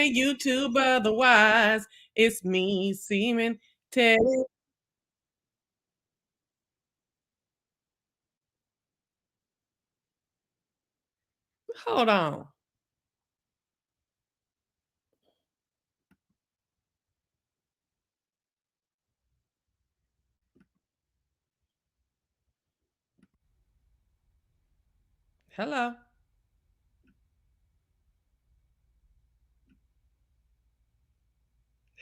and YouTube otherwise. It's me, Seaman Teddy. Hold on. Hello.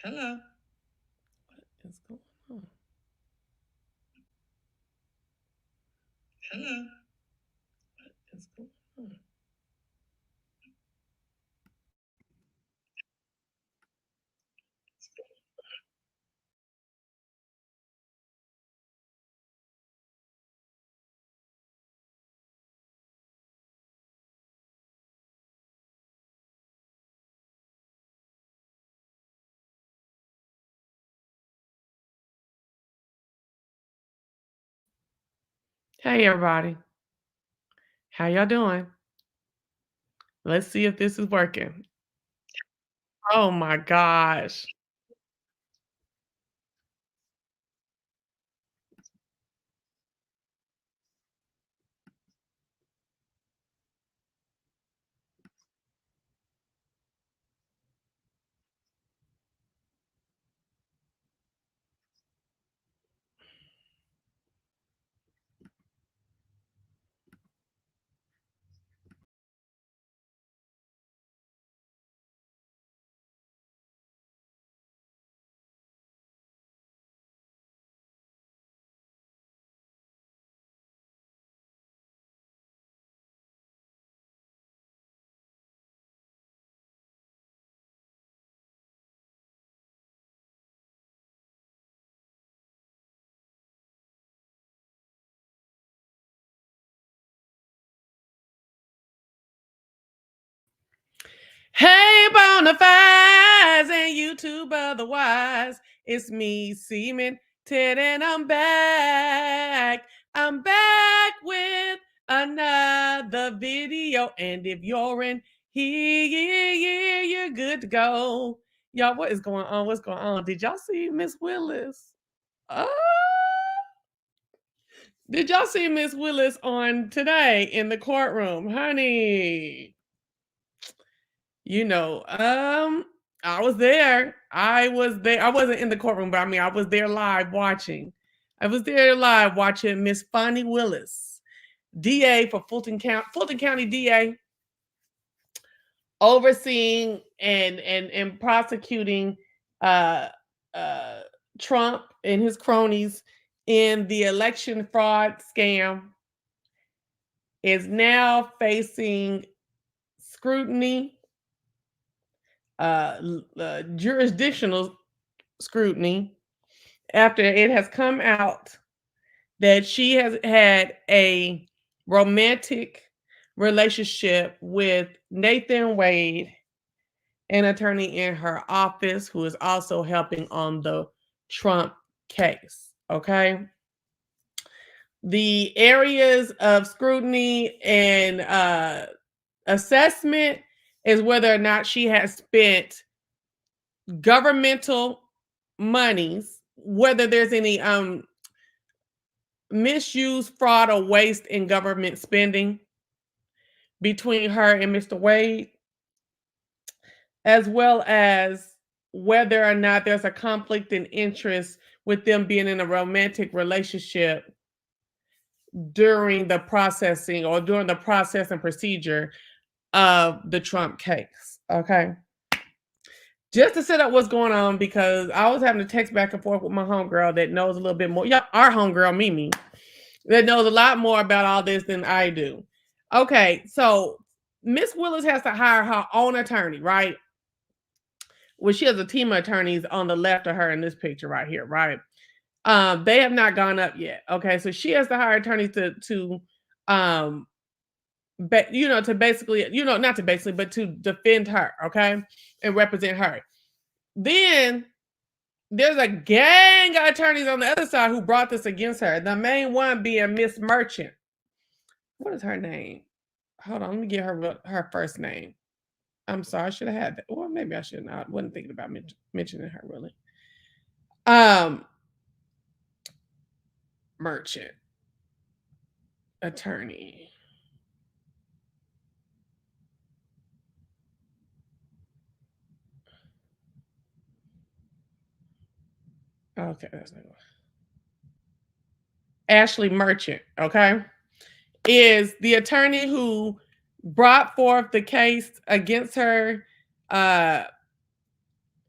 Hello. What is going on? Hello. What is going on? Hey, everybody. How y'all doing? Let's see if this is working. Oh my gosh. Hey, Bonafides and YouTube otherwise. It's me, Seaman Ted, and I'm back. I'm back with another video. And if you're in here, you're good to go. Y'all, what is going on? What's going on? Did y'all see Miss Willis? Oh, did y'all see Miss Willis on today in the courtroom? Honey. I was there. I was there. I wasn't in the courtroom, but I mean, I was there live watching. I was there live watching Miss Fani Willis, DA for Fulton County DA, overseeing and prosecuting uh, uh, Trump and his cronies in the election fraud scam, is now facing scrutiny, jurisdictional scrutiny, after it has come out that she has had a romantic relationship with Nathan Wade, an attorney in her office who is also helping on the Trump case. Okay. The areas of scrutiny and assessment is whether or not she has spent governmental monies, whether there's any misuse, fraud, or waste in government spending between her and Mr. Wade, as well as whether or not there's a conflict in interest with them being in a romantic relationship during the processing or during the process and procedure of the Trump case. Okay. Just to set up what's going on, because I was having to text back and forth with my homegirl that knows a little bit more. Yeah, our homegirl, Mimi, that knows a lot more about all this than I do. Okay, so Miss Willis has to hire her own attorney, right? Well, she has a team of attorneys on the left of her in this picture right here, right? They have not gone up yet. Okay, so she has to hire attorneys to um to basically, not to basically, but to defend her, okay, and represent her. Then there's a gang of attorneys on the other side who brought this against her. The main one being Miss Merchant. What is her name? Hold on, let me get her first name. I'm sorry, I should have had that. Well, maybe I shouldn't. I wasn't thinking about mentioning her really. Merchant attorney. Okay, that's not Ashley Merchant. Okay, is the attorney who brought forth the case against her, uh,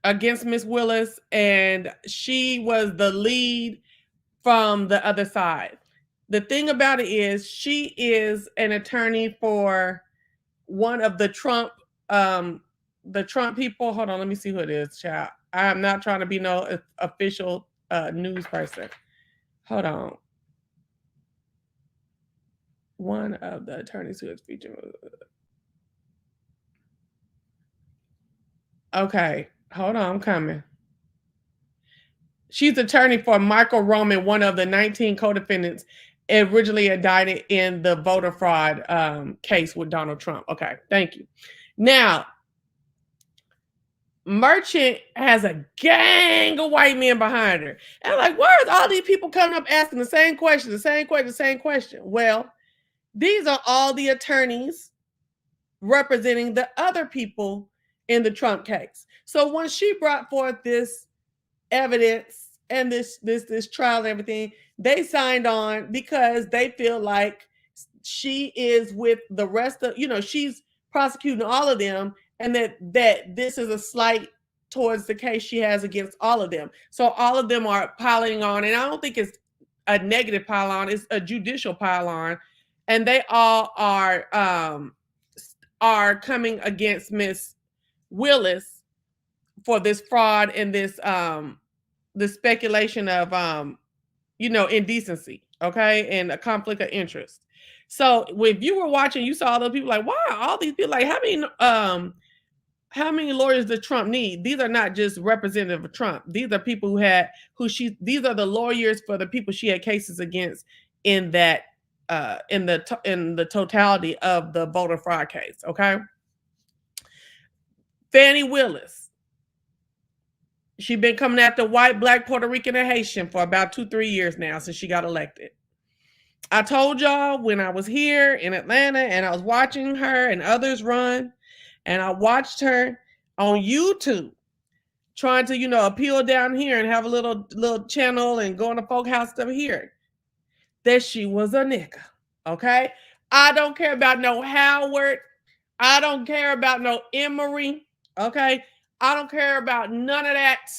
against Miss Willis, and she was the lead from the other side. The thing about it is, she is an attorney for one of the Trump people. Hold on, let me see who it is, child. I am not trying to be no official news person. Hold on. One of the attorneys who is featured. Okay, hold on, I'm coming. She's attorney for Michael Roman, one of the 19 co-defendants originally indicted in the voter fraud case with Donald Trump. Okay, thank you. Now, Merchant has a gang of white men behind her. And I'm like, where's all these people coming up asking the same question, the same question, the same question? Well, these are all the attorneys representing the other people in the Trump case. So when she brought forth this evidence and this trial and everything, they signed on because they feel like she is with the rest of, she's prosecuting all of them, and that this is a slight towards the case she has against all of them. So all of them are piling on, and I don't think it's a negative pile on, it's a judicial pile on, and they all are coming against Miss Willis for this fraud and this the speculation of indecency, okay, and a conflict of interest. So if you were watching, you saw all those people like, wow, all these people, like, how many lawyers does Trump need? These are not just representative of Trump. These are people these are the lawyers for the people she had cases against in that in the totality of the voter fraud case. Okay. Fani Willis. She's been coming after white, black, Puerto Rican, and Haitian for about 2-3 years now since she got elected. I told y'all when I was here in Atlanta and I was watching her and others run, and I watched her on YouTube trying to, appeal down here and have a little channel and go on the folk house stuff here, that she was a nigga. Okay? I don't care about no Howard. I don't care about no Emory. Okay? I don't care about none of that.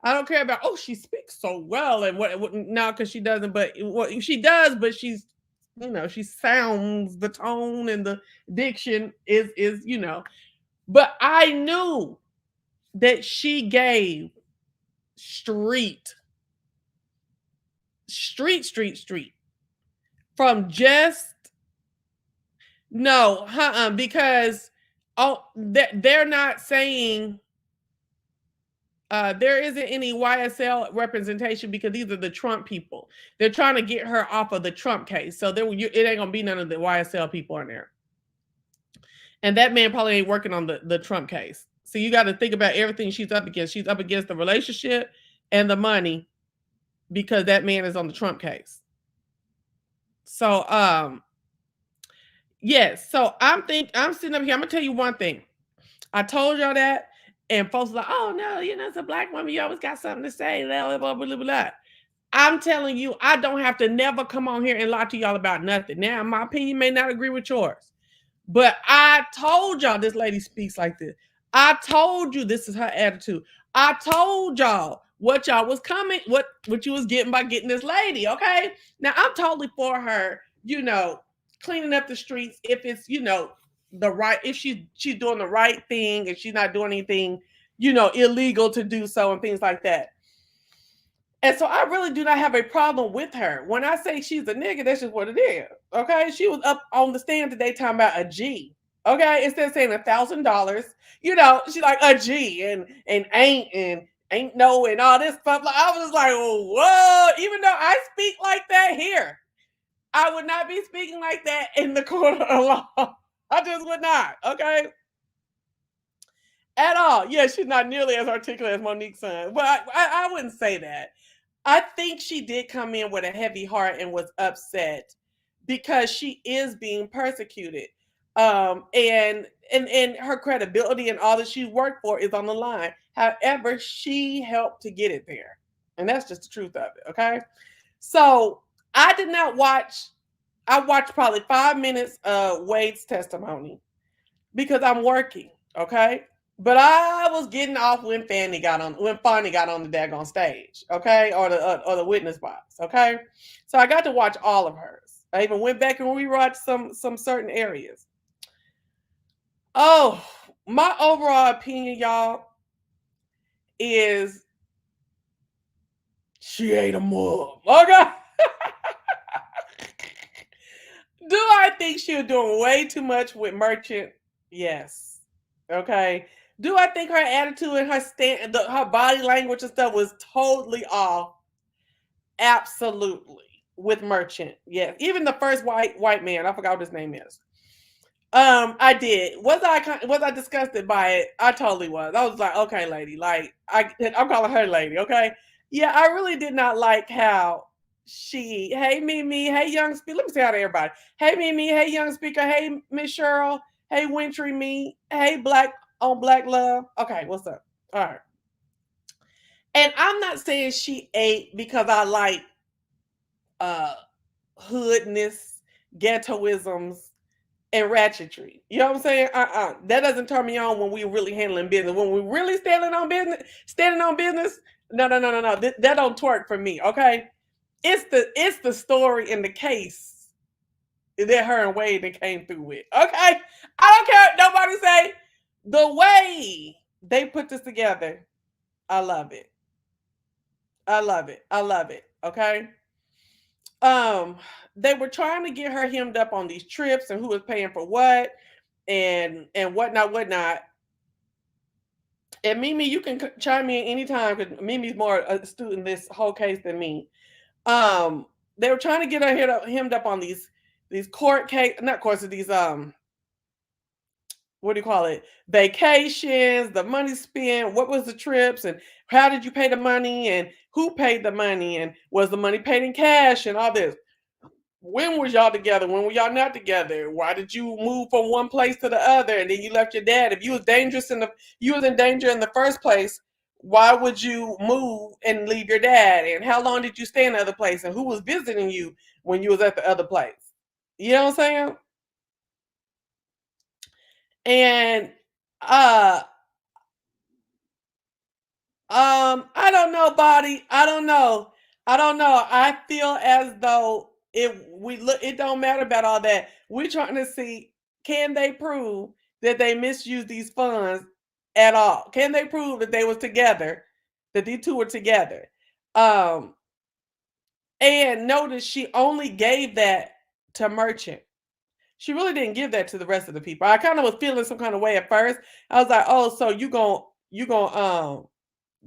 I don't care about, oh, she speaks so well and what now, because she doesn't, but what she does, but she's, she sounds, the tone and the diction is, but I knew that she gave street from just no, because they're not saying there isn't any YSL representation because these are the Trump people. They're trying to get her off of the Trump case. So it ain't gonna be none of the YSL people in there. And that man probably ain't working on the Trump case. So you got to think about everything she's up against. She's up against the relationship and the money because that man is on the Trump case. So yes. So I'm sitting up here. I'm gonna tell you one thing. I told y'all that. And folks are like, oh no, it's a black woman. You always got something to say. Blah, blah, blah, blah, blah. I'm telling you, I don't have to never come on here and lie to y'all about nothing. Now, my opinion may not agree with yours, but I told y'all this lady speaks like this. I told you this is her attitude. I told y'all what y'all was coming, what you was getting by getting this lady. Okay. Now I'm totally for her, cleaning up the streets if it's, the right, if she's doing the right thing and she's not doing anything, illegal to do so and things like that. And so I really do not have a problem with her. When I say she's a nigga, that's just what it is. Okay. She was up on the stand today talking about a G. Okay. Instead of saying $1,000, she's like a G and ain't no and all this stuff. Like, I was like, whoa, even though I speak like that here, I would not be speaking like that in the court of law. I just would not. Okay. At all. Yeah, she's not nearly as articulate as Monique's son. But I wouldn't say that. I think she did come in with a heavy heart and was upset because she is being persecuted. And her credibility and all that she worked for is on the line. However, she helped to get it there. And that's just the truth of it. Okay. So I did not watch, I watched probably 5 minutes of Wade's testimony because I'm working. Okay. But I was getting off when Fani got on the daggone stage, okay, or the witness box, okay. So I got to watch all of hers. I even went back and rewatched some certain areas. Oh, my overall opinion, y'all, is she ate a mug. Okay. Do I think she was doing way too much with Merchant? Yes. Okay. Do I think her attitude and her body language and stuff was totally off? Absolutely. With Merchant. Yes. Even the first white man, I forgot what his name is. I did. Was I disgusted by it? I totally was. I was like, okay, lady. Like I'm calling her lady, okay? Yeah, I really did not like how hey Mimi, hey young speaker. Let me say hi to everybody. Hey Mimi, hey young speaker, hey Miss Cheryl, hey Wintry me, hey Black on Black Love. Okay, what's up? All right. And I'm not saying she ate because I like uh hoodness, ghettoisms, and ratchetry. You know what I'm saying? That doesn't turn me on when we're really handling business. When we're really standing on business, no. That don't twerk for me. Okay. It's the story in the case that her and Wade that came through with. Okay. I don't care what nobody say. The way they put this together, I love it. I love it. I love it. Okay. Um, they were trying to get her hemmed up on these trips and who was paying for what and whatnot. And Mimi, you can chime in anytime because Mimi's more astute in this whole case than me. They were trying to get her hemmed up on these court case, not courses, these what do you call it? Vacations, the money spent, what was the trips, and how did you pay the money, and who paid the money, and was the money paid in cash, and all this. When was y'all together? When were y'all not together? Why did you move from one place to the other and then you left your dad? If you was in danger in the first place, why would you move and leave your dad? And how long did you stay in the other place? And who was visiting you when you was at the other place? You know what I'm saying? And uh I don't know, body. I don't know. I don't know. I feel as though it don't matter about all that. We're trying to see, can they prove that they misused these funds at all? Can they prove that they was together, that these two were together? Um, and notice she only gave that to Merchant. She really didn't give that to the rest of the people. I kind of was feeling some kind of way at first. I was like, oh, so you gonna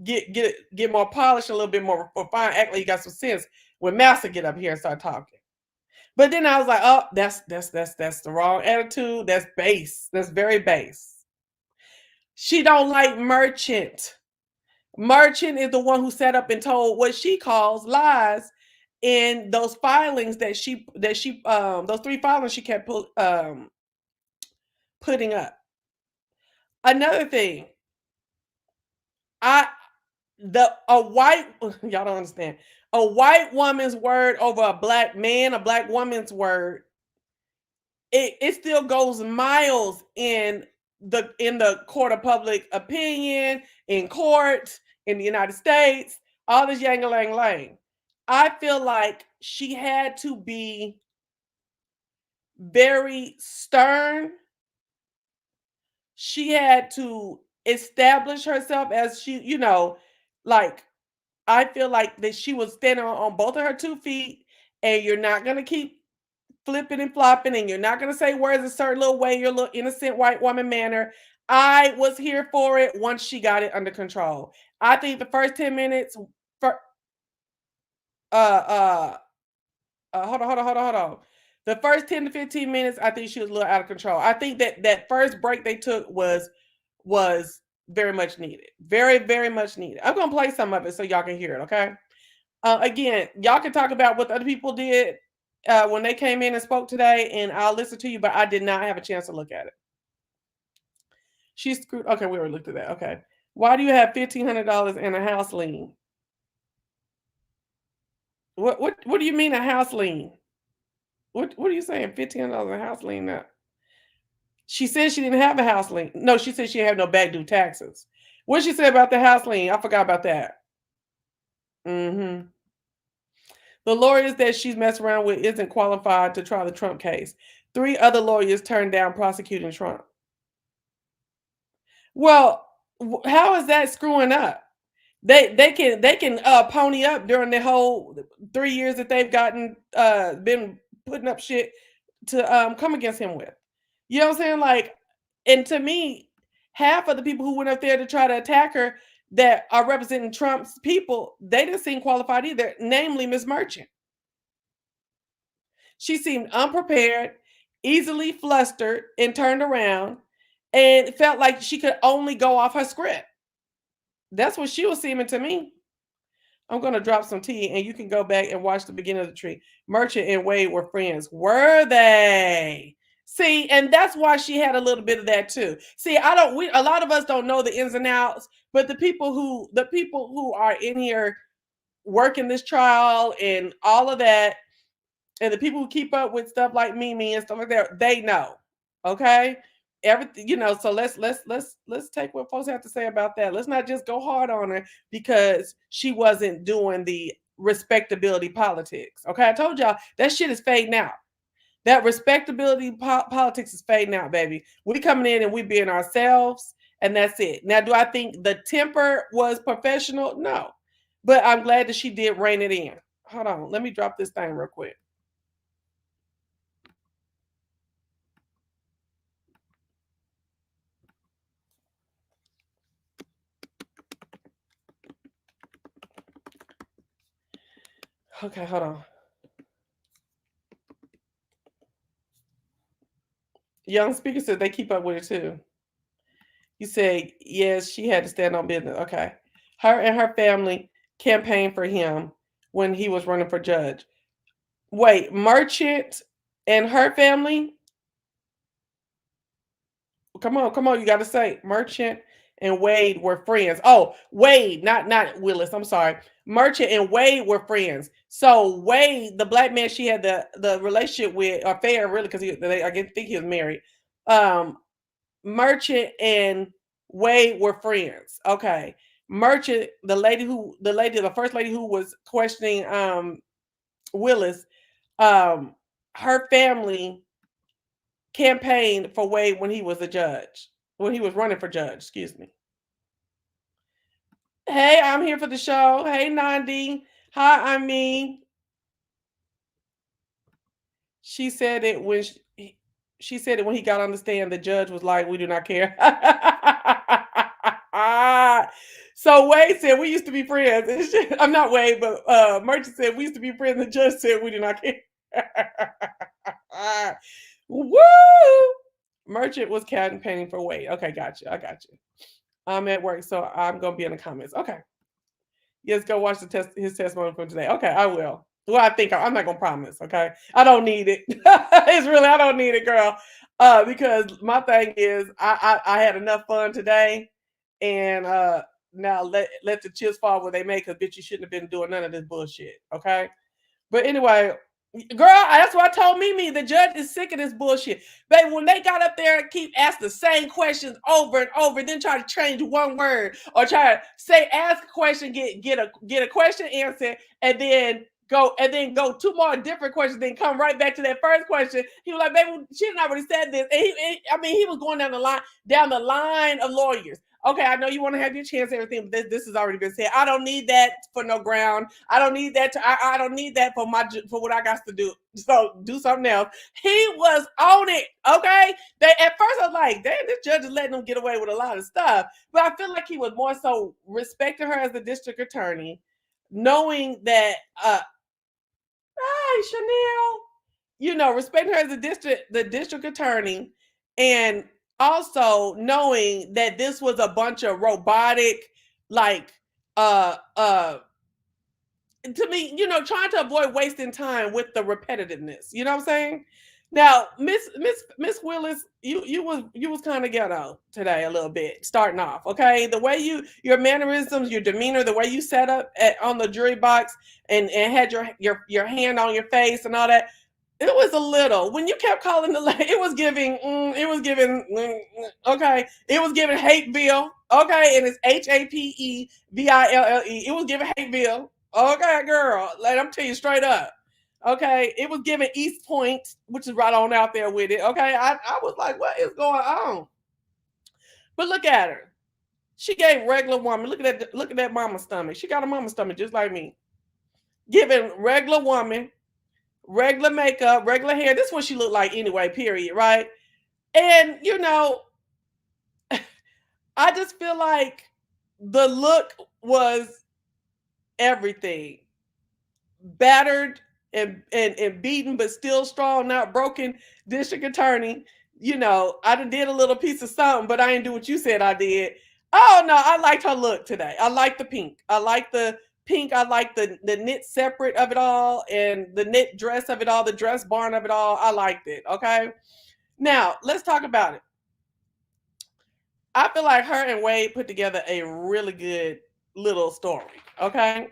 get more polished, a little bit more refined, act like you got some sense when Master get up here and start talking. But then I was like, oh, that's the wrong attitude. That's base. That's very base. She don't like Merchant. Merchant is the one who sat up and told what she calls lies in those filings that she those three filings she kept putting up. Another thing, I the a white y'all don't understand. A white woman's word over a black man, a black woman's word, it still goes miles in the court of public opinion, in court, in the United States, all this yang lang lang. I feel like she had to be very stern. She had to establish herself as like I feel like that she was standing on both of her 2 feet, and you're not gonna keep flipping and flopping, and you're not gonna say words a certain little way, your little innocent white woman manner. I was here for it once she got it under control. I think the first 10 minutes for uh hold on. The first 10 to 15 minutes, I think she was a little out of control. I think that first break they took was Very much needed. Very, very much needed. I'm gonna play some of it so y'all can hear it. Okay. Again, y'all can talk about what other people did when they came in and spoke today, and I'll listen to you. But I did not have a chance to look at it. She screwed. Okay, we already looked at that. Okay. Why do you have $1,500 in a house lien? What do you mean a house lien? What are you saying? $1,500 a house lien? Now? She said she didn't have a house lien. No, she said she had no back due taxes. What did she say about the house lien? I forgot about that. Mm-hmm. The lawyers that she's messing around with isn't qualified to try the Trump case. 3 other lawyers turned down prosecuting Trump. Well, how is that screwing up? They can pony up during the whole 3 years that they've gotten been putting up shit to come against him with. You know what I'm saying? Like, and to me, half of the people who went up there to try to attack her that are representing Trump's people, they didn't seem qualified either, namely Miss Merchant. She seemed unprepared, easily flustered, and turned around, and felt like she could only go off her script. That's what she was seeming to me. I'm going to drop some tea and you can go back and watch the beginning of the tree. Merchant and Wade were friends. Were they? See, and that's why she had a little bit of that too. See, a lot of us don't know the ins and outs, but the people who are in here working this trial and all of that, and the people who keep up with stuff like Mimi and stuff like that, they know. Okay? Everything, so let's take what folks have to say about that. Let's not just go hard on her because she wasn't doing the respectability politics. Okay? I told y'all that shit is fading out. That respectability politics is fading out, baby. We coming in and we being ourselves, and that's it. Now, do I think the temper was professional? No. But I'm glad that she did rein it in. Hold on. Let me drop this thing real quick. Okay, hold on. Young Speaker said they keep up with it too. You say, yes, she had to stand on business. Okay. Her and her family campaigned for him when he was running for judge. Wait, Merchant and her family? Come on, you gotta say Merchant and Wade were friends. Oh, Wade, not Willis. I'm sorry. Merchant and Wade were friends. So Wade, the black man she had the relationship with, affair really, because I think he was married. Merchant and Wade were friends. Okay. Merchant, the first lady who was questioning Willis, her family campaigned for Wade when he was a judge, when he was running for judge, excuse me. Hey, I'm here for the show. Hey, Nandi. Hi, I'm me. She said it when she said it when he got on the stand. The judge was like, "We do not care." So Wade said, "We used to be friends." I'm not Wade, but Merchant said, "We used to be friends." The judge said, "We do not care." Woo! Merchant was campaigning for Wade. Okay, gotcha. I got you. I'm at work, so I'm gonna be in the comments. Okay. Yes, go watch his testimony from today. Okay, I will. Well, I think I'm not gonna promise. Okay, I don't need it. It's really I don't need it, girl. Because my thing is I had enough fun today, and now let the chips fall where they may. Because bitch, you shouldn't have been doing none of this bullshit. Okay, but anyway, girl, that's what I told Mimi. The judge is sick of this bullshit. Baby, when they got up there and keep asking the same questions over and over, then try to change one word or try to ask a question, get a question answered, and then go 2 more different questions, then come right back to that first question. He was like, baby, she had already said this. And he was going down the line of lawyers. Okay, I know you want to have your chance and everything, but this has already been said. I don't need that for no ground. I don't need that I don't need that for what I got to do. So do something else. He was on it. Okay. At first I was like, damn, this judge is letting them get away with a lot of stuff. But I feel like he was more so respecting her as the district attorney, knowing that hi, Chanel, respecting her as the district attorney, and also knowing that this was a bunch of robotic, like, to me, trying to avoid wasting time with the repetitiveness. You know what I'm saying? Now, Miss Willis, you was kind of ghetto today a little bit, starting off. Okay, the way your mannerisms, your demeanor, the way you sat up on the jury box and had your hand on your face and all that. It was a little when you kept calling it was giving. Okay, it was giving Hateville. Okay, and it's HAPEVILLE. It was giving Hateville. Okay, girl, like I'm telling you straight up. Okay, it was giving East Point, which is right on out there with it. Okay, I was like, what is going on? But look at her. She gave regular woman. Look at that mama stomach. She got a mama stomach just like me. Giving regular woman, regular makeup, regular hair. This is what she looked like anyway, period, right? And I just feel like the look was everything. Battered and beaten, but still strong, not broken. District attorney, I done did a little piece of something, but I didn't do what you said I did. Oh no, I liked her look today. I like the pink. I like the pink. I like the knit separate of it all and the knit dress of it all, the dress barn of it all. I liked it. Okay. Now let's talk about it. I feel like her and Wade put together a really good little story. Okay.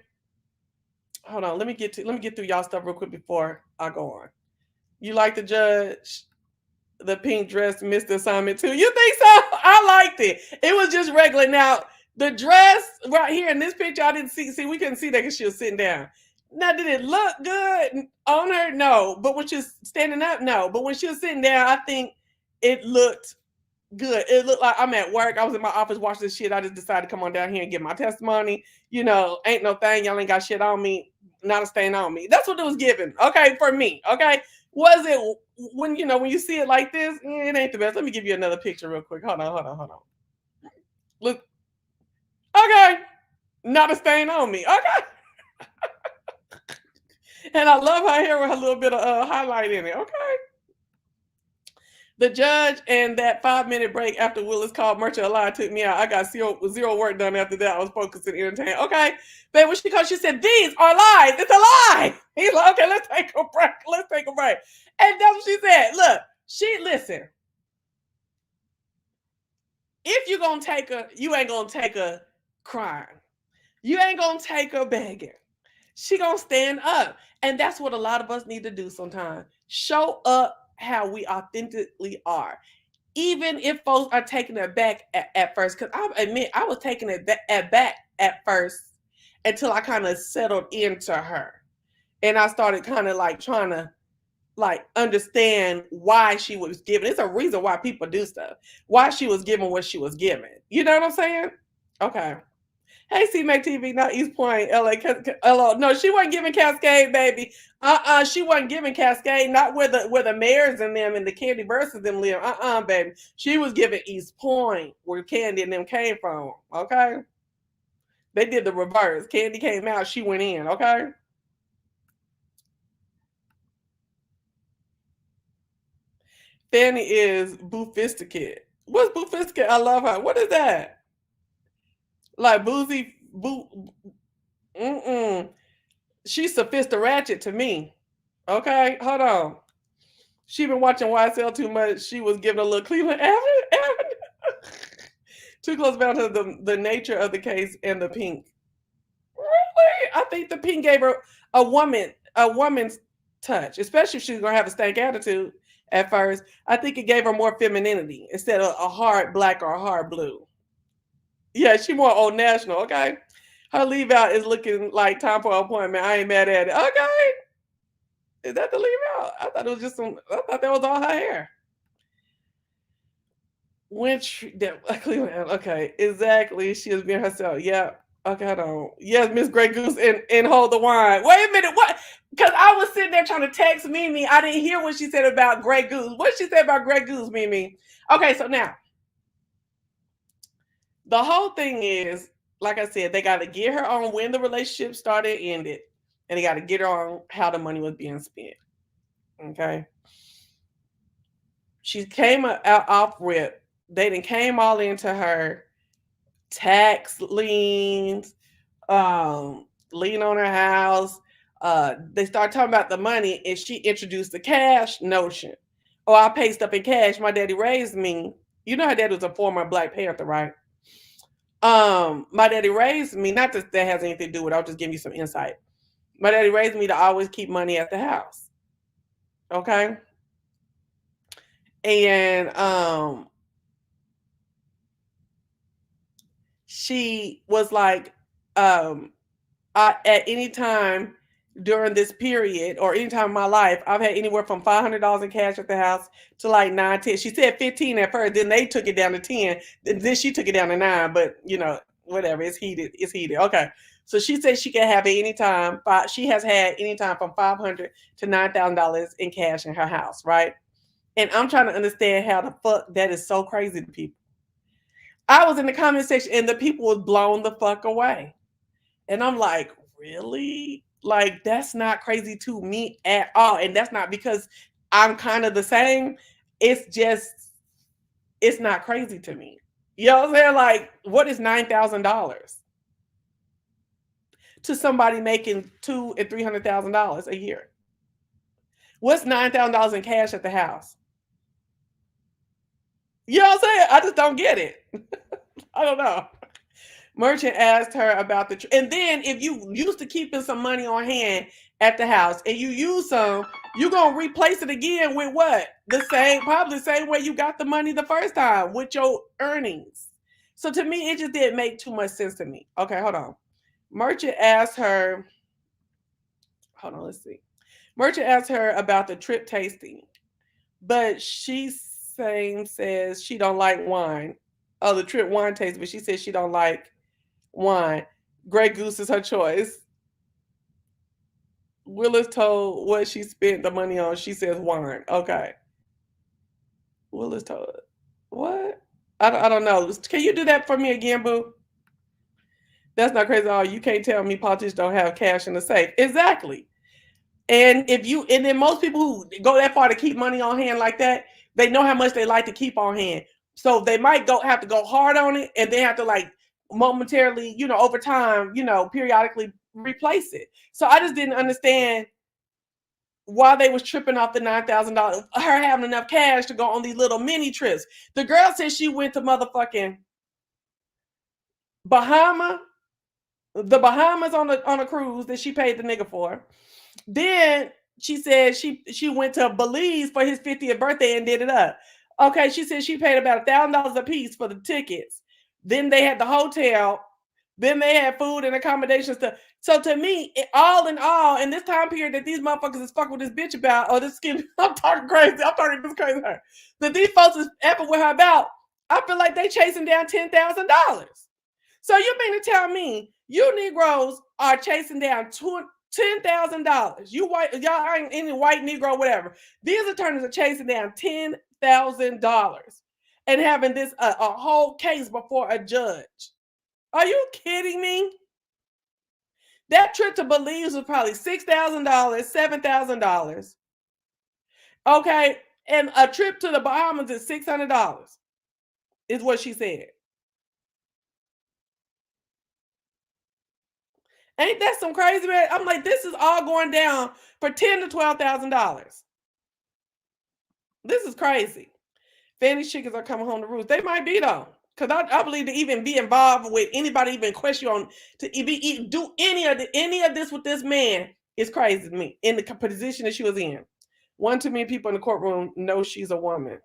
Hold on. Let me get through y'all stuff real quick before I go on. You like the judge? The pink dress missed the assignment too. You think so? I liked it. It was just regular. Now, the dress right here in this picture, I didn't see. See, we couldn't see that because she was sitting down. Now, did it look good on her? No. But when she was standing up, no. But when she was sitting down, I think it looked good. It looked like I'm at work. I was in my office watching this shit. I just decided to come on down here and get my testimony. Ain't no thing. Y'all ain't got shit on me. Not a stain on me. That's what it was given. Okay, for me. Okay. Was it when you see it like this? It ain't the best. Let me give you another picture real quick. Hold on. Look. Okay. Not a stain on me. Okay. And I love her hair with a little bit of highlight in it. Okay. The judge and that 5-minute break after Willis called Merchant a lie took me out. I got zero work done after that. I was focused and entertained. Okay. But when she said, these are lies. It's a lie. He's like, okay, let's take a break. And that's what she said. Look, listen. If you're going to take her, you ain't going to take her crying. You ain't going to take her begging. She going to stand up. And that's what a lot of us need to do sometimes. Show up how we authentically are. Even if folks are taking it back at first. Because I admit, I was taking it back at first until I kind of settled into her. And I started kind of like trying to like understand why she was giving. It's a reason why people do stuff. Why she was giving what she was giving. You know what I'm saying? Okay. Hey, CMAC TV, not East Point, LA. No, she wasn't giving Cascade, baby. She wasn't giving Cascade, not where the mayors and them and the Candy Bursts them live. Baby. She was giving East Point, where Candy and them came from. Okay. They did the reverse. Candy came out, she went in, okay? Fani is Boofisticate. What's Boofisticate? I love her. What is that? Like boozy, She's sophisticated to me. Okay, hold on. She been watching YSL too much. She was giving a little Cleveland Avenue. Too close down to the nature of the case and the pink. Really? I think the pink gave her a woman's touch, especially if she's gonna have a stank attitude at first. I think it gave her more femininity instead of a hard black or a hard blue. Yeah, she more Old National. Okay, her leave out is looking like time for an appointment. I ain't mad at it. Okay, is that the leave out? I thought it was just some. I thought that was all her hair. Which okay, exactly. She was being herself. Yeah. Okay, hold on. Yes, Miss Grey Goose and hold the wine. Wait a minute, what? Because I was sitting there trying to text Mimi. I didn't hear what she said about Grey Goose. What did she say about Grey Goose, Mimi? Okay, so now the whole thing is, like I said, they got to get her on when the relationship started and ended, and they got to get her on how the money was being spent. Okay. She came out off rip They done came all into her tax liens, lien on her house. They start talking about the money, and she introduced the cash notion. Oh, I paid stuff in cash. My daddy raised me. You know, her dad was a former Black Panther, right? My daddy raised me. Not that that has anything to do with it. I'll just give you some insight. My daddy raised me to always keep money at the house. Okay. And she was like, at any time during this period or any time in my life, I've had anywhere from $500 in cash at the house to like 9, 10. She said 15 at first, then they took it down to 10, then she took it down to 9. But you know, whatever, it's heated. It's heated. Okay. So she said she can have it anytime. She has had anytime from $500 to $9,000 in cash in her house, right? And I'm trying to understand how the fuck that is so crazy to people. I was in the comment section and the people was blown the fuck away. And I'm like, really? Like, that's not crazy to me at all. And that's not because I'm kind of the same. It's just, it's not crazy to me. You know what I'm saying? Like, what is $9,000 to somebody making $200,000 and $300,000 a year? What's $9,000 in cash at the house? You know what I'm saying? I just don't get it. I don't know. Merchant asked her about and then if you used to keeping some money on hand at the house and you use some, you're gonna replace it again with what? The same, probably the same way you got the money the first time with your earnings. So to me, it just didn't make too much sense to me. Okay, hold on. Merchant asked her, hold on, let's see. Merchant asked her about the trip tasting, but she says she don't like wine. Oh, the trip wine taste, but she says she don't like wine. Grey Goose is her choice. Willis told what she spent the money on. She says wine. Okay. Willis told her. What? I don't know. Can you do that for me again, boo? That's not crazy at all. You can't tell me politicians don't have cash in the safe. Exactly. And then most people who go that far to keep money on hand like that, they know how much they like to keep on hand. So they might have to go hard on it, and they have to like momentarily, over time, periodically replace it. So I just didn't understand why they was tripping off the $9,000, her having enough cash to go on these little mini trips. The girl said she went to motherfucking the Bahamas on a cruise that she paid the nigga for. Then she said she went to Belize for his 50th birthday and did it up. Okay, she said she paid about $1,000 a piece for the tickets. Then they had the hotel. Then they had food and accommodations. So to me, all in all, in this time period that these motherfuckers is fucking with this bitch about, or this skin, I'm talking crazy. I'm talking this crazy her. That these folks is effing with her about. I feel like they chasing down $10,000. So you mean to tell me you Negroes are chasing down $10,000? You white, y'all ain't any white Negro, whatever. These attorneys are chasing down $10,000 and having this a whole case before a judge. Are you kidding me? That trip to Belize was probably $6,000, $7,000. Okay, and a trip to the Bahamas is $600. Is what she said. Ain't that some crazy, man? I'm like, this is all going down for $10,000 to $12,000. This is crazy. Fanny chickens are coming home to roost. They might be though, because I believe to even be involved with anybody, even question on to do any of this with this man is crazy to me. In the position that she was in, one too many people in the courtroom know she's a woman.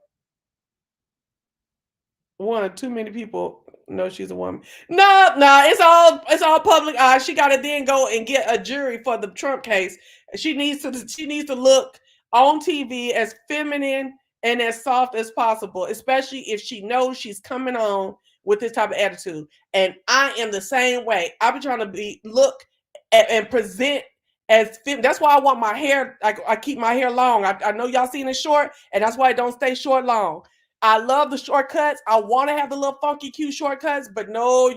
One too many people know she's a woman. No, it's all public eye. She got to then go and get a jury for the Trump case. She needs to look on TV as feminine and as soft as possible, especially if she knows she's coming on with this type of attitude. And I am the same way. I've been trying to look and present as fit. That's why I want my hair. I keep my hair long. I know y'all seen it short, and that's why it don't stay short long. I love the shortcuts. I want to have the little funky, cute shortcuts, but no,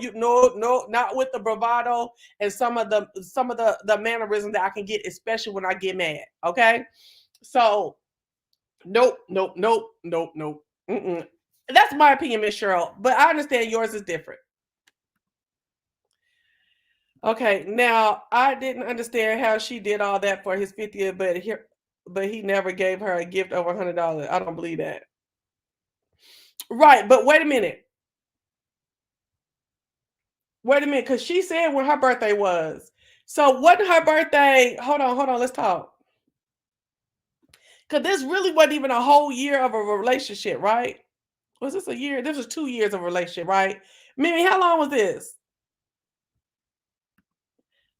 not with the bravado and some of the mannerisms that I can get, especially when I get mad. Okay, so nope. Mm-mm. That's my opinion, Miss Cheryl. But I understand yours is different. Okay, now I didn't understand how she did all that for his 50th, but he never gave her a gift over $100. I don't believe that. Right, but wait a minute. Wait a minute, because she said when her birthday was. So wasn't her birthday? Hold on, let's talk. Because this really wasn't even a whole year of a relationship, right? Was this a year? This was 2 years of a relationship, right? Mimi, how long was this?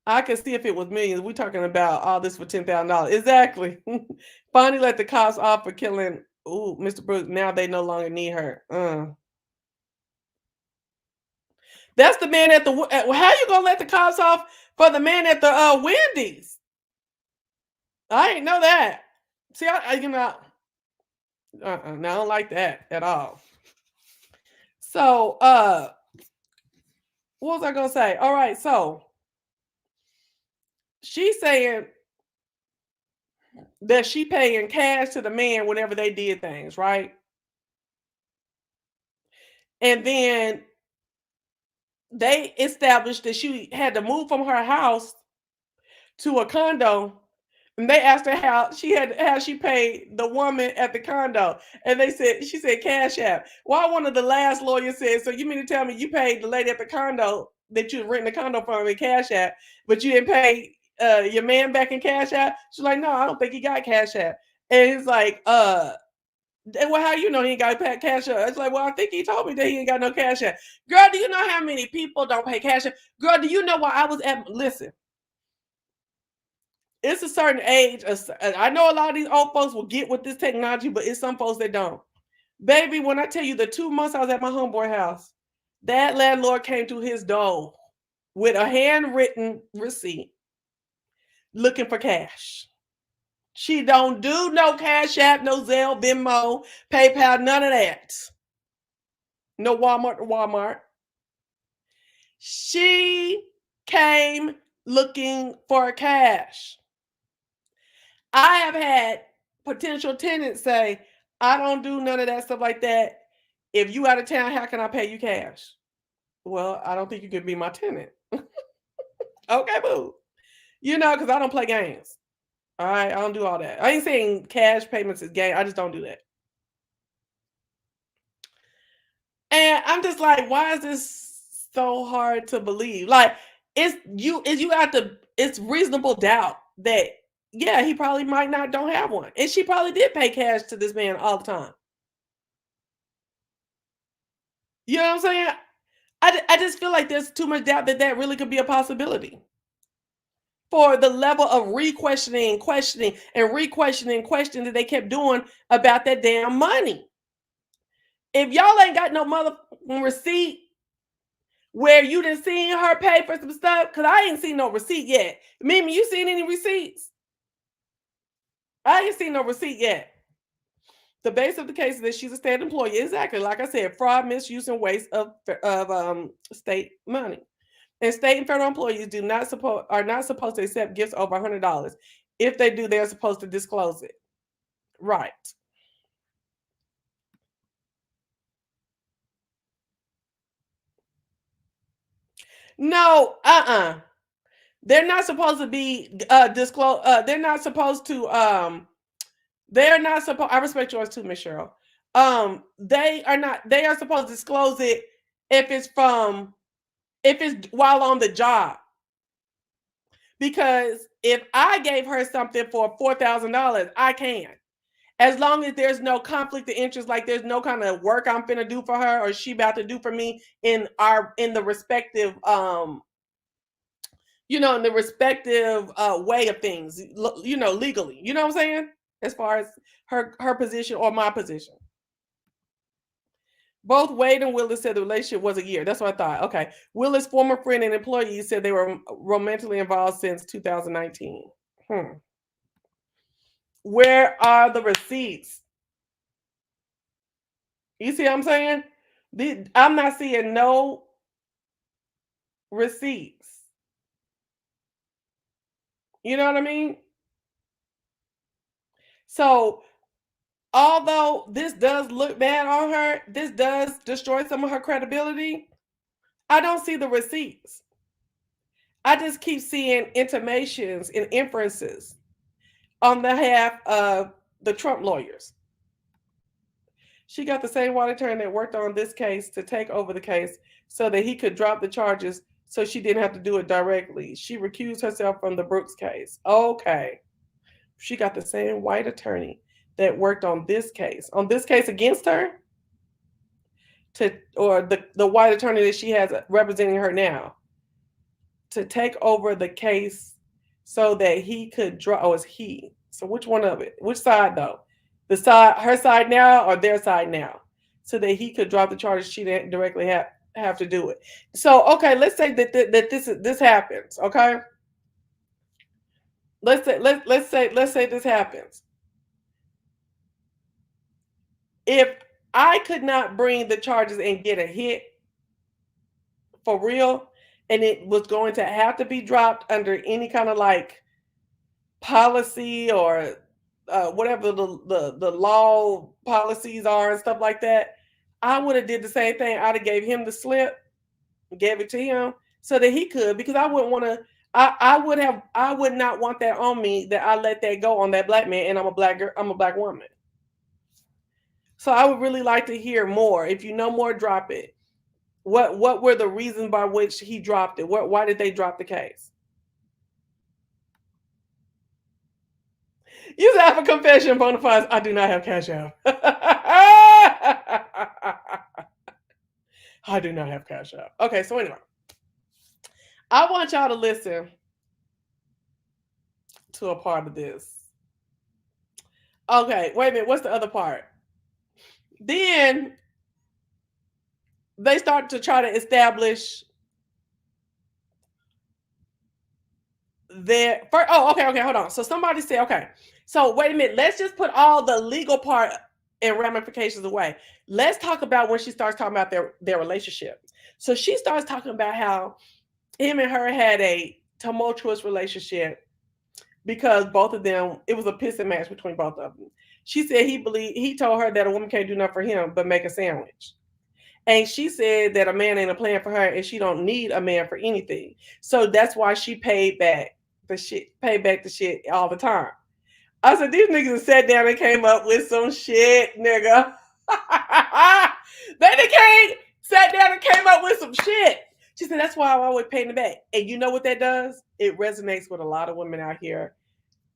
I can see if it was millions. We're talking about all this for $10,000. Exactly. Fani let the cops off for killing. Ooh, Mr. Brooks. Now they no longer need her. That's the man at the. How you gonna let the cops off for the man at the Wendy's? I ain't know that. See, I you know, no, I don't like that at all. So, what was I gonna say? All right, so she's saying that she paying cash to the man whenever they did things, right? And then they established that she had to move from her house to a condo. And they asked her how she paid the woman at the condo. And she said Cash App. Well, one of the last lawyers said, so you mean to tell me you paid the lady at the condo that you renting the condo from in Cash App, but you didn't pay your man back in Cash App? She's like, no, I don't think he got Cash App. And he's like, well, how you know he ain't got cash app? It's like, well, I think he told me that he ain't got no cash app. Girl, do you know how many people don't pay cash app? Girl, do you know why I was at? Listen, it's a certain age. I know a lot of these old folks will get with this technology, but it's some folks that don't. Baby, when I tell you the 2 months I was at my homeboy house, that landlord came to his door with a handwritten receipt looking for cash. She don't do no Cash App, no Zelle, Venmo, PayPal, none of that. No Walmart to Walmart. She came looking for cash. I have had potential tenants say, I don't do none of that stuff like that. If you out of town, how can I pay you cash? Well, I don't think you can be my tenant. Okay, boo. You know, because I don't play games. All right, I don't do all that. I ain't saying cash payments is game. I just don't do that. And I'm just like, why is this so hard to believe? Like, it's reasonable doubt that yeah, he probably might not don't have one. And she probably did pay cash to this man all the time. You know what I'm saying? I just feel like there's too much doubt that that really could be a possibility. For the level of re-questioning, questioning, and re-questioning questions that they kept doing about that damn money. If y'all ain't got no motherfucking receipt where you done seen her pay for some stuff, because I ain't seen no receipt yet. Mimi, you seen any receipts? I ain't seen no receipt yet. The base of the case is that she's a state employee. Exactly, like I said, fraud, misuse, and waste of state money. And state and federal employees are not supposed to accept gifts over $100. If they do, they're supposed to disclose it. Right. No, they're not supposed to be disclose. They're not supposed. I respect yours too, Miss Cheryl. They are not. They are supposed to disclose it if it's while on the job. Because if I gave her something for $4,000, I can. As long as there's no conflict of interest, like there's no kind of work I'm finna do for her or she about to do for me in the respective in the respective way of things, legally. You know what I'm saying? As far as her position or my position. Both Wade and Willis said the relationship was a year. That's what I thought. Okay. Willis' former friend and employee said they were romantically involved since 2019. Where are the receipts? You see what I'm saying? I'm not seeing no receipts. You know what I mean? So Although this does look bad on her, this does destroy some of her credibility. I don't see the receipts. I just keep seeing intimations and inferences on behalf of the Trump lawyers. She got the same white attorney that worked on this case to take over the case so that he could drop the charges so she didn't have to do it directly. She recused herself from the Brooks case. Okay. She got the same white attorney that worked on this case against her, or the white attorney that she has representing her now, to take over the case so that he could draw. Oh, it's he. So which one of it? Which side though? The side, her side now, or their side now, so that he could drop the charges. She didn't directly have to do it. So okay, let's say that this happens. Okay, let's say this happens. If I could not bring the charges and get a hit for real, and it was going to have to be dropped under any kind of like policy or whatever the law policies are and stuff like that, I would have did the same thing. I'd have gave him the slip, gave it to him so that he could, because I wouldn't want to. I would not want that on me, that I let that go on that black man, and I'm a black girl, I'm a black woman. So I would really like to hear more. If you know more, drop it. What were the reasons by which he dropped it? Why did they drop the case? You have a confession, Bonafides. I do not have Cash App. I do not have Cash App. Okay, so anyway, I want y'all to listen to a part of this. Okay, wait a minute. What's the other part? Then they start to try to establish their first. Oh, okay, hold on. So somebody said, okay, so wait a minute. Let's just put all the legal part and ramifications away. Let's talk about when she starts talking about their relationship. So she starts talking about how him and her had a tumultuous relationship because both of them, it was a pissing match between both of them. She said he told her that a woman can't do nothing for him but make a sandwich. And she said that a man ain't a plan for her and she don't need a man for anything. So that's why she paid back the shit all the time. I said, these niggas sat down and came up with some shit, nigga. They sat down and came up with some shit. She said, that's why I always pay them back. And you know what that does? It resonates with a lot of women out here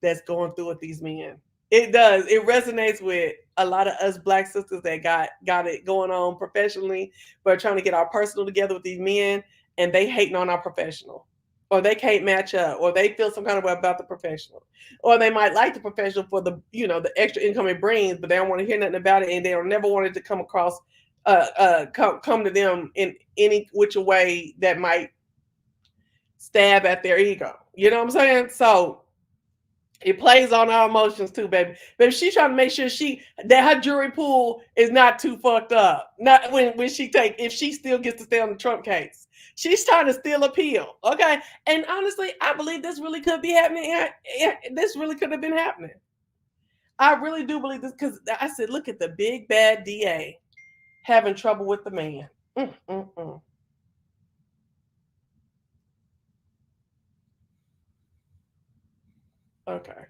that's going through with these men. It does. It resonates with a lot of us black sisters that got it going on professionally, but trying to get our personal together with these men, and they hating on our professional. Or they can't match up, or they feel some kind of way about the professional, or they might like the professional for the the extra income it brings, but they don't want to hear nothing about it, and they don't never want it to come across, come to them in any which way that might stab at their ego. You know what I'm saying? So it plays on our emotions too, baby. But she's trying to make sure that her jury pool is not too fucked up. Not when she if she still gets to stay on the Trump case. She's trying to still appeal. Okay. And honestly, I believe this really could be happening. This really could have been happening. I really do believe this, because I said, look at the big bad DA having trouble with the man. Okay.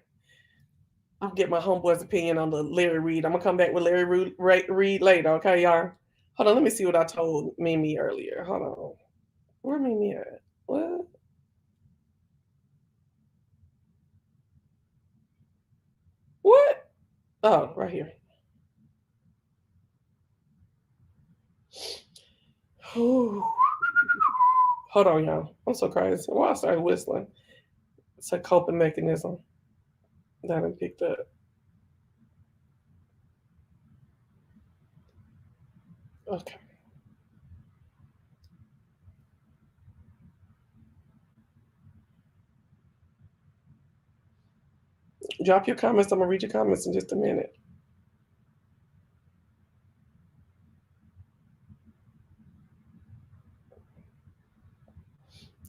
I'll get my homeboy's opinion on the Larry Reid. I'm going to come back with Larry Reid later. Okay, y'all? Hold on. Let me see what I told Mimi earlier. Hold on. Where Mimi at? What? What? Oh, right here. Hold on, y'all. I'm so crazy. Why I started whistling? It's a coping mechanism that I picked up. Okay. Drop your comments. I'm gonna read your comments in just a minute.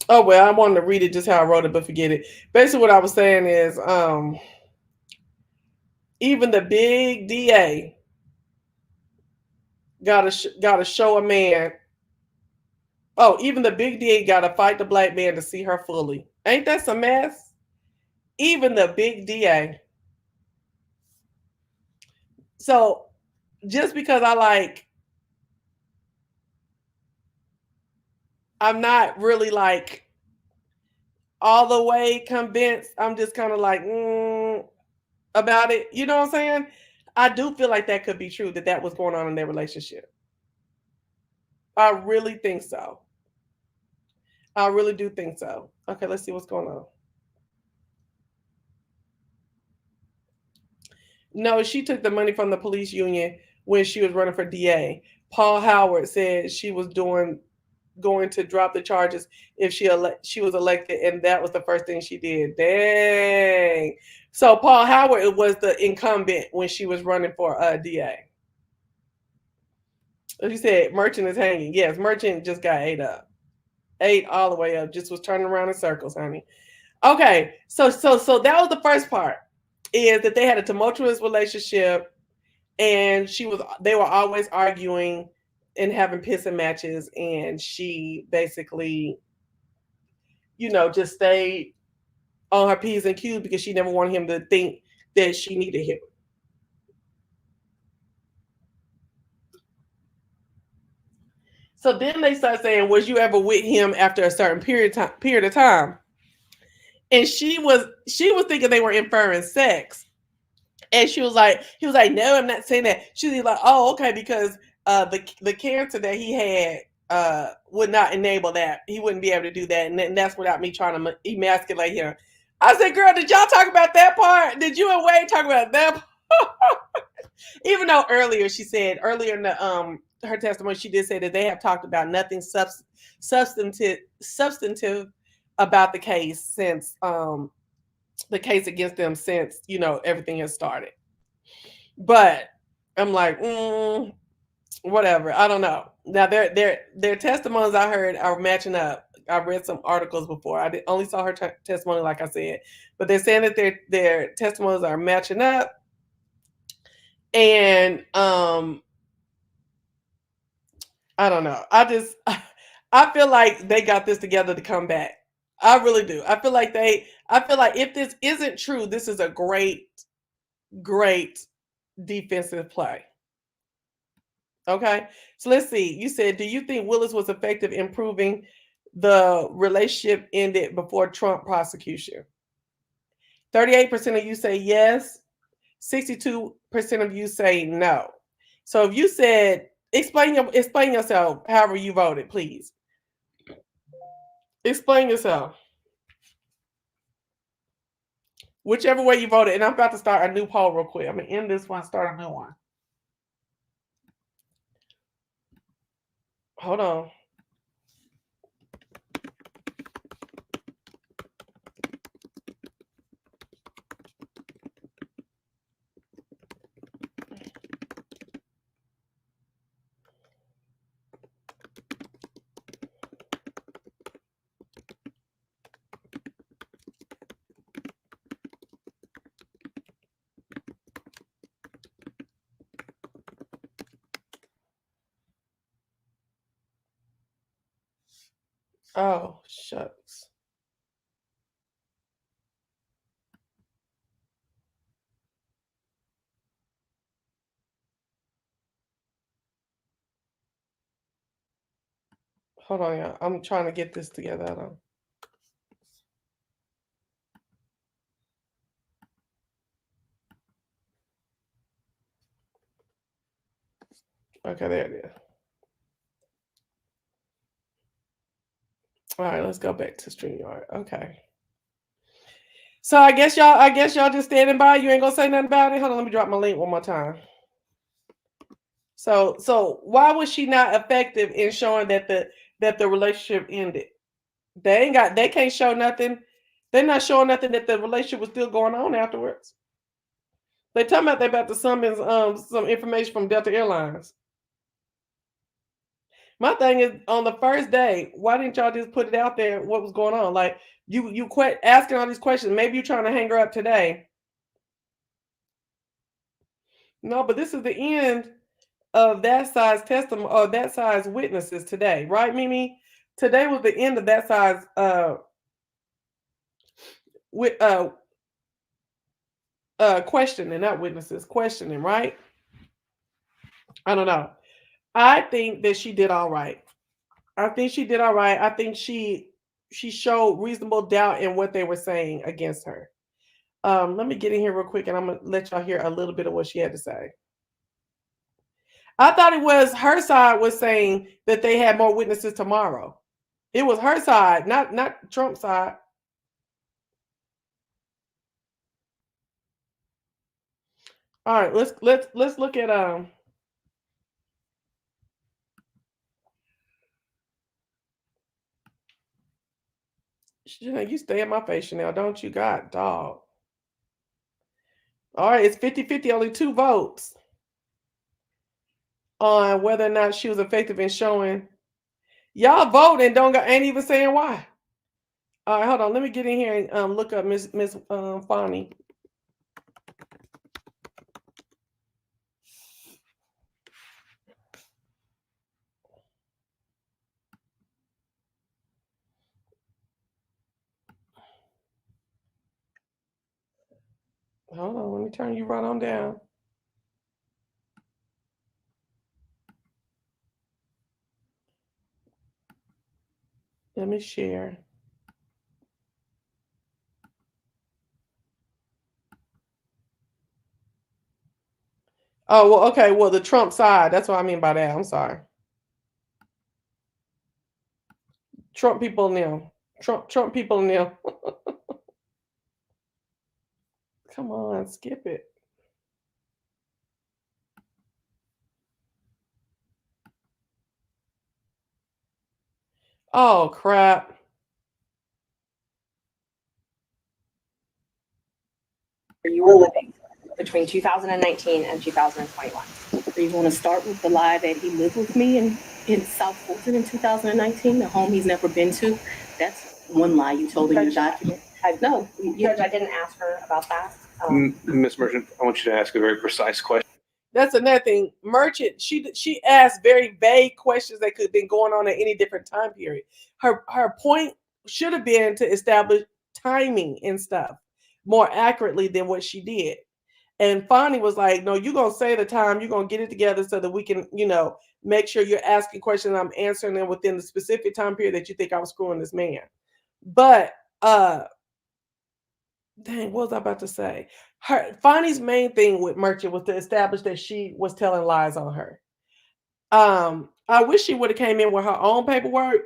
Oh well, I wanted to read it just how I wrote it, but forget it. Basically, what I was saying is, Even the big DA gotta show a man. Oh, even the big DA gotta fight the black man to see her fully. Ain't that some mess? Even the big DA. So just because I'm not really like all the way convinced. I'm just kind of like about it. You know what I'm saying? I do feel like that could be true, that was going on in their relationship. I really think so. I really do think so. Okay, let's see what's going on. No, she took the money from the police union when she was running for DA. Paul Howard said she was going to drop the charges if she was elected, and that was the first thing she did. Dang. So Paul Howard was the incumbent when she was running for DA. As you said, Merchant is hanging. Yes, Merchant just got ate up. Ate all the way up. Just was turning around in circles, honey. Okay, so that was the first part, is that they had a tumultuous relationship, and they were always arguing and having pissing matches, and she basically, just stayed on her P's and Q's because she never wanted him to think that she needed him. So then they start saying, "Was you ever with him after a certain period of time?" And she was thinking they were inferring sex. And he was like, "No, I'm not saying that." She was like, "Oh, okay, because the cancer that he had would not enable that. He wouldn't be able to do that, and that's without me trying to emasculate him." I said, "Girl, did y'all talk about that part? Did you and Wade talk about that part?" Even though earlier in the her testimony, she did say that they have talked about nothing substantive about the case since the case against them, since everything has started. But I'm like, whatever. I don't know. Now their testimonies I heard are matching up. I read some articles before. I only saw her testimony, like I said, but they're saying that their testimonies are matching up, and I don't know. I feel like they got this together to come back. I really do. I feel like if this isn't true, this is a great, great defensive play. Okay. So let's see. You said, do you think Willis was effective in proving the relationship ended before Trump prosecution? 38% of you say yes. 62% of you say no. So if you said, explain yourself however you voted, please. Explain yourself. Whichever way you voted. And I'm about to start a new poll real quick. I'm going to end this one, start a new one. Hold on. Oh, shucks. Hold on, y'all. I'm trying to get this together. Hold on. Okay, there it is. All right, let's go back to StreamYard. Okay. So I guess y'all just standing by. You ain't gonna say nothing about it. Hold on, let me drop my link one more time. So why was she not effective in showing that the relationship ended? They can't show nothing. They're not showing nothing that the relationship was still going on afterwards. They talking about they about to summons some information from Delta Airlines. My thing is, on the first day, why didn't y'all just put it out there what was going on? Like you quit asking all these questions. Maybe you're trying to hang her up today. No, but this is the end of that side's testimony or that side's witnesses today, right, Mimi? Today was the end of that side's with questioning, not witnesses, questioning, right? I don't know. I think that she did all right. I think she did all right. I think she showed reasonable doubt in what they were saying against her. Let me get in here real quick and I'm gonna let y'all hear a little bit of what she had to say. I thought it was her side was saying that they had more witnesses tomorrow. It was her side, not Trump's side. All right, let's look at you stay in my face, Chanel, don't you? God, dog. All right, it's 50-50, only 2 votes on whether or not she was effective in showing. Y'all vote and ain't even saying why. All right, hold on. Let me get in here and look up Miss Fani. Hold on, let me turn you right on down. Let me share. Oh, well, okay. Well, the Trump side. That's what I mean by that. I'm sorry. Trump people now. Trump people now. Come on, skip it. Oh, crap. You were living between 2019 and 2021. So you want to start with the lie that he lived with me in South Fulton in 2019, the home he's never been to? That's one lie you told in your document. No. Judge, I didn't ask her about that. Ms. Merchant, I want you to ask a very precise question. That's another thing. Merchant, she asked very vague questions that could have been going on at any different time period. Her point should have been to establish timing and stuff more accurately than what she did. And Fani was like, no, you're going to say the time, you're going to get it together so that we can, make sure you're asking questions and I'm answering them within the specific time period that you think I was screwing this man. But, dang, what was I about to say? Fani's main thing with Merchant was to establish that she was telling lies on her. I wish she would have came in with her own paperwork.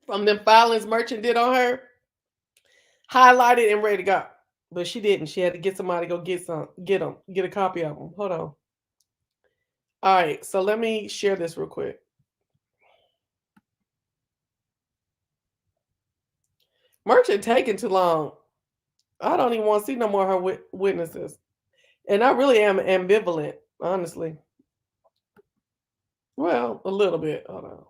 From them filings Merchant did on her, highlighted and ready to go. But she didn't. She had to get somebody to go get a copy of them. Hold on. All right, so let me share this real quick. Merchant taking too long. I don't even want to see no more of her witnesses. And I really am ambivalent, honestly. Well, a little bit. Hold on.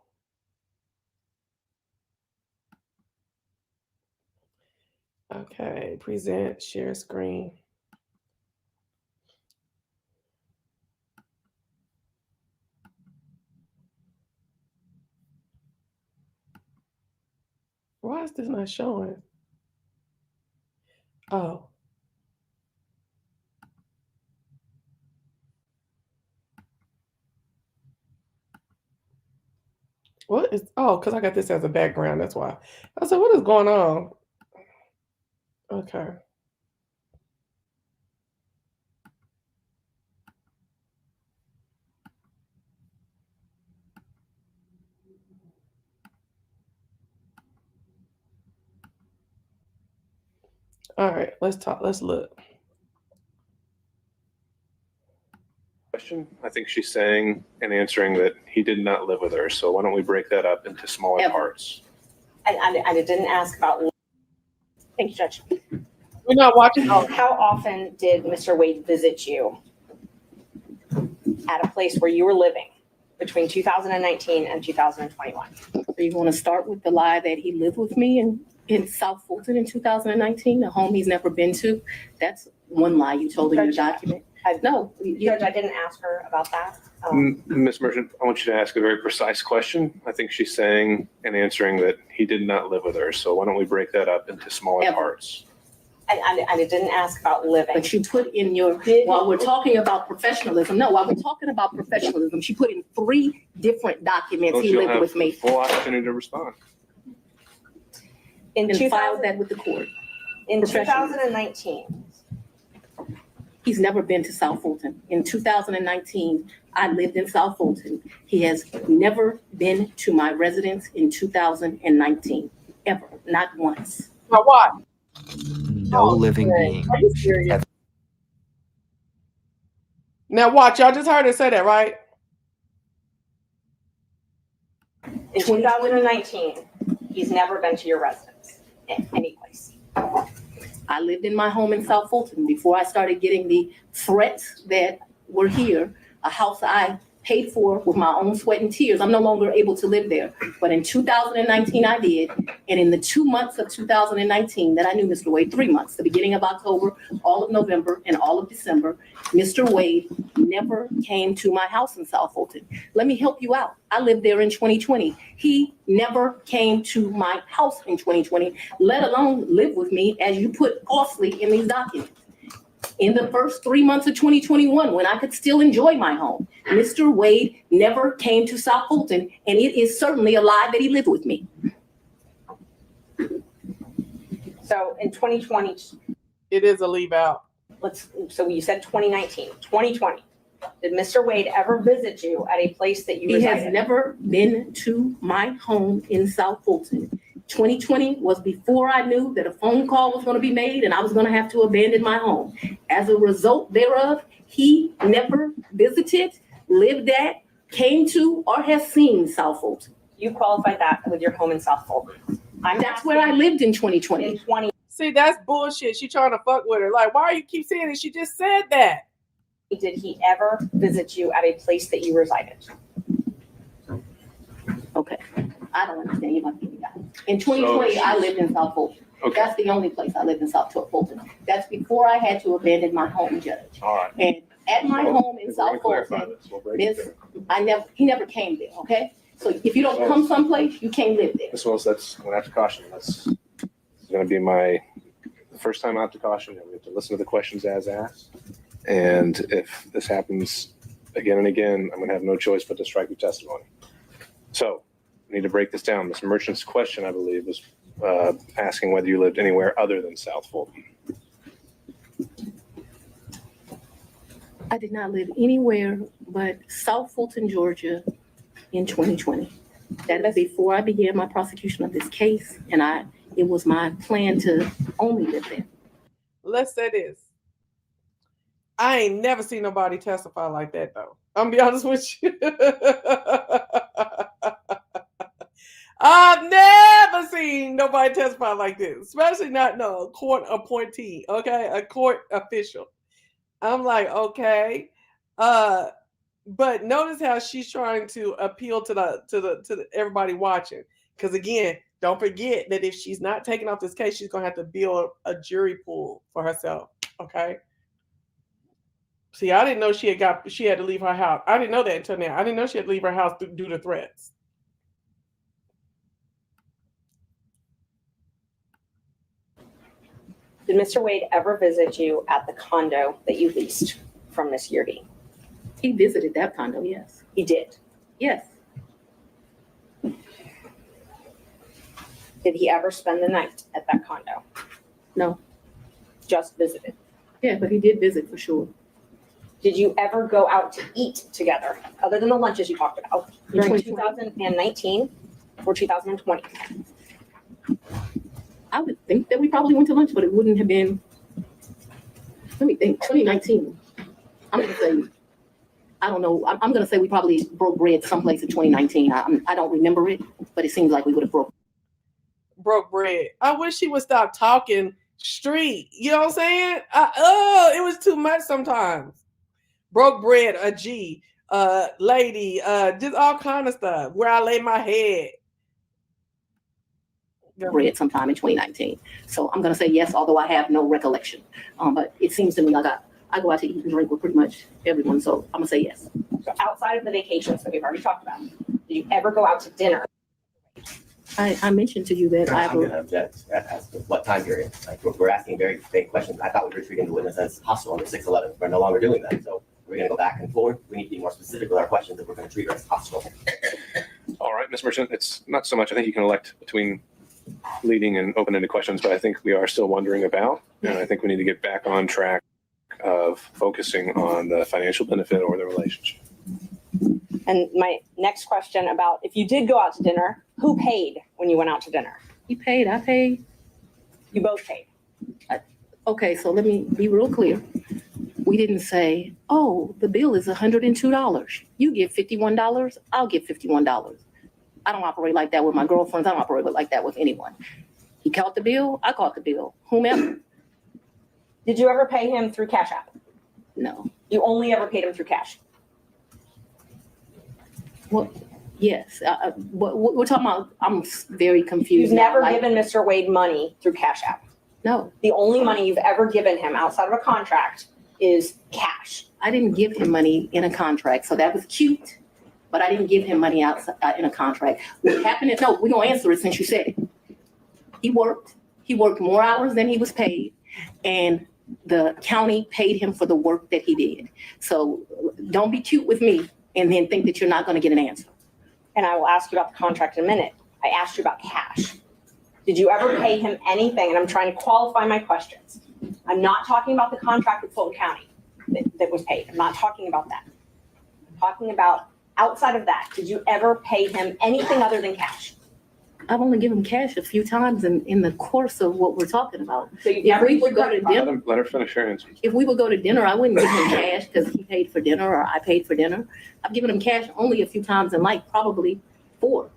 Okay, present, share screen. Why is this not showing? Oh. What is, because I got this as a background, that's why. I said, what is going on? Okay. All right, let's talk. Let's look. Question. I think she's saying and answering that he did not live with her. So why don't we break that up into smaller parts? I didn't ask about. Thank you, Judge. We're not watching. How often did Mr. Wade visit you at a place where you were living between 2019 and 2021? So you want to start with the lie that he lived with me in South Fulton in 2019, a home he's never been to. That's one lie you told in your document. No, Judge, I didn't ask her about that. Ms. Merchant, I want you to ask a very precise question. I think she's saying and answering that he did not live with her. So why don't we break that up into smaller Ever. parts? I didn't ask about living. But you put in your, while we're talking about professionalism, while we're talking about professionalism, she put in 3 different documents Well, he she'll lived have with me. full opportunity to respond. In And 2000 filed that with the court. in professionally. 2019, He's never been to South Fulton. In 2019, I lived in South Fulton. He has never been to my residence in 2019, ever, not once. Now what? No living being Are you should serious? ever Now watch, y'all just heard her say that, right? in 2019, he's never been to your residence in any place. I lived in my home in South Fulton before I started getting the threats that were here, a house I paid for with my own sweat and tears. I'm no longer able to live there. But in 2019, I did. And in the 2 months of 2019 that I knew Mr. Wade, 3 months, the beginning of October, all of November, and all of December, Mr. Wade never came to my house in South Fulton. Let me help you out. I lived there in 2020. He never came to my house in 2020, let alone live with me, as you put falsely in these documents. In the first 3 months of 2021, when I could still enjoy my home, Mr. Wade never came to South Fulton, and it is certainly a lie that he lived with me. So in 2020, It is a leave out. so you said 2019, 2020. Did Mr. Wade ever visit you at a place that you He has resided? never been to my home in South Fulton. 2020 was before I knew that a phone call was going to be made and I was going to have to abandon my home. As a result thereof, he never visited, lived at, came to, or has seen South Fulton. You qualified that with your home in South Fulton. That's where I lived in 2020. In 20, See, that's bullshit. She trying to fuck with her. Like, why you keep saying it? She just said that. did he ever visit you at a place that you resided? Okay, I don't understand you about to give me that. In 2020, I lived in South Fulton. Okay, That's the only place I lived in South Fulton. That's before I had to abandon my home, Judge. all right. And at my So, home in we're gonna South clarify Fulton, this. We'll break it down. he never came there, okay? So if you don't come someplace, you can't live there. Ms. Willis, I'm gonna have to caution you. This is gonna be the first time I have to caution you. We have to listen to the questions as asked. And if this happens again and again, I'm gonna have no choice but to strike your testimony. So we need to break this down. Ms. Merchant's question, I believe, was asking whether you lived anywhere other than South Fulton. I did not live anywhere but South Fulton, Georgia in 2020. That is before I began my prosecution of this case, and it was my plan to only live there. Let's say this. I ain't never seen nobody testify like that, though. I'm gonna be honest with you. I've never seen nobody testify like this, especially not a court appointee, okay, a court official. I'm like, okay, but notice how she's trying to appeal to the everybody watching, because again, don't forget that if she's not taking off this case, she's gonna have to build a jury pool for herself, okay. See, I didn't know she had to leave her house. I didn't know that until now. I didn't know she had to leave her house due to threats. Did Mr. Wade ever visit you at the condo that you leased from Miss Yurdi? He visited that condo, yes. He did. Yes. Did he ever spend the night at that condo? No. Just visited. Yeah, but he did visit for sure. Did you ever go out to eat together, other than the lunches you talked about, during 2020. 2019 or 2020? I would think that we probably went to lunch, but it wouldn't have been, let me think, 2019. I'm going to say, I don't know. I'm going to say we probably broke bread someplace in 2019. I don't remember it, but it seems like we would have Broke bread. I wish she would stop talking street. You know what I'm saying? It was too much sometimes. Broke bread, a G, lady, just all kind of stuff. Where I lay my head. bread sometime in 2019. So I'm going to say yes, although I have no recollection. But it seems to me like I go out to eat and drink with pretty much everyone. So I'm going to say yes. So outside of the vacations that we've already talked about, did you ever go out to dinner? I mentioned to you that I'm going to object as to what time period. Like we're asking very vague questions. I thought we were treating the witness as hostile under 611. We're no longer doing that. So we're going to go back and forth. We need to be more specific with our questions if we're going to treat her as hostile. All right, Ms. Merchant, it's not so much, I think you can elect between leading and open-ended questions, but I think we are still wondering about, and I think we need to get back on track of focusing on the financial benefit or the relationship. And my next question about if you did go out to dinner, who paid when you went out to dinner? you paid, I paid. You both paid. Okay, so let me be real clear. We didn't say, oh, the bill is $102. You give $51, I'll give $51. I don't operate like that with my girlfriends. I don't operate like that with anyone. He caught the bill, I caught the bill. Whomever. Did you ever pay him through Cash App? No. You only ever paid him through cash? Well, yes. What we're talking about, I'm very confused. You've now. never Like, given Mr. Wade money through Cash App. No, The only money you've ever given him outside of a contract is cash. I didn't give him money in a contract. So that was cute, but I didn't give him money outside in a contract. What happened is, no, we're going to answer it since you said it. He worked more hours than he was paid, and the county paid him for the work that he did. So don't be cute with me and then think that you're not going to get an answer. And I will ask you about the contract in a minute. I asked you about cash. Did you ever pay him anything? And I'm trying to qualify my questions. I'm not talking about the contract with Fulton County that was paid. I'm not talking about that. I'm talking about outside of that. Did you ever pay him anything other than cash? I've only given cash a few times in the course of what we're talking about. So you If we would go to dinner, Let her finish her answer. if we would go to dinner, I wouldn't give him cash because he paid for dinner or I paid for dinner. I've given him cash only a few times in life, probably 4.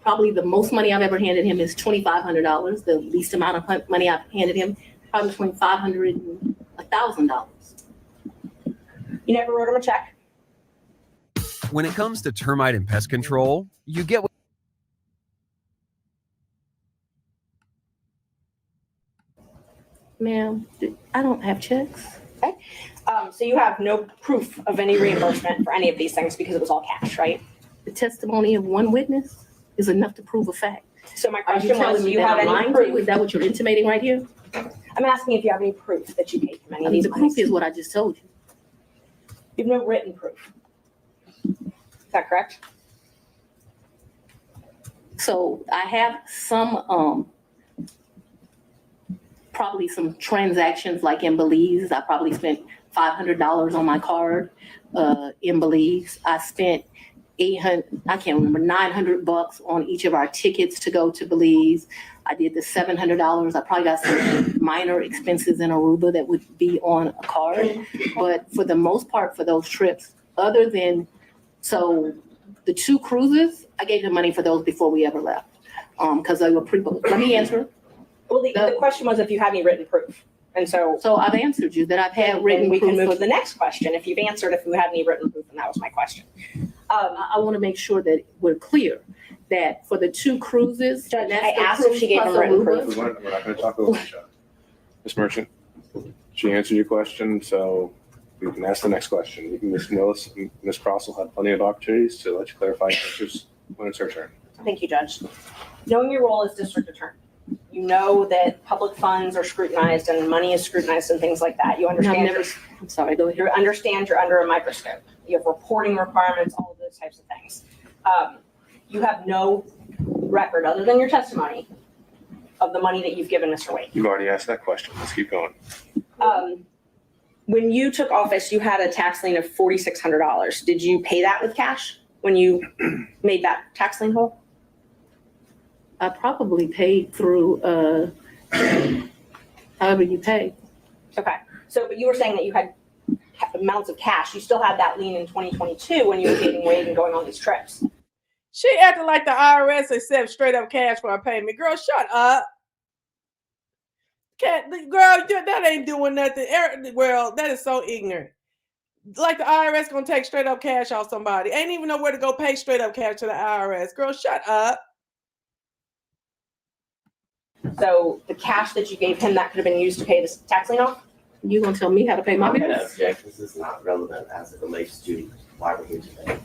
Probably the most money I've ever handed him is $2,500. The least amount of money I've handed him, probably between $500 and $1,000. You never wrote him a check? When it comes to termite and pest control, you get what Ma'am, I don't have checks. So you have no proof of any reimbursement for any of these things because it was all cash, right? The testimony of one witness is enough to prove a fact. So my Are you question was, telling do me you that have I'm any lying to you? Is proof? that what you're intimating right here? I'm asking if you have any proof that you paid him any I of mean, these the proof monies. is what I just told you. You have no written proof. Is that correct? So I have some, probably some transactions like in Belize. I probably spent $500 on my card in Belize. I spent $900 on each of our tickets to go to Belize. I did the $700. I probably got some minor expenses in Aruba that would be on a card. But for the most part, for those trips, other than, so the 2 cruises, I gave him money for those before we ever left. Because they were pre-booked. Let me answer. Well, the question was if you had any written proof. And so So I've answered you that I've had written we can proof move of to the next question. If you've answered if you had any written proof, and that was my question. I want to make sure that we're clear that for the 2 cruises. Judge, and that's I the asked if cruise she gave plus him written Aruba. proof. We're not going to talk over each other. Ms. Merchant, she answered your question, so we can ask the next question. Ms. Willis and Ms. Cross will have plenty of opportunities to let you clarify your answers when it's her turn. Thank you, Judge. Knowing your role as district attorney, you know that public funds are scrutinized and money is scrutinized and things like that. You And understand. I'm sorry, go ahead. You understand you're under a microscope. You have reporting requirements, all of those types of things. You have no record other than your testimony of the money that you've given Mr. Wade. You've already asked that question. Let's keep going. When you took office, you had a tax lien of $4,600. Did you pay that with cash when you made that tax lien whole? I probably paid through, however you pay. Okay. So, but you were saying that you had amounts of cash. You still had that lien in 2022 when you were dating Wade and going on these trips. She acted like the IRS accepts straight up cash for a payment. Girl, shut up. Girl, that ain't doing nothing. Well, that is so ignorant. Like the IRS gonna take straight up cash off somebody. Ain't even know where to go pay straight up cash to the IRS. Girl, shut up. So the cash that you gave him, that could have been used to pay this tax lien off? You gonna tell me how to pay my I'm gonna bills? object. This is not relevant as it relates to why we're here today.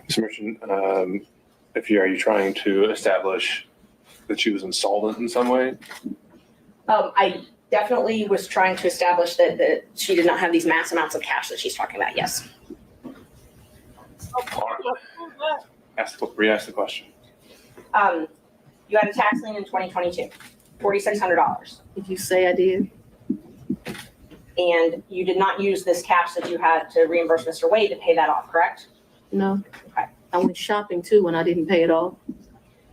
Mr. Merchant, are you trying to establish that she was insolvent in some way? I definitely was trying to establish that she did not have these mass amounts of cash that she's talking about, yes. Re-ask the question. You had a tax lien in 2022, $4,600. Did you say I did? And you did not use this cash that you had to reimburse Mr. Wade to pay that off, correct? No. Okay. I went shopping too when I didn't pay it off.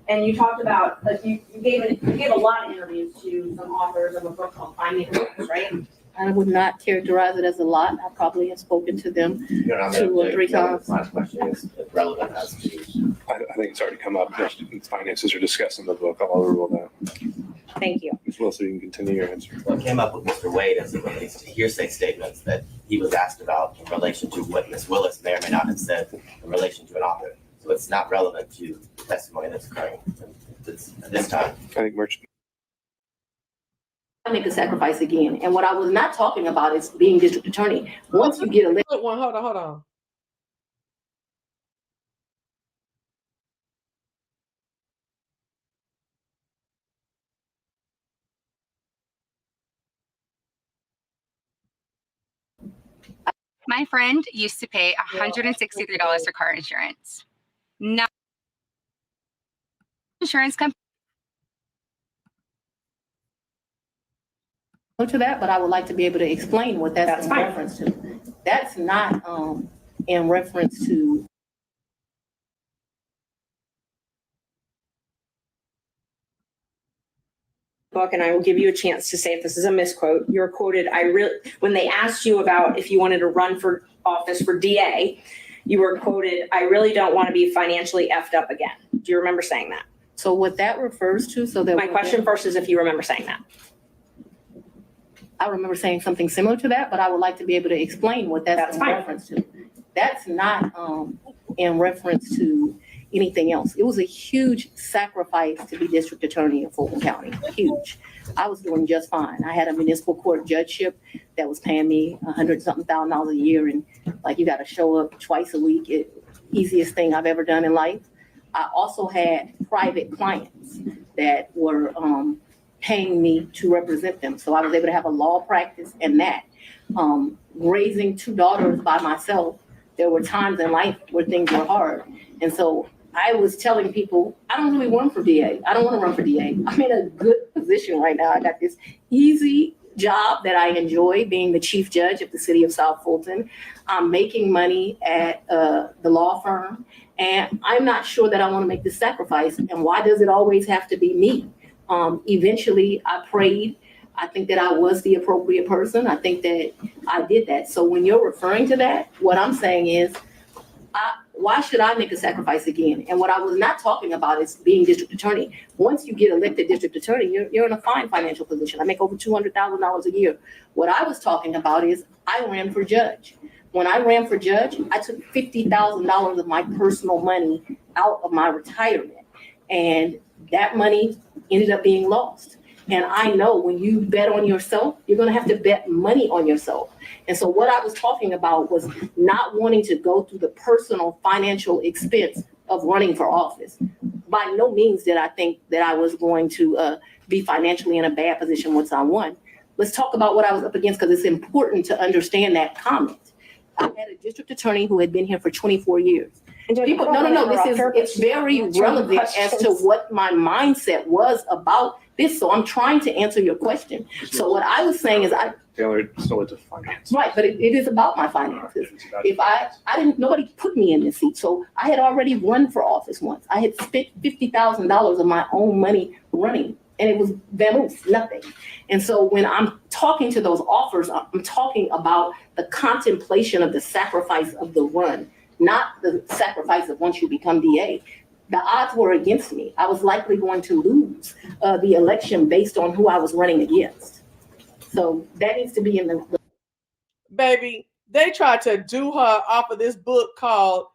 And you talked about, you gave a lot of interviews to some authors of a book called Fani, right? I would not characterize it as a lot. I probably have spoken to them. You're not 2 or 3 times. Last question is relevant as to. I think it's already come up. Finances are discussed in the book. I'll overrule that. Thank you. Ms. Willis, you can continue your answer. What came up with Mr. Wade as it relates to hearsay statements that he was asked about in relation to what Ms. Willis may or may not have said in relation to an author. So it's not relevant to the testimony that's occurring at this time. I think Merchant. I make a sacrifice again. And what I was not talking about is being district attorney. Once you get elected. Good one. Hold on. My friend used to pay $163 for car insurance. Now, insurance company. To that, but I would like to be able to explain what that's in fine. reference to. That's not in reference to. Book, and I will give you a chance to say if this is a misquote. You're quoted, when they asked you about if you wanted to run for office for DA, you were quoted, "I really don't want to be financially effed up again." Do you remember saying that? So what that refers to, so that. My question first is if you remember saying that. I remember saying something similar to that, but I would like to be able to explain what that's in fine. reference to. That's not in reference to anything else. It was a huge sacrifice to be district attorney in Fulton County, huge. I was doing just fine. I had a municipal court judgeship that was paying me $100-something thousand a year, and like you got to show up twice a week. Easiest thing I've ever done in life. I also had private clients that were paying me to represent them. So I was able to have a law practice and that. Raising 2 daughters by myself, there were times in life where things were hard. And so I was telling people, I don't really run for DA. I don't want to run for DA. I'm in a good position right now. I got this easy job that I enjoy, being the chief judge of the city of South Fulton. I'm making money at the law firm, and I'm not sure that I want to make this sacrifice. And why does it always have to be me? Eventually, I prayed. I think that I was the appropriate person. I think that I did that. So when you're referring to that, what I'm saying is, why should I make a sacrifice again? And what I was not talking about is being district attorney. Once you get elected district attorney, you're in a fine financial position. I make over $200,000 a year. What I was talking about is I ran for judge. When I ran for judge, I took $50,000 of my personal money out of my retirement. And that money ended up being lost. And I know when you bet on yourself, you're going to have to bet money on yourself. And so what I was talking about was not wanting to go through the personal financial expense of running for office. By no means did I think that I was going to be financially in a bad position once I won. Let's talk about what I was up against, because it's important to understand that comment. I had a district attorney who had been here for 24 years. People, no, it's very relevant as to what my mindset was about this. So I'm trying to answer your question. So what I was saying is Taylor, still into finance. right, but it is about my finances. If I didn't, nobody put me in this seat. So I had already run for office once. I had spent $50,000 of my own money running, and it was vamoose, nothing. And so when I'm talking to those offers, I'm talking about the contemplation of the sacrifice of the run, not the sacrifice of once you become DA. The odds were against me. I was likely going to lose the election based on who I was running against. So that needs to be in the. Baby, they tried to do her off of this book called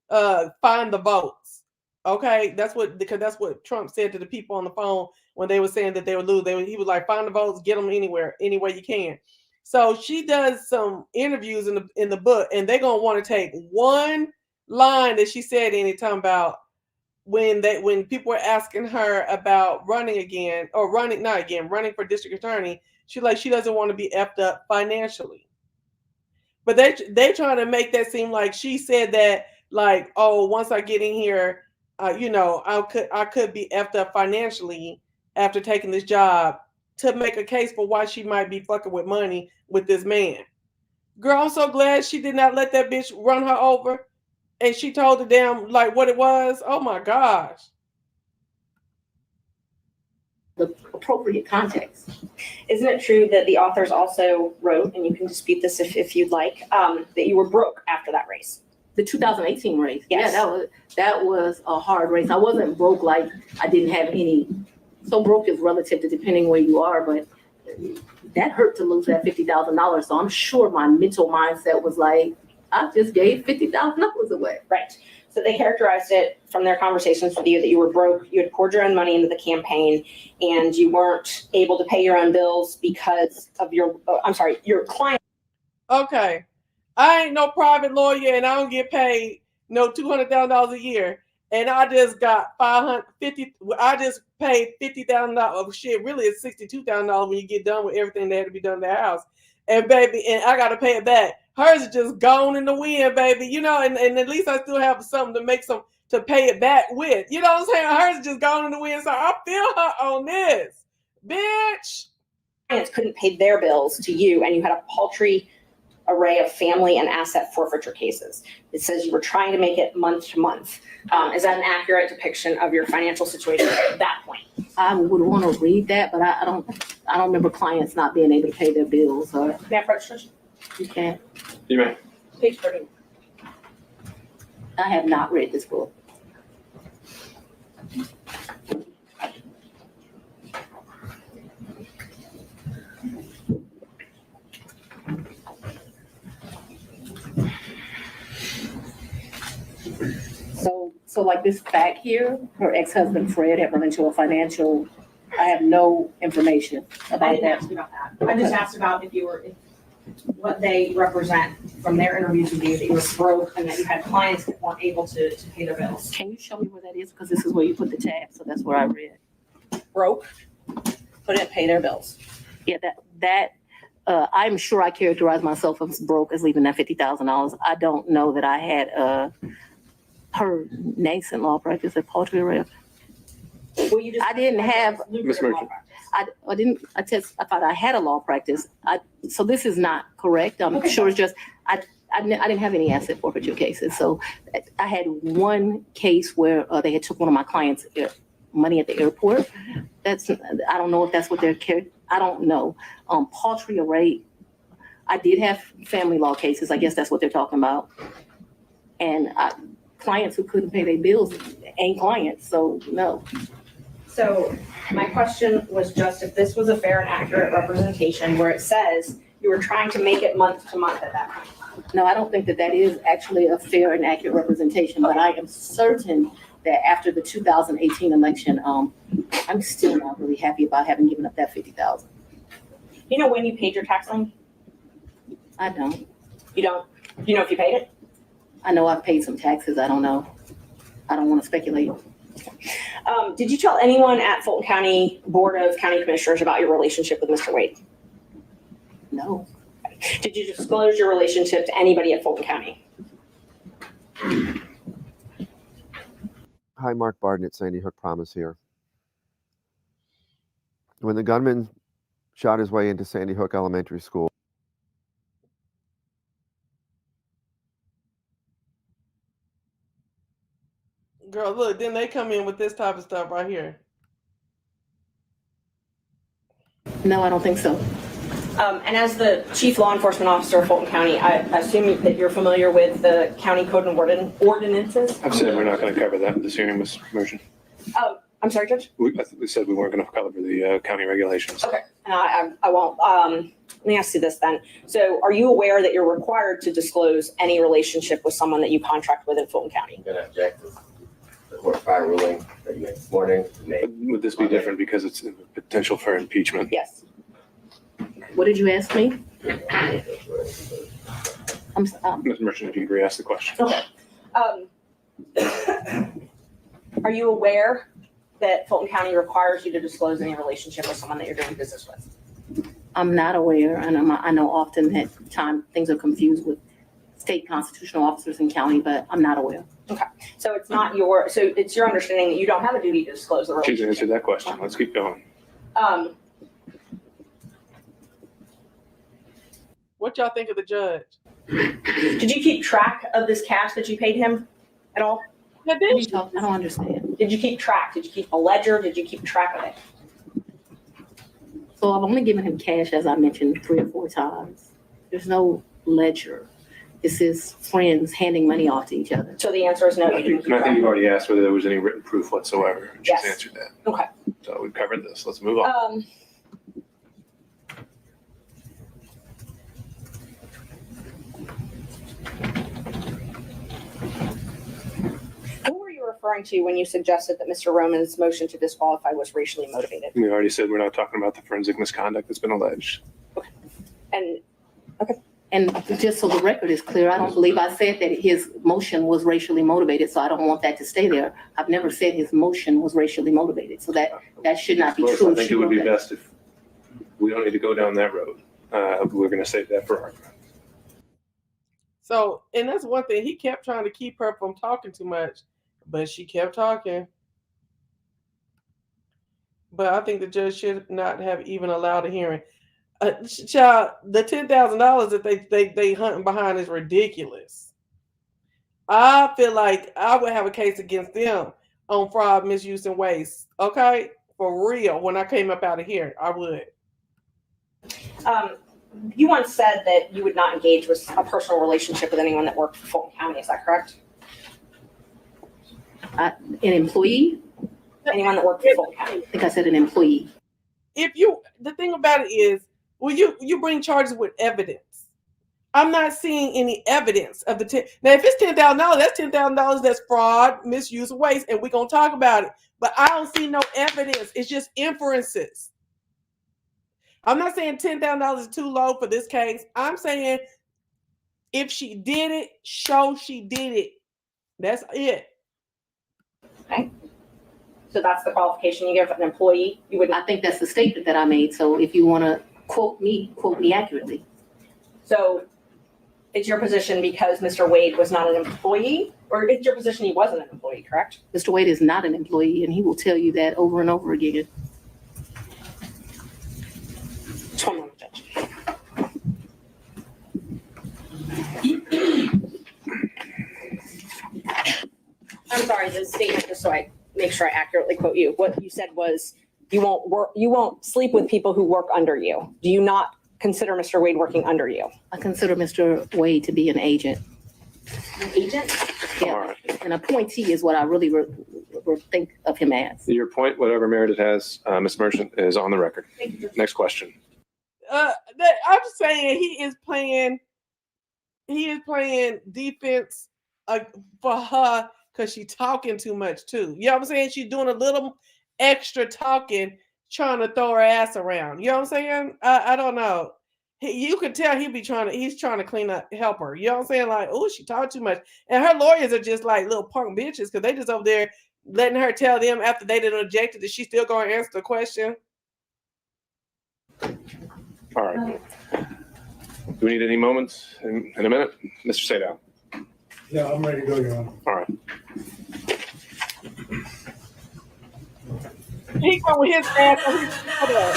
Find the Votes. Okay, because that's what Trump said to the people on the phone when they were saying that they would lose. He was like, find the votes, get them any way you can. So she does some interviews in the book, and they're gonna want to take one line that she said anytime about when people were asking her about running for district attorney. She doesn't want to be effed up financially. But they trying to make that seem like she said that, like, oh, once I get in here, I could be effed up financially after taking this job, to make a case for why she might be fucking with money with this man. Girl, I'm so glad she did not let that bitch run her over, and she told the damn like what it was. Oh my gosh. The appropriate context. Isn't it true that the authors also wrote, and you can dispute this if you'd like, that you were broke after that race? The 2018 race. Yes. Yeah, that was a hard race. I wasn't broke like I didn't have any. So broke is relative to depending where you are, but that hurt to lose that $50,000. So I'm sure my mental mindset was like, I just gave $50,000 away. Right. So they characterized it from their conversations with you that you were broke, you had poured your own money into the campaign, and you weren't able to pay your own bills because of your client. Okay. I ain't no private lawyer, and I don't get paid no $200,000 a year. And I just got $550. I just paid $50,000. Shit, really, it's $62,000 when you get done with everything that had to be done in the house. And baby, and I got to pay it back. Hers is just gone in the wind, baby. And at least I still have something to pay it back with. You know what I'm saying? Hers is just gone in the wind. So I feel her on this, bitch. Clients couldn't pay their bills to you, and you had a paltry array of family and asset forfeiture cases. It says you were trying to make it month to month. Is that an accurate depiction of your financial situation at that point? I would want to read that, but I don't remember clients not being able to pay their bills. Or May I approach this? you can't. You may. Page 30. I have not read this book. So like this back here, her ex-husband Fred had run into a financial. I have no information I about didn't that. ask you about that. I just asked about what they represent from their interviews with you, that you were broke and that you had clients that weren't able to pay their bills. Can you show me where that is? Because this is where you put the tab, so that's where I read. Broke, couldn't pay their bills. Yeah, I'm sure I characterized myself as broke as leaving that $50,000. I don't know that I had her nascent law practice at paltry rep. Well, you just. I didn't have. Ms. Merchant. I thought I had a law practice. So this is not correct. I'm sure it's just, I didn't have any asset forfeiture cases. So I had one case where they had took one of my clients' money at the airport. I don't know if that's what I don't know. Paltry rate. I did have family law cases. I guess that's what they're talking about. And clients who couldn't pay their bills ain't clients. So no. So my question was just if this was a fair and accurate representation where it says you were trying to make it month to month at that point. No, I don't think that is actually a fair and accurate representation, but I am certain that after the 2018 election, I'm still not really happy about having given up that $50,000. You know when you paid your tax lien? I don't. You don't? You know if you paid it? I know I've paid some taxes. I don't know. I don't want to speculate. Did you tell anyone at Fulton County Board of County Commissioners about your relationship with Mr. Wade? No. Did you disclose your relationship to anybody at Fulton County? Hi, Mark Barden at Sandy Hook Promise here. When the gunman shot his way into Sandy Hook Elementary School, Girl, look, then they come in with this type of stuff right here. No, I don't think so. And as the chief law enforcement officer of Fulton County, I assume that you're familiar with the county code and ordinances? I've said we're not going to cover that this hearing, Ms. Merchant. I'm sorry, Judge? We said we weren't going to cover the county regulations. Okay, and I won't. Let me ask you this then. So are you aware that you're required to disclose any relationship with someone that you contract with in Fulton County? I'm going to object to the court prior ruling that you made this morning, you made. Would this be different because it's a potential for impeachment? Yes. What did you ask me? Ms. Merchant, if you agree, ask the question. Okay. Are you aware that Fulton County requires you to disclose any relationship with someone that you're doing business with? I'm not aware, and I know often that things are confused with state constitutional officers in county, but I'm not aware. Okay. So it's not so it's your understanding that you don't have a duty to disclose the She's relationship? answered that question. Let's keep going. What y'all think of the judge? Did you keep track of this cash that you paid him at all? I I don't understand. Did you keep track? Did you keep a ledger? Did you keep track of it? So I've only given him cash, as I mentioned, 3 or 4 times. There's no ledger. This is friends handing money off to each other. So the answer is no. I You didn't keep think track. you've already asked whether there was any written proof whatsoever. And she's Yes. answered that. Okay. So we've covered this. Let's move on. Who were you referring to when you suggested that Mr. Roman's motion to disqualify was racially motivated? We already said we're not talking about the forensic misconduct that's been alleged. And And just so the record is clear, I don't believe I said that his motion was racially motivated, so I don't want that to stay there. I've never said his motion was racially motivated, so that should not be Lois, true. I think She it would wrote be that. best if we don't need to go down that road. We're going to save that for argument. So, and that's one thing. He kept trying to keep her from talking too much, but she kept talking. But I think the judge should not have even allowed a hearing. Child, the $10,000 that they hunting behind is ridiculous. I feel like I would have a case against them on fraud, misuse, and waste. Okay, for real. When I came up out of here, I would. you once said that you would not engage with a personal relationship with anyone that worked for Fulton County. Is that correct? An employee? Anyone that worked for Fulton County? I think I said an employee. The thing about it is, well, you bring charges with evidence. I'm not seeing any evidence of now. If it's $10,000, that's $10,000. That's fraud, misuse, waste, and we're gonna talk about it. But I don't see no evidence. It's just inferences. I'm not saying $10,000 is too low for this case. I'm saying if she did it, show she did it. That's it. Okay. So that's the qualification you give an employee. You would I think that's the statement that I made. So if you want to quote me accurately. So it's your position because Mr. Wade was not an employee, or it's your position he wasn't an employee, correct? Mr. Wade is not an employee, and he will tell you that over and over again. Just one moment, Judge. I'm sorry, the statement, just so I make sure I accurately quote you. What you said was you won't sleep with people who work under you. Do you not consider Mr. Wade working under you? I consider Mr. Wade to be an agent. An agent? Yeah. All right. An appointee is what I really think of him as. Your point, whatever merit it has, Ms. Merchant, is on the record. Next question. I'm just saying he is playing defense for her because she's talking too much too. You know what I'm saying? She's doing a little extra talking, trying to throw her ass around. You know what I'm saying? I don't know. You can tell he's trying to clean up, help her. You know what I'm saying? Like, oh, she talked too much. And her lawyers are just like little punk bitches because they just over there letting her tell them after they didn't object that she's still going to answer the question. All right. Do we need any moments in a minute? Mr. Sadow. Yeah, I'm ready to go, Your Honor. All right. He come with his ass on his shoulder.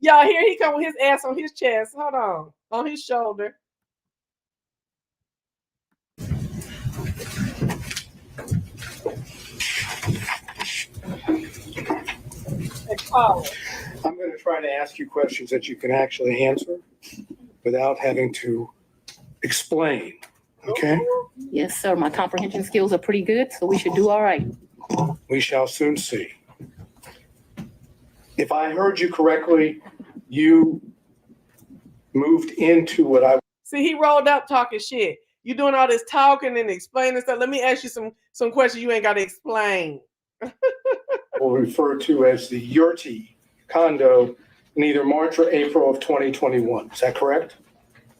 Y'all hear he come with his ass on his chest. Hold on his shoulder. I'm going to try to ask you questions that you can actually answer without having to explain, okay? Yes, sir. My comprehension skills are pretty good, so we should do all right. We shall soon see. If I heard you correctly, you moved into what I... See, he rolled up talking shit. You doing all this talking and explaining stuff. Let me ask you some questions you ain't got to explain. we'll refer to as the Yurti condo in either March or April of 2021. Is that correct?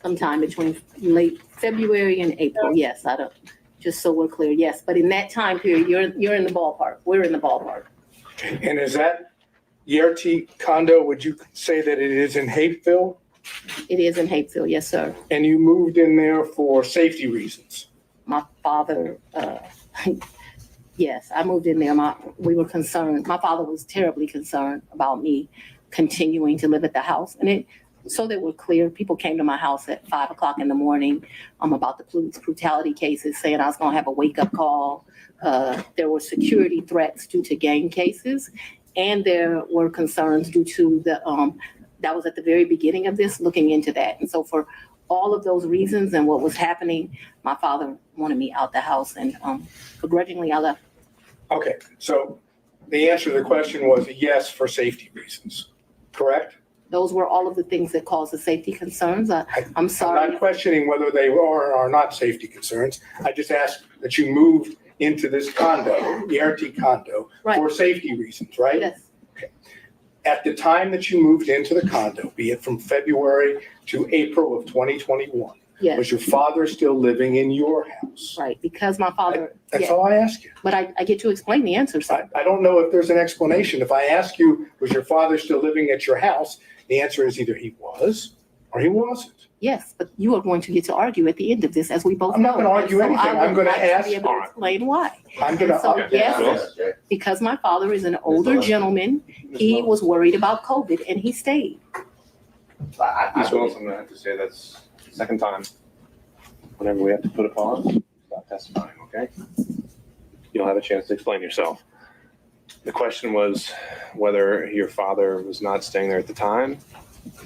Sometime between late February and April, yes, I don't, just so we're clear, yes. But in that time period, you're in the ballpark. We're in the ballpark. And is that Yurti condo, would you say that it is in Hapeville? It is in Hapeville, yes, sir. And you moved in there for safety reasons? My father, yes, I moved in there. We were concerned. My father was terribly concerned about me continuing to live at the house. And so that we're clear, people came to my house at 5:00 in the morning about the police brutality cases, saying I was going to have a wake-up call. There were security threats due to gang cases, and there were concerns due to that was at the very beginning of this, looking into that. And so for all of those reasons and what was happening, my father wanted me out the house, and begrudgingly I left. Okay, so the answer to the question was a yes for safety reasons, correct? Those were all of the things that caused the safety concerns. I'm sorry. I'm not questioning whether they are or are not safety concerns. I just asked that you moved into this condo, the RT condo, Right. for safety reasons, right? Yes, At the time that you moved into the condo, be it from February to April of 2021, yes, was your father still living in your house? right, because my father, That's yeah, all I ask you. but I get to explain the answer, sir. I don't know if there's an explanation. If I ask you, was your father still living at your house? The answer is either he was or he wasn't. Yes, but you are going to get to argue at the end of this, as we both know. I'm not gonna argue And so anything. I I'm would gonna like to ask- be able to explain why. I'm gonna. And so, yes, because my father is an older gentleman, he was worried about COVID and he stayed. Ms. Willis, I'm gonna have to say that's the second time. Whenever we have to put a pause, stop testifying, okay? You'll have a chance to explain yourself. The question was whether your father was not staying there at the time,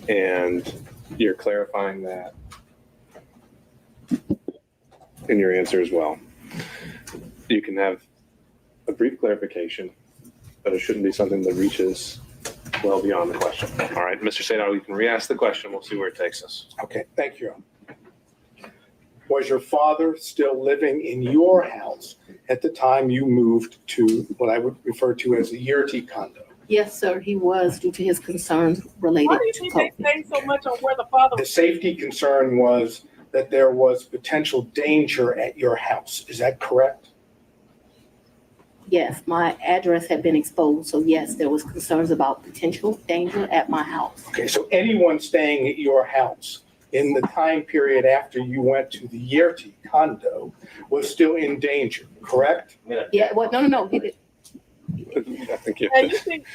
and you're clarifying that in your answer as well. You can have a brief clarification, but it shouldn't be something that reaches well beyond the question. All right, Mr. Sadar, you can re-ask the question. We'll see where it takes us. Okay, thank you. Was your father still living in your house at the time you moved to what I would refer to as the Yurti condo? Yes, sir, he was, due to his concerns related Why do you to think COVID. they say so much on where the father The was? safety concern was that there was potential danger at your house. Is that correct? Yes, my address had been exposed, so yes, there was concerns about potential danger at my house. Okay, so anyone staying at your house in the time period after you went to the Yurti condo was still in danger, correct? Yeah, well, no, he did. I think you, And you think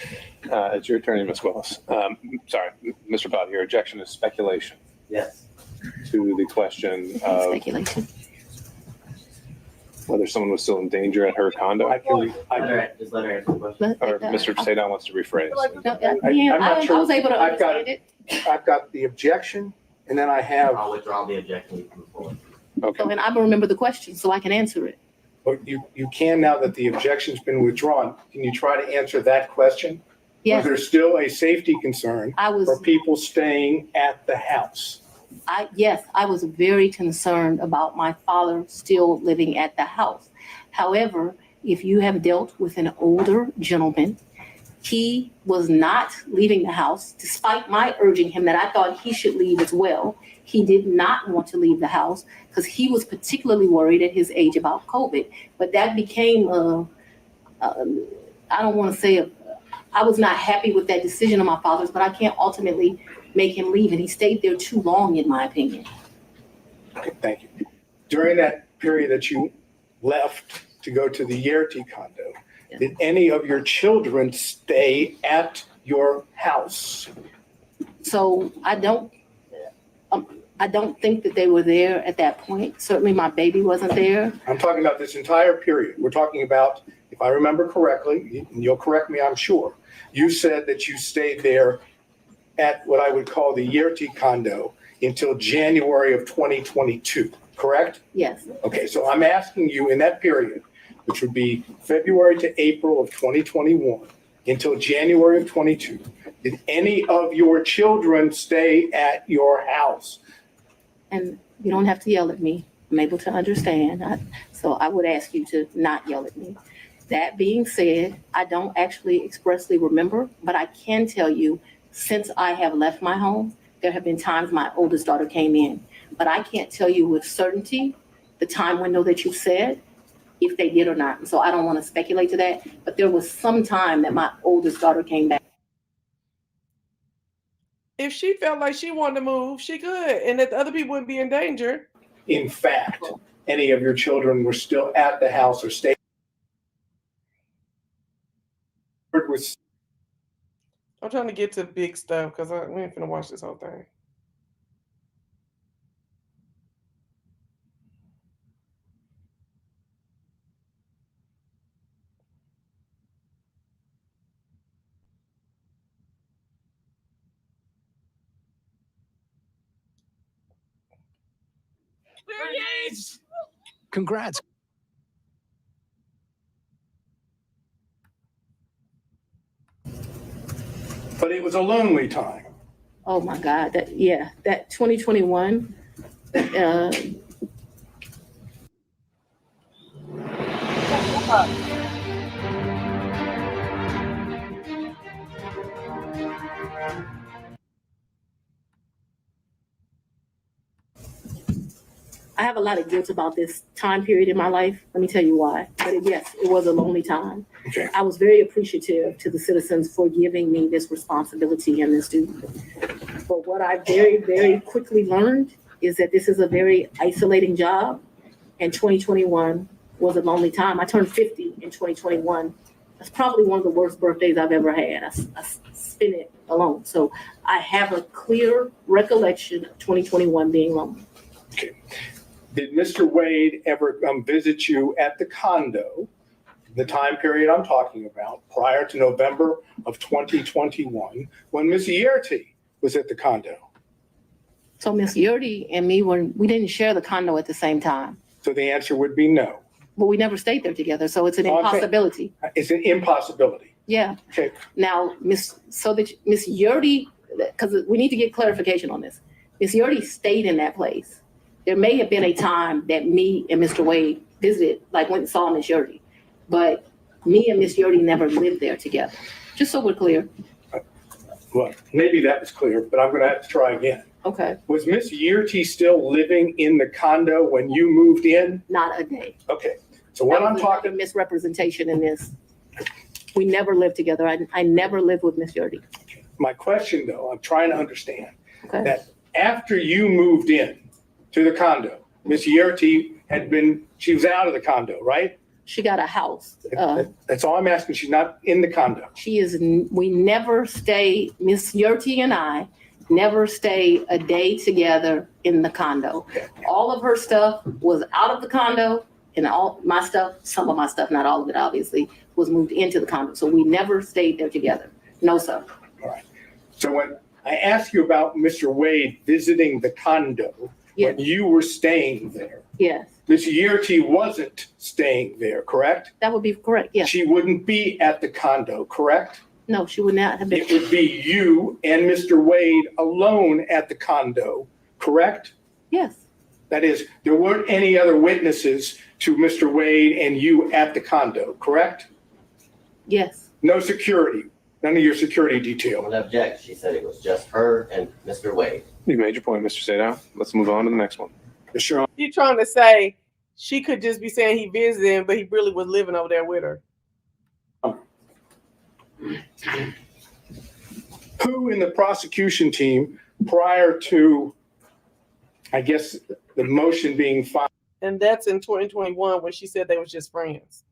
it's your attorney, Ms. Willis. Sorry, Mr. Bott, your objection is speculation Yes. to the question of Speculation. whether someone was still in danger at her condo, I can, Just let her answer the question. or Mr. Sadar wants to rephrase. I'm not I sure. was able to I've got understand it. I've got the objection, and then I have, I'll withdraw the objection. You can move forward. Okay. So, and I remember the question, so I can answer it. but you can now that the objection's been withdrawn. Can you try to answer that question? Was Yes, there still a safety concern I was. for people staying at the house? Yes, I was very concerned about my father still living at the house. However, if you have dealt with an older gentleman, he was not leaving the house despite my urging him that I thought he should leave as well. He did not want to leave the house because he was particularly worried at his age about COVID. But that became, I don't want to say, I was not happy with that decision of my father's, but I can't ultimately make him leave. And he stayed there too long, in my opinion. Okay, thank you. During that period that you left to go to the Yurti condo, did any of your children stay at your house? So I don't think that they were there at that point. Certainly my baby wasn't there. I'm talking about this entire period. We're talking about, if I remember correctly, and you'll correct me, I'm sure, you said that you stayed there at what I would call the Yurti condo until January of 2022, correct? Yes, Okay, so I'm asking you in that period, which would be February to April of 2021 until January of 22, did any of your children stay at your house? and you don't have to yell at me. I'm able to understand. So I would ask you to not yell at me. That being said, I don't actually expressly remember, but I can tell you, since I have left my home, there have been times my oldest daughter came in, but I can't tell you with certainty the time window that you said, if they did or not. So I don't want to speculate to that, but there was some time that my oldest daughter came back. If she felt like she wanted to move, she could, and that the other people wouldn't be in danger. In fact, any of your children were still at the house or stayed with. I'm trying to get to big stuff because we ain't finna watch this whole thing. Congrats. But it was a lonely time. Oh my God, that 2021, I have a lot of guilt about this time period in my life. Let me tell you why. But yes, it was a lonely time. Okay. I was very appreciative to the citizens for giving me this responsibility and this duty. But what I very, very quickly learned is that this is a very isolating job, and 2021 was a lonely time. I turned 50 in 2021. That's probably one of the worst birthdays I've ever had. I spent it alone. So I have a clear recollection of 2021 being lonely. Okay. Did Mr. Wade ever come visit you at the condo, the time period I'm talking about, prior to November of 2021, when Miss Yerty was at the condo? So Miss Yerty and me, we didn't share the condo at the same time, So the answer would be no. but we never stayed there together. So it's an Okay. impossibility. It's an impossibility. Yeah. Okay. Now, Miss Yerty, because we need to get clarification on this. Miss Yerty stayed in that place. There may have been a time that me and Mr. Wade visited, like went and saw Miss Yerty, but me and Miss Yerty never lived there together. Just so we're clear. Well, maybe that was clear, but I'm going to have to try again. Okay. Was Miss Yerty still living in the condo when you moved in? Not a day. Okay. So what I'm That was talking, another misrepresentation in this. We never lived together. I never lived with Miss Yerty. my question though, I'm trying to understand Okay. that after you moved in to the condo, Miss Yerty she was out of the condo, right? She got a house. That's all I'm asking. She's not in the condo. We never stay, Miss Yerty and I never stay a day together in the condo. All of her stuff was out of the condo, and all my stuff, some of my stuff, not all of it obviously, was moved into the condo. So we never stayed there together. No, sir. All right. So when I asked you about Mr. Wade visiting the condo, Yes. when you were staying there, Yes, Miss Yerty wasn't staying there, correct? that would be correct. Yes. She wouldn't be at the condo, correct? No, she would not have been. It would be you and Mr. Wade alone at the condo, correct? Yes. That is, there weren't any other witnesses to Mr. Wade and you at the condo, correct? Yes. No security, none of your security detail. Don't object. She said it was just her and Mr. Wade. You made your point, Mr. Sadow. Let's move on to the next one. Sure. She's trying to say she could just be saying he visited, but he really was living over there with her. Who in the prosecution team prior to, I guess, the motion being filed And that's in 2021 when she said they was just friends.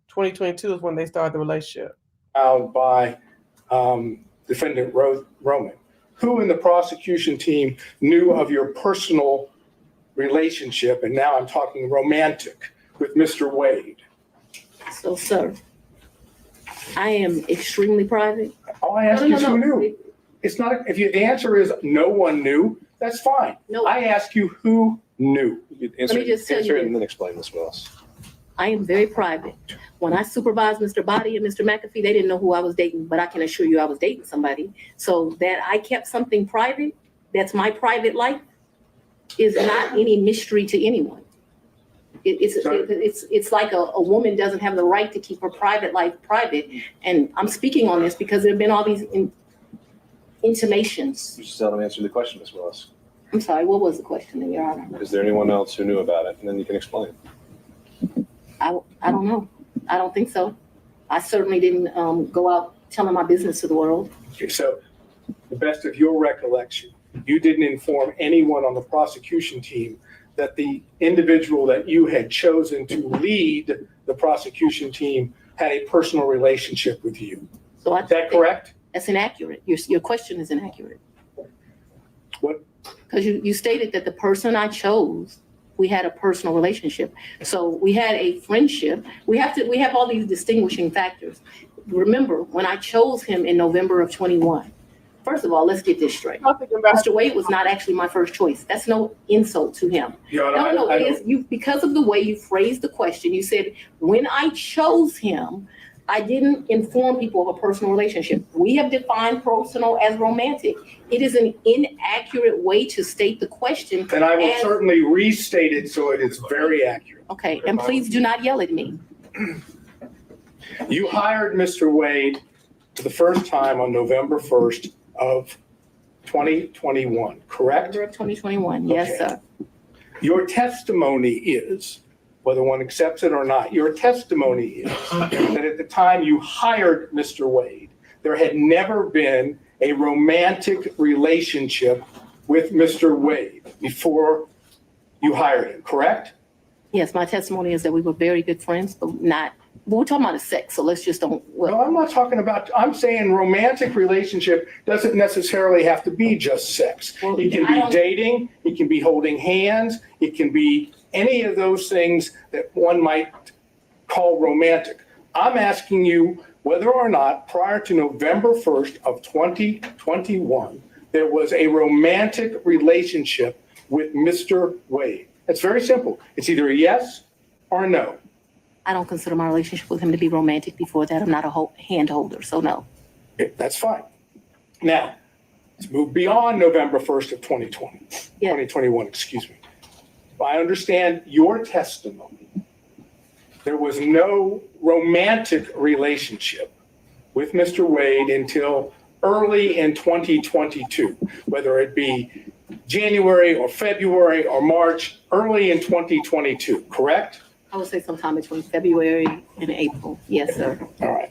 2022 is when they started the relationship. by defendant Roman? Who in the prosecution team knew of your personal relationship, and now I'm talking romantic, with Mr. Wade? So, sir, I am extremely private. All I ask is who knew. It's not, if the answer is no one knew, that's fine. No. I ask you who knew. Answer, me just tell answer you it and then explain this, Willis. I am very private. When I supervised Mr. Body and Mr. McAfee, they didn't know who I was dating, but I can assure you I was dating somebody. So that I kept something private, that's my private life, is not any mystery to anyone. It's like a woman doesn't have the right to keep her private life private. And I'm speaking on this because there have been all these intimations. You just let him answer the question, Ms. Willis. I'm sorry, what was the question, Your Honor? Is there anyone else who knew about it? And then you can explain. I don't know. I don't think so. I certainly didn't go out telling my business to the world. Okay, so the best of your recollection, you didn't inform anyone on the prosecution team that the individual that you had chosen to lead the prosecution team had a personal relationship with you. So Is that correct? That's inaccurate. Your question is inaccurate. What? Because you stated that the person I chose, we had a personal relationship. So we had a friendship. We have all these distinguishing factors. Remember, when I chose him in November of 21, first of all, let's get this straight. Mr. Wade was not actually my first choice. That's no insult to him. No, it is you because of the way you phrased the question. You said, when I chose him, I didn't inform people of a personal relationship. We have defined personal as romantic. It is an inaccurate way to state the question. And I will certainly restate it so it is very accurate. Okay, and please do not yell at me. You hired Mr. Wade for the first time on November 1st of 2021, correct? November of 2021, yes, Okay. sir. Your testimony is, whether one accepts it or not, your testimony is that at the time you hired Mr. Wade, there had never been a romantic relationship with Mr. Wade before you hired him, correct? Yes, my testimony is that we were very good friends, but we're talking about a sex, so let's just don't. No, I'm not talking about, I'm saying romantic relationship doesn't necessarily have to be just sex. Well, It can be dating, it can be holding hands, it can be any of those things that one might call romantic. I'm asking you whether or not prior to November 1st of 2021, there was a romantic relationship with Mr. Wade. It's very simple. It's either a yes or a no. I don't consider my relationship with him to be romantic before that. I'm not a hand holder, so no. Okay, that's fine. Now, let's move beyond November 1st of 2021, excuse me. If I understand your testimony, there was no romantic relationship with Mr. Wade until early in 2022, whether it be January or February or March, early in 2022, correct? I would say sometime between February and April. Yes, sir. All right.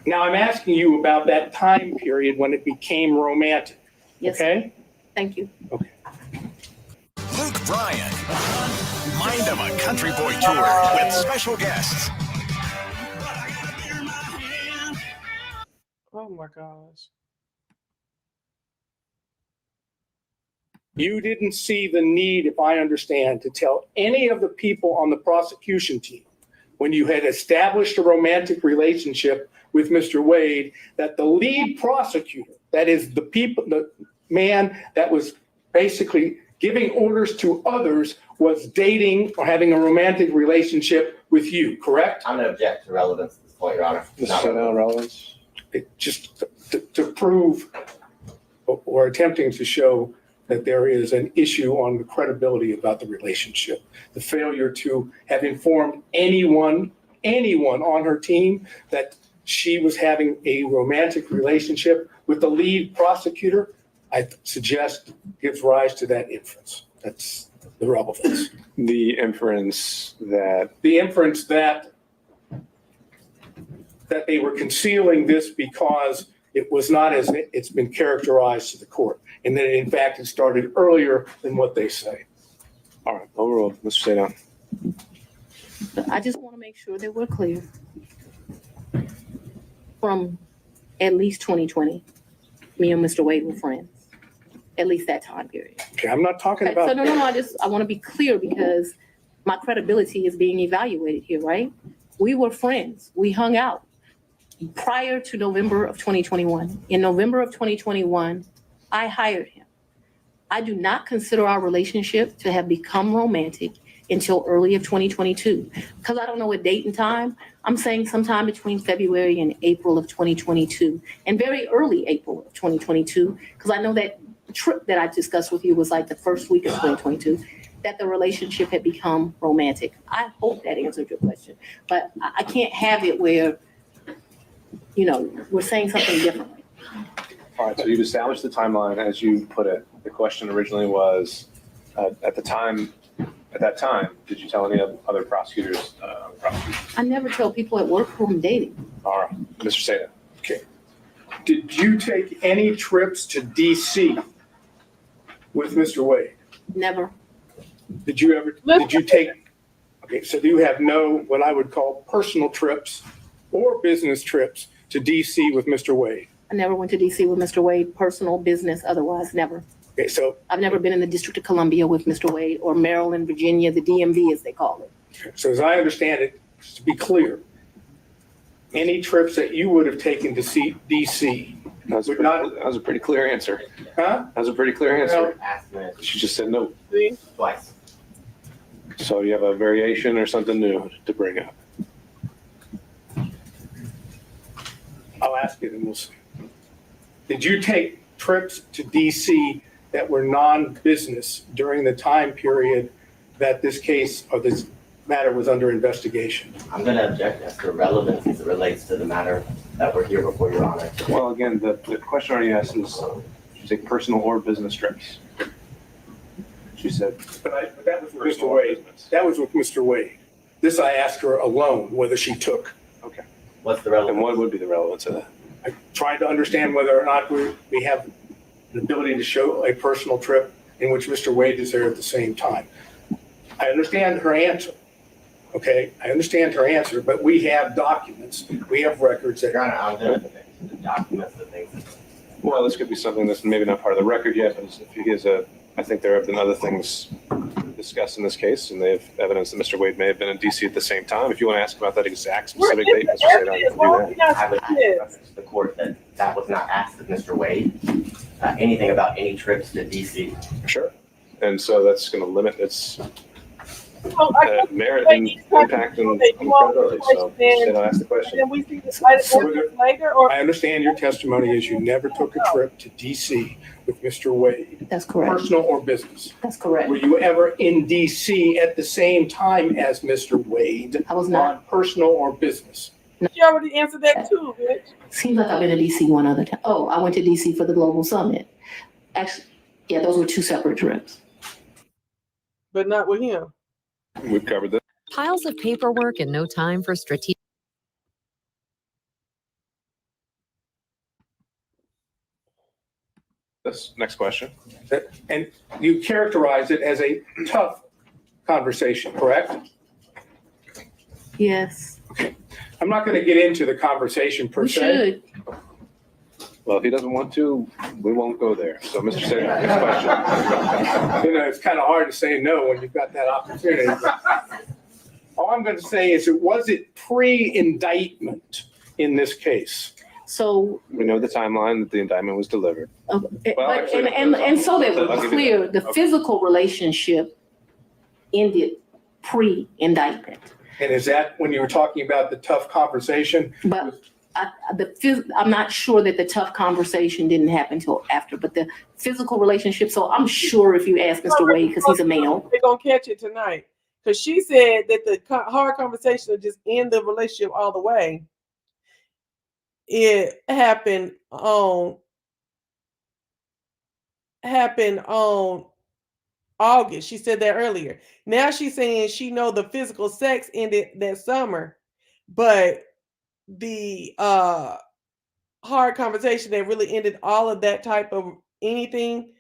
Now I'm asking you about that time period when it became romantic. Yes, okay? Thank you. Okay. Luke Bryan, Mind of a Country Boy Tour with special guests. Oh my gosh. You didn't see the need, if I understand, to tell any of the people on the prosecution team when you had established a romantic relationship with Mr. Wade that the lead prosecutor, that is the man that was basically giving orders to others, was dating or having a romantic relationship with you, correct? I'm going to object to relevance at this point, Your Honor. This is now relevance. Just to prove or attempting to show that there is an issue on the credibility about the relationship. The failure to have informed anyone on her team that she was having a romantic relationship with the lead prosecutor, I suggest gives rise to that inference. That's the relevance. The inference that that they were concealing this because it was not as it's been characterized to the court, and that in fact it started earlier than what they say. All right, overruled. Mr. Sadon. But I just want to make sure that we're clear. From at least 2020, me and Mr. Wade were friends. At least that time period. Okay, I'm not talking Okay, about. so no, I want to be clear because my credibility is being evaluated here, right? We were friends. We hung out prior to November of 2021. In November of 2021, I hired him. I do not consider our relationship to have become romantic until early of 2022. Because I don't know a date and time, I'm saying sometime between February and April of 2022, and very early April of 2022, because I know that trip that I discussed with you was like the first week of 2022. that the relationship had become romantic. I hope that answered your question, but I can't have it where, we're saying something differently. All right, so you've established the timeline as you put it. The question originally was, at that time, did you tell any other prosecutors? I never tell people at work who I'm dating. All right, Mr. Seda. Okay. Did you take any trips to DC with Mr. Wade? Never. Did you take, okay, so do you have no, what I would call personal trips or business trips to DC with Mr. Wade? I never went to DC with Mr. Wade, personal, business, otherwise, never. Okay, so. I've never been in the District of Columbia with Mr. Wade, or Maryland, Virginia, the DMV as they call it. So as I understand it, just to be clear, any trips that you would have taken to see DC would not. That was a pretty clear answer. Huh? That was a pretty clear answer. Asked She just said no. twice. So you have a variation or something new to bring up? I'll ask it and we'll see. Did you take trips to DC that were non-business during the time period that this case or this matter was under investigation? I'm going to object as to relevance as it relates to the matter that we're here before Your Honor. Well, again, the question already asked is, did you take personal or business trips? She said. But that was with Mr. Wade. That was with Mr. Wade. This I asked her alone whether she took. Okay. What's the relevance? And what would be the relevance of that? I tried to understand whether or not we have an ability to show a personal trip in which Mr. Wade is there at the same time. I understand her answer. Okay, I understand her answer, but we have documents, we have records that. Your Honor, I'm going to the documents, the things. Well, this could be something that's maybe not part of the record yet, but if he gives I think there have been other things discussed in this case, and they have evidence that Mr. Wade may have been in DC at the same time. If you want to ask about that exact specific date, Mr. Sada, I can do that. I would ask the court that was not asked of Mr. Wade. Anything about any trips to DC. Sure. And so that's going to limit its merit and and impact and credibility. So I'll ask the question. Then we see this later, or I understand your testimony is you never took a trip to DC with Mr. Wade, That's correct. personal or business. That's correct. Were you ever in DC at the same time as Mr. Wade? I was not. On personal or business? she already answered that too, bitch. Seems like I've been to DC one other time. Oh, I went to DC for the Global Summit. Actually, yeah, those were two separate trips. But not with him. We've covered this. Piles of paperwork and no time for strategic. This next question. And you characterize it as a tough conversation, correct? Yes. I'm not going to get into the conversation per We se. should. Well, if he doesn't want to, we won't go there. So, Mr. Sada, next question. You know, it's kind of hard to say no when you've got that opportunity. All I'm going to say is, was it pre-indictment in this case? So, We know the timeline that the indictment was delivered. but, actually, and so that I'll we're give you clear, that. the Okay. physical relationship ended pre-indictment. And is that when you were talking about the tough conversation? But I'm not sure that the tough conversation didn't happen until after, but the physical relationship. So I'm sure if you ask Mr. Wade, because he's a male. They're going to catch it tonight. Because she said that the hard conversation would just end the relationship all the way. It happened on August. She said that earlier. Now she's saying she know the physical sex ended that summer, but the hard conversation that really ended all of that type of anything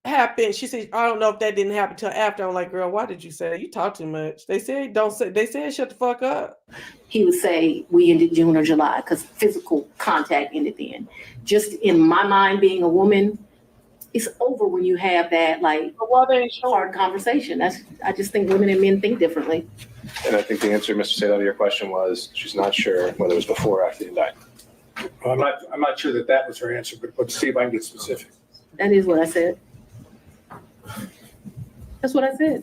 happened. She said, I don't know if that didn't happen till after. I'm like, girl, why did you say you talk too much? They said shut the fuck up. He would say we ended June or July because physical contact ended then. Just in my mind, being a woman, it's over when you have that hard conversation. I just think women and men think differently. And I think the answer, Mr. Sada, to your question was she's not sure whether it was before or after the indictment. Well, I'm not sure that was her answer, but let's see if I can get specific. That is what I said. That's what I said.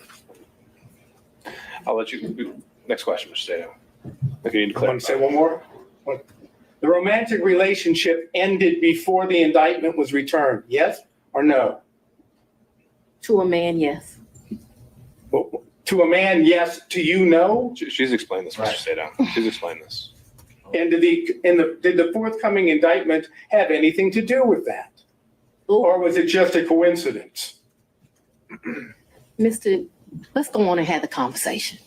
I'll let you. Next question, Mr. Sada. If you need to Want to say clarify. one more? The romantic relationship ended before the indictment was returned, yes or no? To a man, yes. Well, to a man, yes. To you, no. She's explained this, Mr. Sadown. She's explained this. And did the forthcoming indictment have anything to do with that? Or was it just a coincidence? Mr. Let's go on and have the conversation.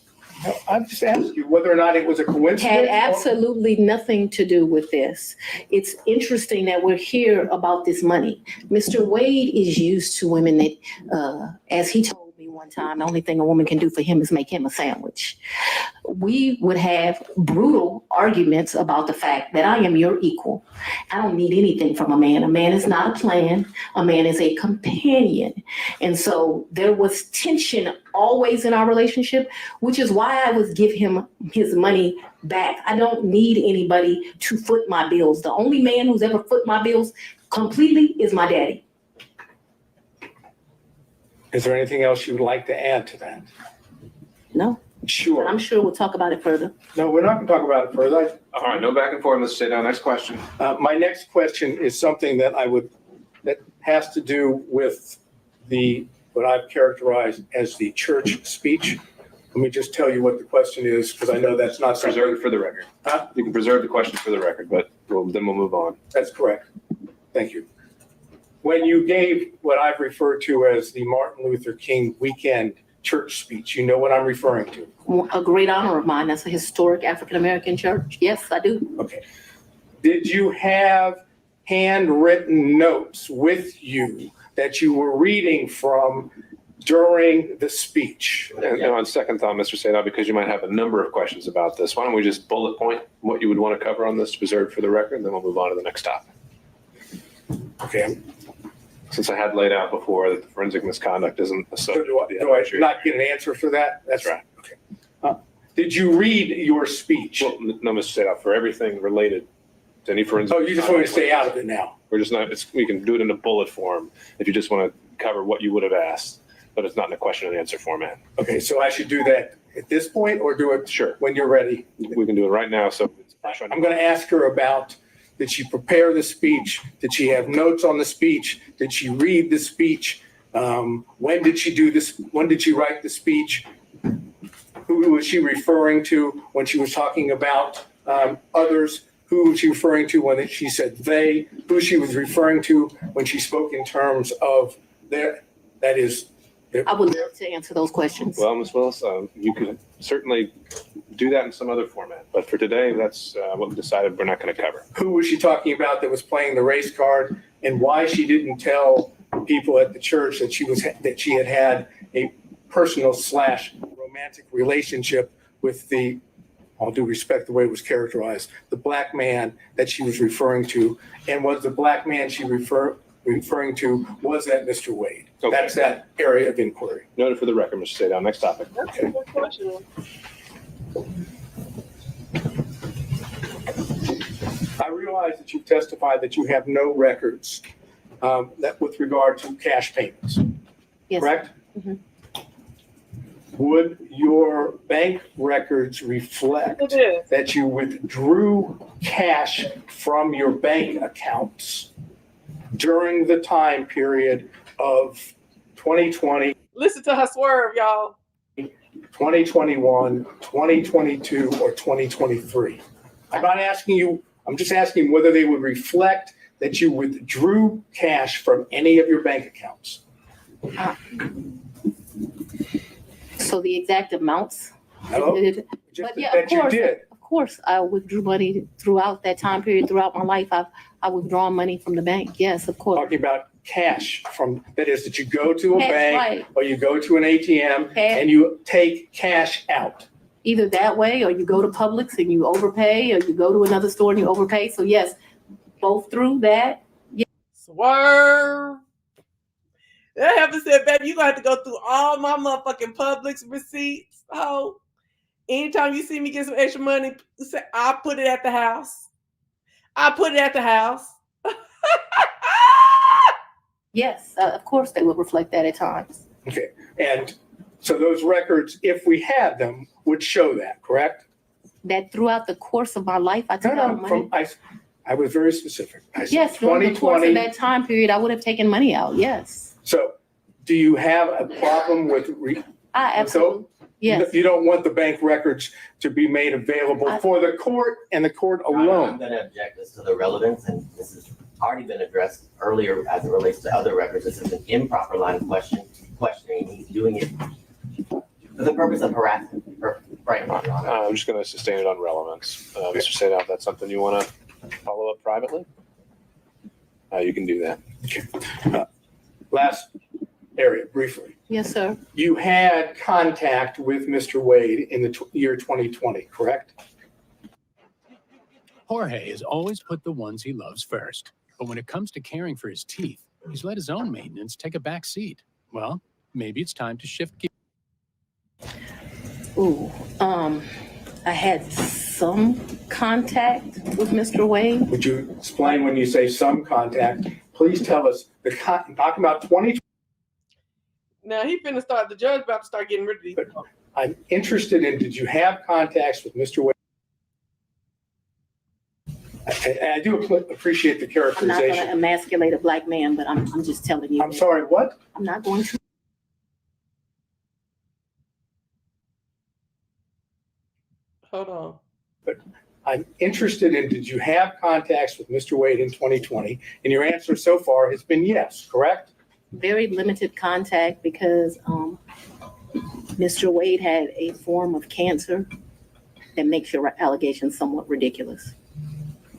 No, I'm just asking you whether or not it was a coincidence. Had absolutely nothing to do with this. It's interesting that we're here about this money. Mr. Wade is used to women that, as he told me one time, the only thing a woman can do for him is make him a sandwich. We would have brutal arguments about the fact that I am your equal. I don't need anything from a man. A man is not a plan. A man is a companion. And so there was tension always in our relationship, which is why I would give him his money back. I don't need anybody to foot my bills. The only man who's ever foot my bills completely is my daddy. Is there anything else you would like to add to that? No. Sure. I'm sure we'll talk about it further. No, we're not going to talk about it further. All right, no back and forth. Let's stay down. Next question. My next question is something that that has to do with what I've characterized as the church speech. Let me just tell you what the question is, because I know that's not Preserve it for the record. Huh? You can preserve the question for the record, but then we'll move on. That's correct. Thank you. When you gave what I've referred to as the Martin Luther King weekend church speech, you know what I'm referring to? A great honor of mine. That's a historic African-American church. Yes, I do. Okay. Did you have handwritten notes with you that you were reading from during the speech? And on second thought, Mr. Sadow, because you might have a number of questions about this, why don't we just bullet point what you would want to cover on this to preserve for the record, and then we'll move on to the next topic. Okay. Since I had laid out before that the forensic misconduct isn't a subject. Do I not get an answer for that? That's right. Okay. Did you read your speech? Well, no, Mr. Sadow, for everything related to any forensic. Oh, you just want me to stay out of it now? We're just not, we can do it in a bullet form if you just want to cover what you would have asked, but it's not in a question and answer format. Okay, so I should do that at this point or do it Sure. when you're ready? We can do it right now. So it's fresh on I'm going to ask her about, did she prepare the speech? Did she have notes on the speech? Did she read the speech? When did she do this? When did she write the speech? Who was she referring to when she was talking about others? Who was she referring to when she said they? Who she was referring to when she spoke in terms of their, that is. I would love to answer those questions. Well, Ms. Willis, you could certainly do that in some other format, but for today, that's what we decided we're not going to cover. Who was she talking about that was playing the race card, and why she didn't tell people at the church that she had had a personal / romantic relationship with the, all due respect, the way it was characterized, the black man that she was referring to, and was the black man she referring to, was that Mr. Wade? Okay. That's that area of inquiry. Noted for the record, Mr. Sadow. Next topic. That's a good question. I realize that you've testified that you have no records that with regard to cash payments, Yes. correct? Mhm. Would your bank records reflect It is. that you withdrew cash from your bank accounts during the time period of 2020, Listen to her swerve, y'all. 2021, 2022, or 2023? I'm not asking you, I'm just asking whether they would reflect that you withdrew cash from any of your bank accounts. So the exact amounts? No, just But yeah, that you did. Of course, I withdrew money throughout that time period, throughout my life. I withdrawn money from the bank. Yes, of course. Talking about cash from, that is that you go to a Cash, bank right. or you go to an ATM Cash. and you take cash out. Either that way, or you go to Publix and you overpay, or you go to another store and you overpay. So yes, both through that. Swerve. They have to say, baby, you're going to have to go through all my motherfucking Publix receipts. Oh, anytime you see me get some extra money, say, I'll put it at the house. I'll put it at the house. Yes, of course they would reflect that at times. Okay. And so those records, if we had them, would show that, correct? That throughout the course of my life, I took out money. I was very specific. I said Yes, during the course of 2020. that time period, I would have taken money out. Yes. So Do you have a problem with? I absolutely, yes. You don't want the bank records to be made available for the court and the court I'm alone? going to object this to the relevance, and this has already been addressed earlier as it relates to other records. This is an improper line of questioning. He's doing it for the purpose of harassment. Right, Your Honor. I'm just going to sustain it on relevance. Mr. Sadov, if that's something you want to follow up privately, you can do that. Last area, briefly. Yes, sir. You had contact with Mr. Wade in the year 2020, correct? Jorge has always put the ones he loves first. But when it comes to caring for his teeth, he's let his own maintenance take a back seat. Well, maybe it's time to shift gears. Ooh, I had some contact with Mr. Wade. Would you explain when you say some contact? Please tell us talking about 2020. Now he finna start. The judge about to start getting rid of these. I'm interested in, did you have contacts with Mr. Wade? I do appreciate the I'm not going characterization. to emasculate a black man, but I'm just telling you. I'm sorry, what? I'm not going to. Hold on. But I'm interested in, did you have contacts with Mr. Wade in 2020? And your answer so far has been yes, correct? Very limited contact because Mr. Wade had a form of cancer that makes your allegations somewhat ridiculous.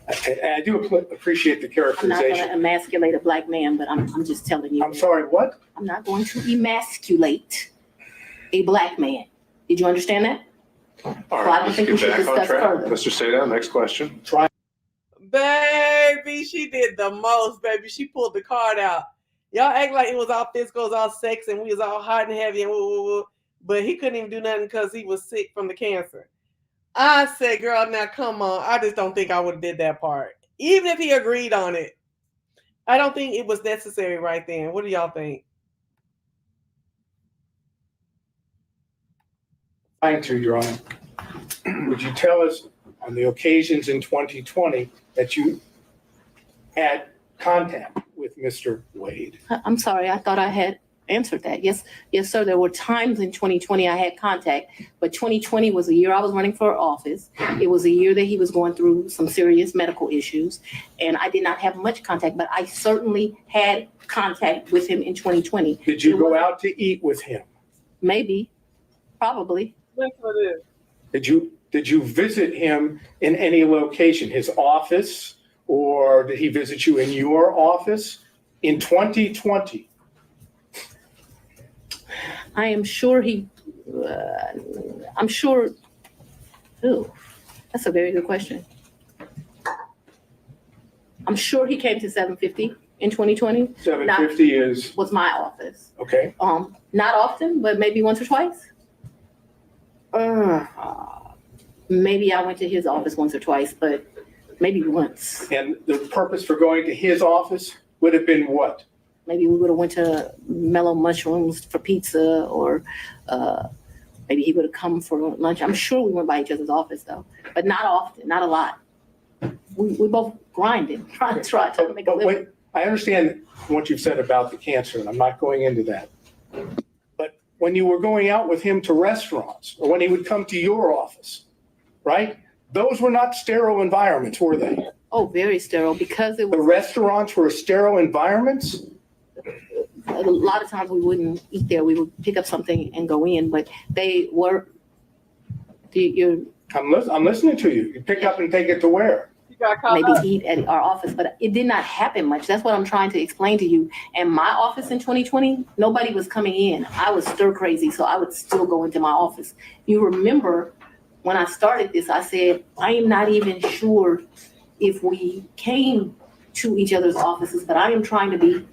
I do appreciate the I'm not going to characterization. emasculate a black man, but I'm just telling you. I'm sorry, what? I'm not going to emasculate a black man. Did you understand that? All Well, I right, don't let's think we get should back on discuss track. further. Mr. Sadov, next question. Baby, she did the most, baby. She pulled the card out. Y'all act like it was all physical, it was all sex, and we was all hot and heavy, and but he couldn't even do nothing because he was sick from the cancer. I said, girl, now come on. I just don't think I would have did that part. Even if he agreed on it, I don't think it was necessary right then. What do y'all think? Trying to, Your Honor. Would you tell us on the occasions in 2020 that you had contact with Mr. Wade? I'm sorry, I thought I had answered that. Yes, sir. There were times in 2020 I had contact, but 2020 was a year I was running for office. It was a year that he was going through some serious medical issues, and I did not have much contact, but I certainly had contact with him in 2020. Did you go out to eat with him? Maybe, probably. That's what it is. Did you visit him in any location, his office, or did he visit you in your office in 2020? I am sure I'm sure, ooh, that's a very good question. I'm sure he came to 750 in 2020. 750 was my office. Okay. Not often, but maybe once or twice. Maybe I went to his office once or twice, but maybe once. And the purpose for going to his office would have been what? Maybe we would have went to Mellow Mushrooms for pizza, or maybe he would have come for lunch. I'm sure we went by each other's office though, but not often, not a lot. We both grinded, trying to make a living. I understand what you've said about the cancer, and I'm not going into that. But when you were going out with him to restaurants, or when he would come to your office, right? Those were not sterile environments, were they? Oh, very sterile, because it was. The restaurants were sterile environments? A lot of times we wouldn't eat there. We would pick up something and go in, but they were. I'm listening to you. You pick up and take it to where? Maybe eat at our office, but it did not happen much. That's what I'm trying to explain to you. And my office in 2020, nobody was coming in. I was stir crazy, so I would still go into my office. You remember when I started this, I said, I am not even sure if we came to each other's offices, but I am trying to be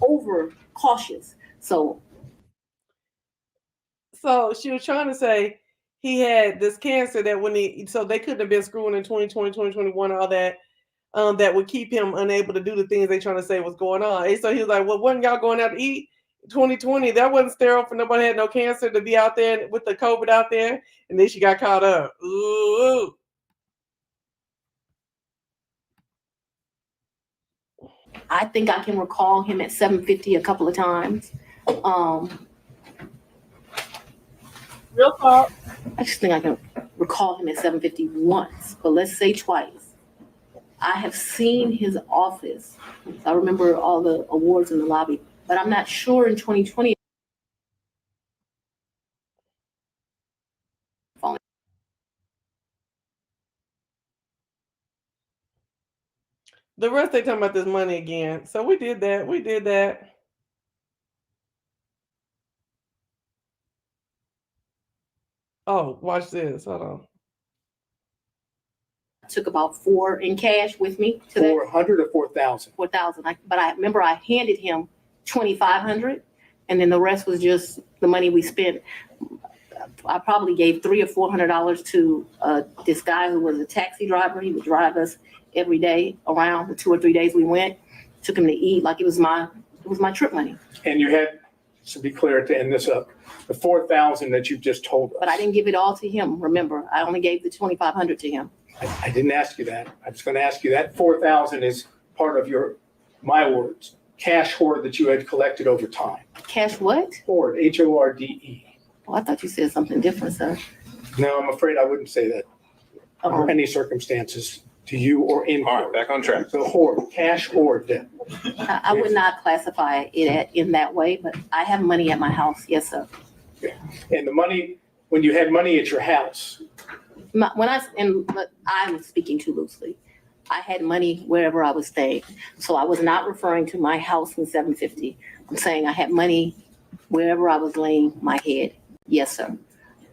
over cautious. So she was trying to say he had this cancer that so they couldn't have been screwing in 2020, 2021, all that, that would keep him unable to do the things they trying to say was going on. And so he was like, well, wasn't y'all going out to eat? 2020, that wasn't sterile for nobody had no cancer to be out there with the COVID out there. And then she got caught up. Ooh. I think I can recall him at 750 a couple of times. Real talk. I just think I can recall him at 750 once, but let's say twice. I have seen his office. I remember all the awards in the lobby, but I'm not sure in 2020. The rest they talking about this money again. So we did that. We did that. Oh, watch this. Hold on. Took about 4 in cash with me to that 400 or 4,000? 4,000. But I remember I handed him 2,500, and then the rest was just the money we spent. I probably gave $300 or $400 to this guy who was a taxi driver. He would drive us every day around the 2 or 3 days we went. Took him to eat like it was my trip money. And you had, to be clear, to end this up, the 4,000 that you've just told us. But I didn't give it all to him. Remember, I only gave the 2,500 to him. I didn't ask you that. I was going to ask you that 4,000 is part of your, my words, cash hoard that you had collected over time. Cash what? Hoard, H-O-R-D-E. Oh, I thought you said something different, sir. No, I'm afraid I wouldn't say that under any circumstances to you or in. All right, back on track. The hoard, cash hoard debt. I would not classify it in that way, but I have money at my house. Yes, sir. Yeah. And the money, when you had money at your house. I'm speaking too loosely. I had money wherever I was staying. So I was not referring to my house in 750. I'm saying I had money wherever I was laying my head. Yes, sir.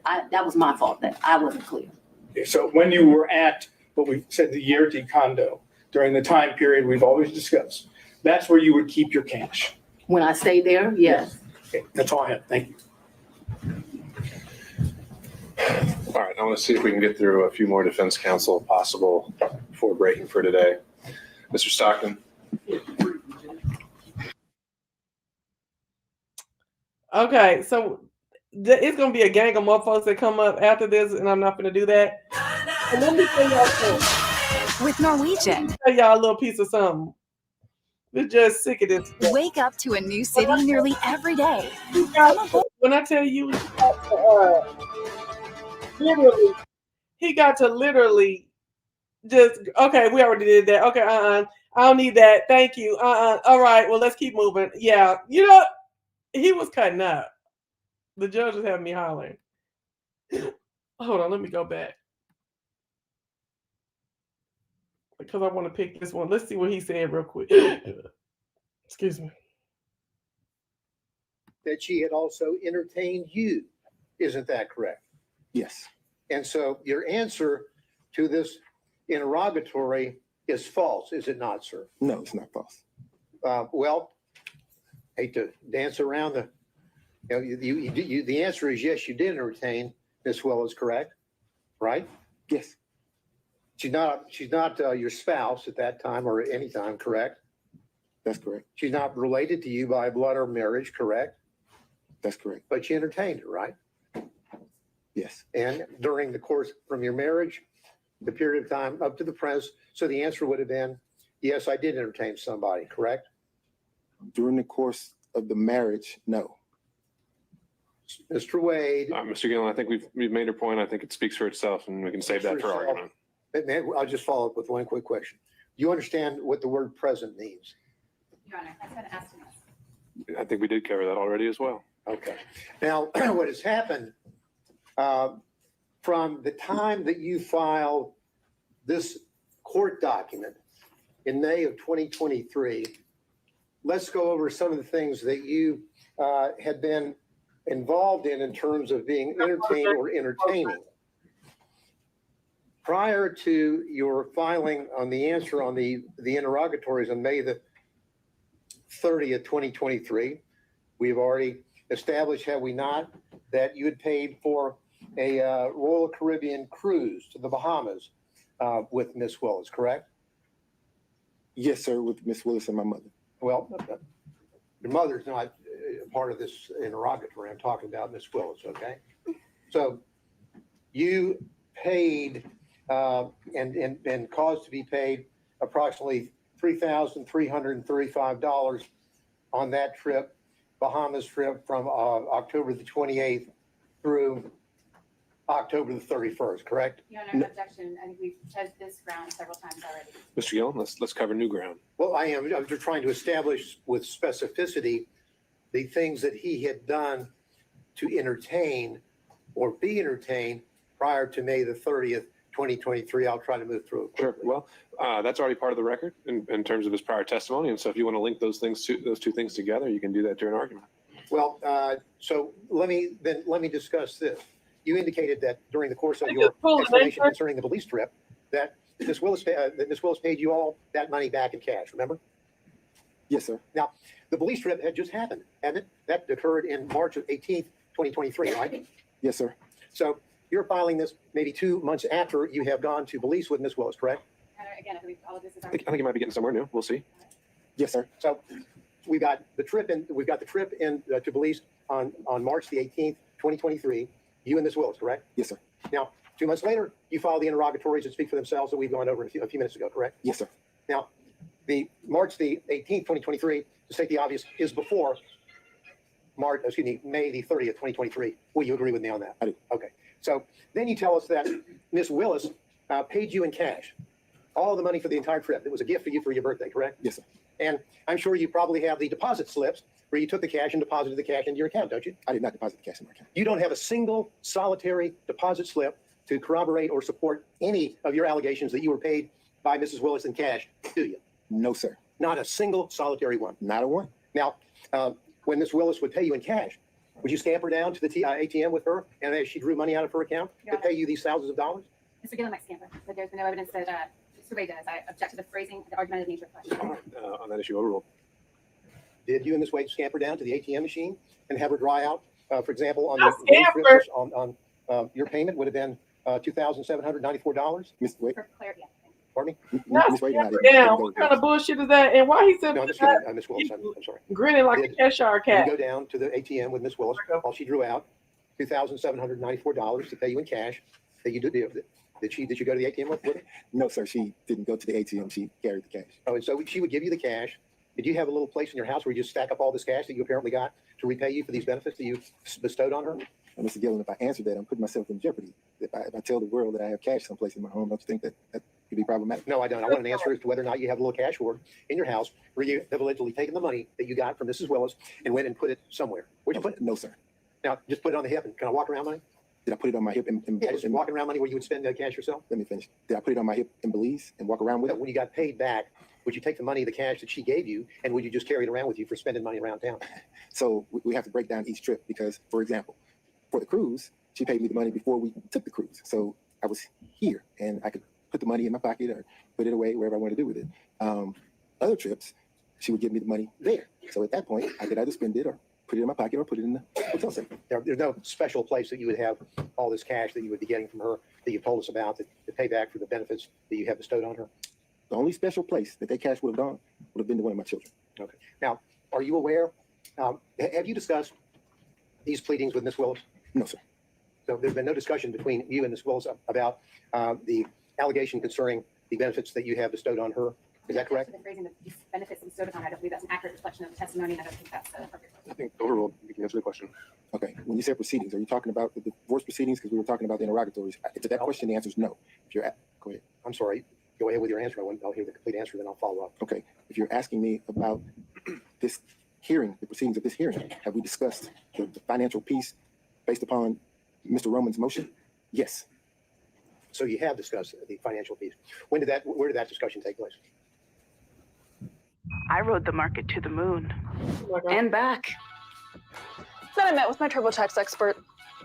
That was my fault that I wasn't clear. Okay, so when you were at what we said, the Yerty condo, during the time period we've always discussed, that's where you would keep your cash. When I stayed there, yes. Okay, that's all I have. Thank you. All right, I want to see if we can get through a few more defense counsel possible before breaking for today. Mr. Stockton. Okay, so it's gonna be a gang of motherfuckers that come up after this, and I'm not gonna do that. And let me tell y'all something. With Norwegian. Tell y'all a little piece of something. We're just sick of this. Wake up to a new city nearly every day. When I tell you, literally, he got to literally just, okay, we already did that. Okay, I don't need that. Thank you. All right, well, let's keep moving. Yeah, you know, he was cutting up. The judge was having me hollering. Hold on, let me go back. Because I want to pick this one. Let's see what he said real quick. Excuse me. That she had also entertained you. Isn't that correct? Yes. And so your answer to this interrogatory is false, is it not, sir? No, it's not false. Well, hate to dance around the, the answer is yes, you did entertain Miss Willis, correct? Right? Yes. She's not your spouse at that time or any time, correct? That's correct. She's not related to you by blood or marriage, correct? That's correct. But you entertained her, right? Yes. And during the course from your marriage, the period of time up to the present, so the answer would have been, yes, I did entertain somebody, correct? During the course of the marriage, no. Mr. Wade. Mr. Gillen, I think we've made our point. I think it speaks for itself, and we can save that for argument. I'll just follow up with one quick question. Do you understand what the word present means? Your Honor, that's what I asked him. I think we did cover that already as well. Okay. Now, what has happened from the time that you filed this court document in May of 2023, let's go over some of the things that you had been involved in terms of being entertained or entertaining. Prior to your filing on the answer on the interrogatories on May the 30th, 2023, we've already established, have we not, that you had paid for a Royal Caribbean cruise to the Bahamas with Miss Willis, correct? Yes, sir, with Miss Willis and my mother. Well, your mother's not part of this interrogatory. I'm talking about Miss Willis, okay? So you paid and caused to be paid approximately $3,335 on that trip Bahamas trip from October the 28th through October the 31st, correct? Your Honor, objection. I think we've touched this ground several times already. Mr. Gill, let's cover new ground. Well, I'm just trying to establish with specificity the things that he had done to entertain or be entertained prior to May the 30th, 2023. I'll try to move through it Sure. quickly. Well, that's already part of the record in terms of his prior testimony. And so if you want to link those two things together, you can do that during argument. Well, so let me discuss this. You indicated that during the course of your explanation concerning the police trip, that Ms. Willis paid you all that money back in cash, remember? Yes, sir. Now, the police trip had just happened, hadn't it? That occurred in March of 18th, 2023, right? Yes, sir. So you're filing this maybe 2 months after you have gone to Belize with Ms. Willis, correct? Your Honor, again, I believe all of this is. I think you might be getting somewhere new. We'll see. Yes, sir. So we've got the trip in to Belize on March the 18th, 2023. You and Ms. Willis, correct? Yes, sir. Now, 2 months later, you filed the interrogatories that speak for themselves that we've gone over a few minutes ago, correct? Yes, sir. Now, the March the 18th, 2023, to state the obvious, is before May the 30th, 2023. Will you agree with me on that? I do. Okay. So then you tell us that Ms. Willis paid you in cash all the money for the entire trip. It was a gift for you for your birthday, correct? Yes, sir. And I'm sure you probably have the deposit slips where you took the cash and deposited the cash into your account, don't you? I did not deposit the cash in my account. You don't have a single solitary deposit slip to corroborate or support any of your allegations that you were paid by Mrs. Willis in cash, do you? No, sir. Not a single solitary one. Not a one. Now, when Ms. Willis would pay you in cash, would you scamper down to the ATM with her and as she drew money out of her account to pay you these thousands of dollars? Mr. Gillen might scamper, but there's been no evidence that Mr. Wade does. I object to the phrasing, the argumentative nature of the question. All right. On that issue, overruled. Did you and Ms. Wade scamper down to the ATM machine and have her dry out? For example, on Not the scamper. on your payment would have been $2,794. Ms. Wade, For clarity, pardon me? Not Ms. Wade and I scamper didn't down. go What there. kind of bullshit is that? And why he said No, I'm just that? kidding, Ms. Willis. I'm sorry. Grinning like a Did- Cheshire You cat. go down to the ATM with Ms. Willis. All she drew out $2,794 to pay you in cash. That you did. Did you go to the ATM with her? No, sir. She didn't go to the ATM. She carried the cash. Oh, and so she would give you the cash. Did you have a little place in your house where you just stack up all this cash that you apparently got to repay you for these benefits that you bestowed on her? And Mr. Gillen, if I answer that, I'm putting myself in jeopardy. If I tell the world that I have cash someplace in my home, don't you think that could be problematic? No, I don't. I want an answer as to whether or not you have a little cash hoard in your house where you have allegedly taken the money that you got from Mrs. Willis and went and put it somewhere. Where'd you put it? No, sir. Now, just put it on the hip and kind of walk around money? Did I put it on my hip Yeah, just walking around money where you would spend cash yourself? Let me finish. Did I put it on my hip in Belize and walk around with it? When you got paid back, would you take the money, the cash that she gave you, and would you just carry it around with you for spending money around town? So we have to break down each trip because, for example, for the cruise, she paid me the money before we took the cruise. So I was here and I could put the money in my pocket or put it away wherever I wanted to do with it. Other trips, she would give me the money there. So at that point, I could either spend it or put it in my pocket or put it in the hotel center. There's no special place that you would have all this cash that you would be getting from her that you've told us about to pay back for the benefits that you have bestowed on her? The only special place that cash would have gone would have been to one of my children. Okay. Now, are you aware, have you discussed these pleadings with Ms. Willis? No, sir. So there's been no discussion between you and Ms. Willis about the allegation concerning the benefits that you have bestowed on her. Is that correct? The phrasing that these benefits bestowed upon, I don't believe that's an accurate reflection of the testimony, and I don't think that's appropriate. I think overruled. You can answer the question. Okay. When you say proceedings, are you talking about the divorce proceedings? Because we were talking about the interrogatories. To that question, the answer is no. If you're go ahead. I'm sorry. Go ahead with your answer. I'll hear the complete answer, then I'll follow up. Okay. If you're asking me about this hearing, the proceedings of this hearing, have we discussed the financial piece based upon Mr. Roman's motion? Yes. So you have discussed the financial piece. Where did that discussion take place? I rode the market to the moon And back. Then I met with my TurboTax expert.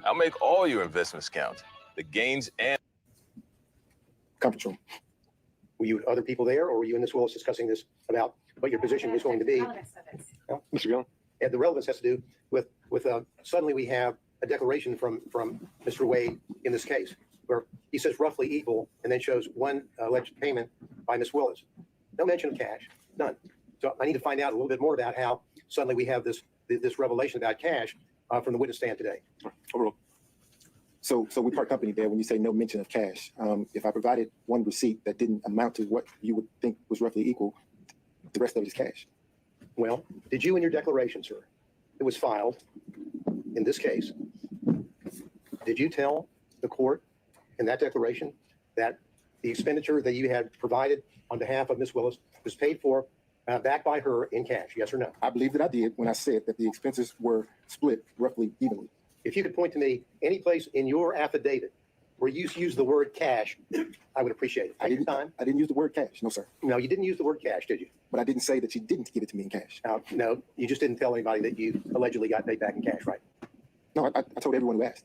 I'll make all your investments count. The gains and conference room. Were you other people there, or were you and Ms. Willis discussing this about what your position was going to be? Mr. Gill. And the relevance has to do with suddenly we have a declaration from Mr. Wade in this case, where he says roughly equal, and then shows one alleged payment by Ms. Willis. No mention of cash, none. So I need to find out a little bit more about how suddenly we have this revelation about cash from the witness stand today. Overruled. So we part company there when you say no mention of cash. If I provided one receipt that didn't amount to what you would think was roughly equal, the rest of it is cash. Well, did you in your declaration, sir, that was filed in this case, did you tell the court in that declaration that the expenditure that you had provided on behalf of Ms. Willis was paid for back by her in cash? Yes or no? I believe that I did when I said that the expenses were split roughly evenly. If you could point to me any place in your affidavit where you use the word cash, I would appreciate it. I didn't use the word cash. No, sir. No, you didn't use the word cash, did you? But I didn't say that she didn't give it to me in cash. No, you just didn't tell anybody that you allegedly got paid back in cash, right? No, I told everyone who asked.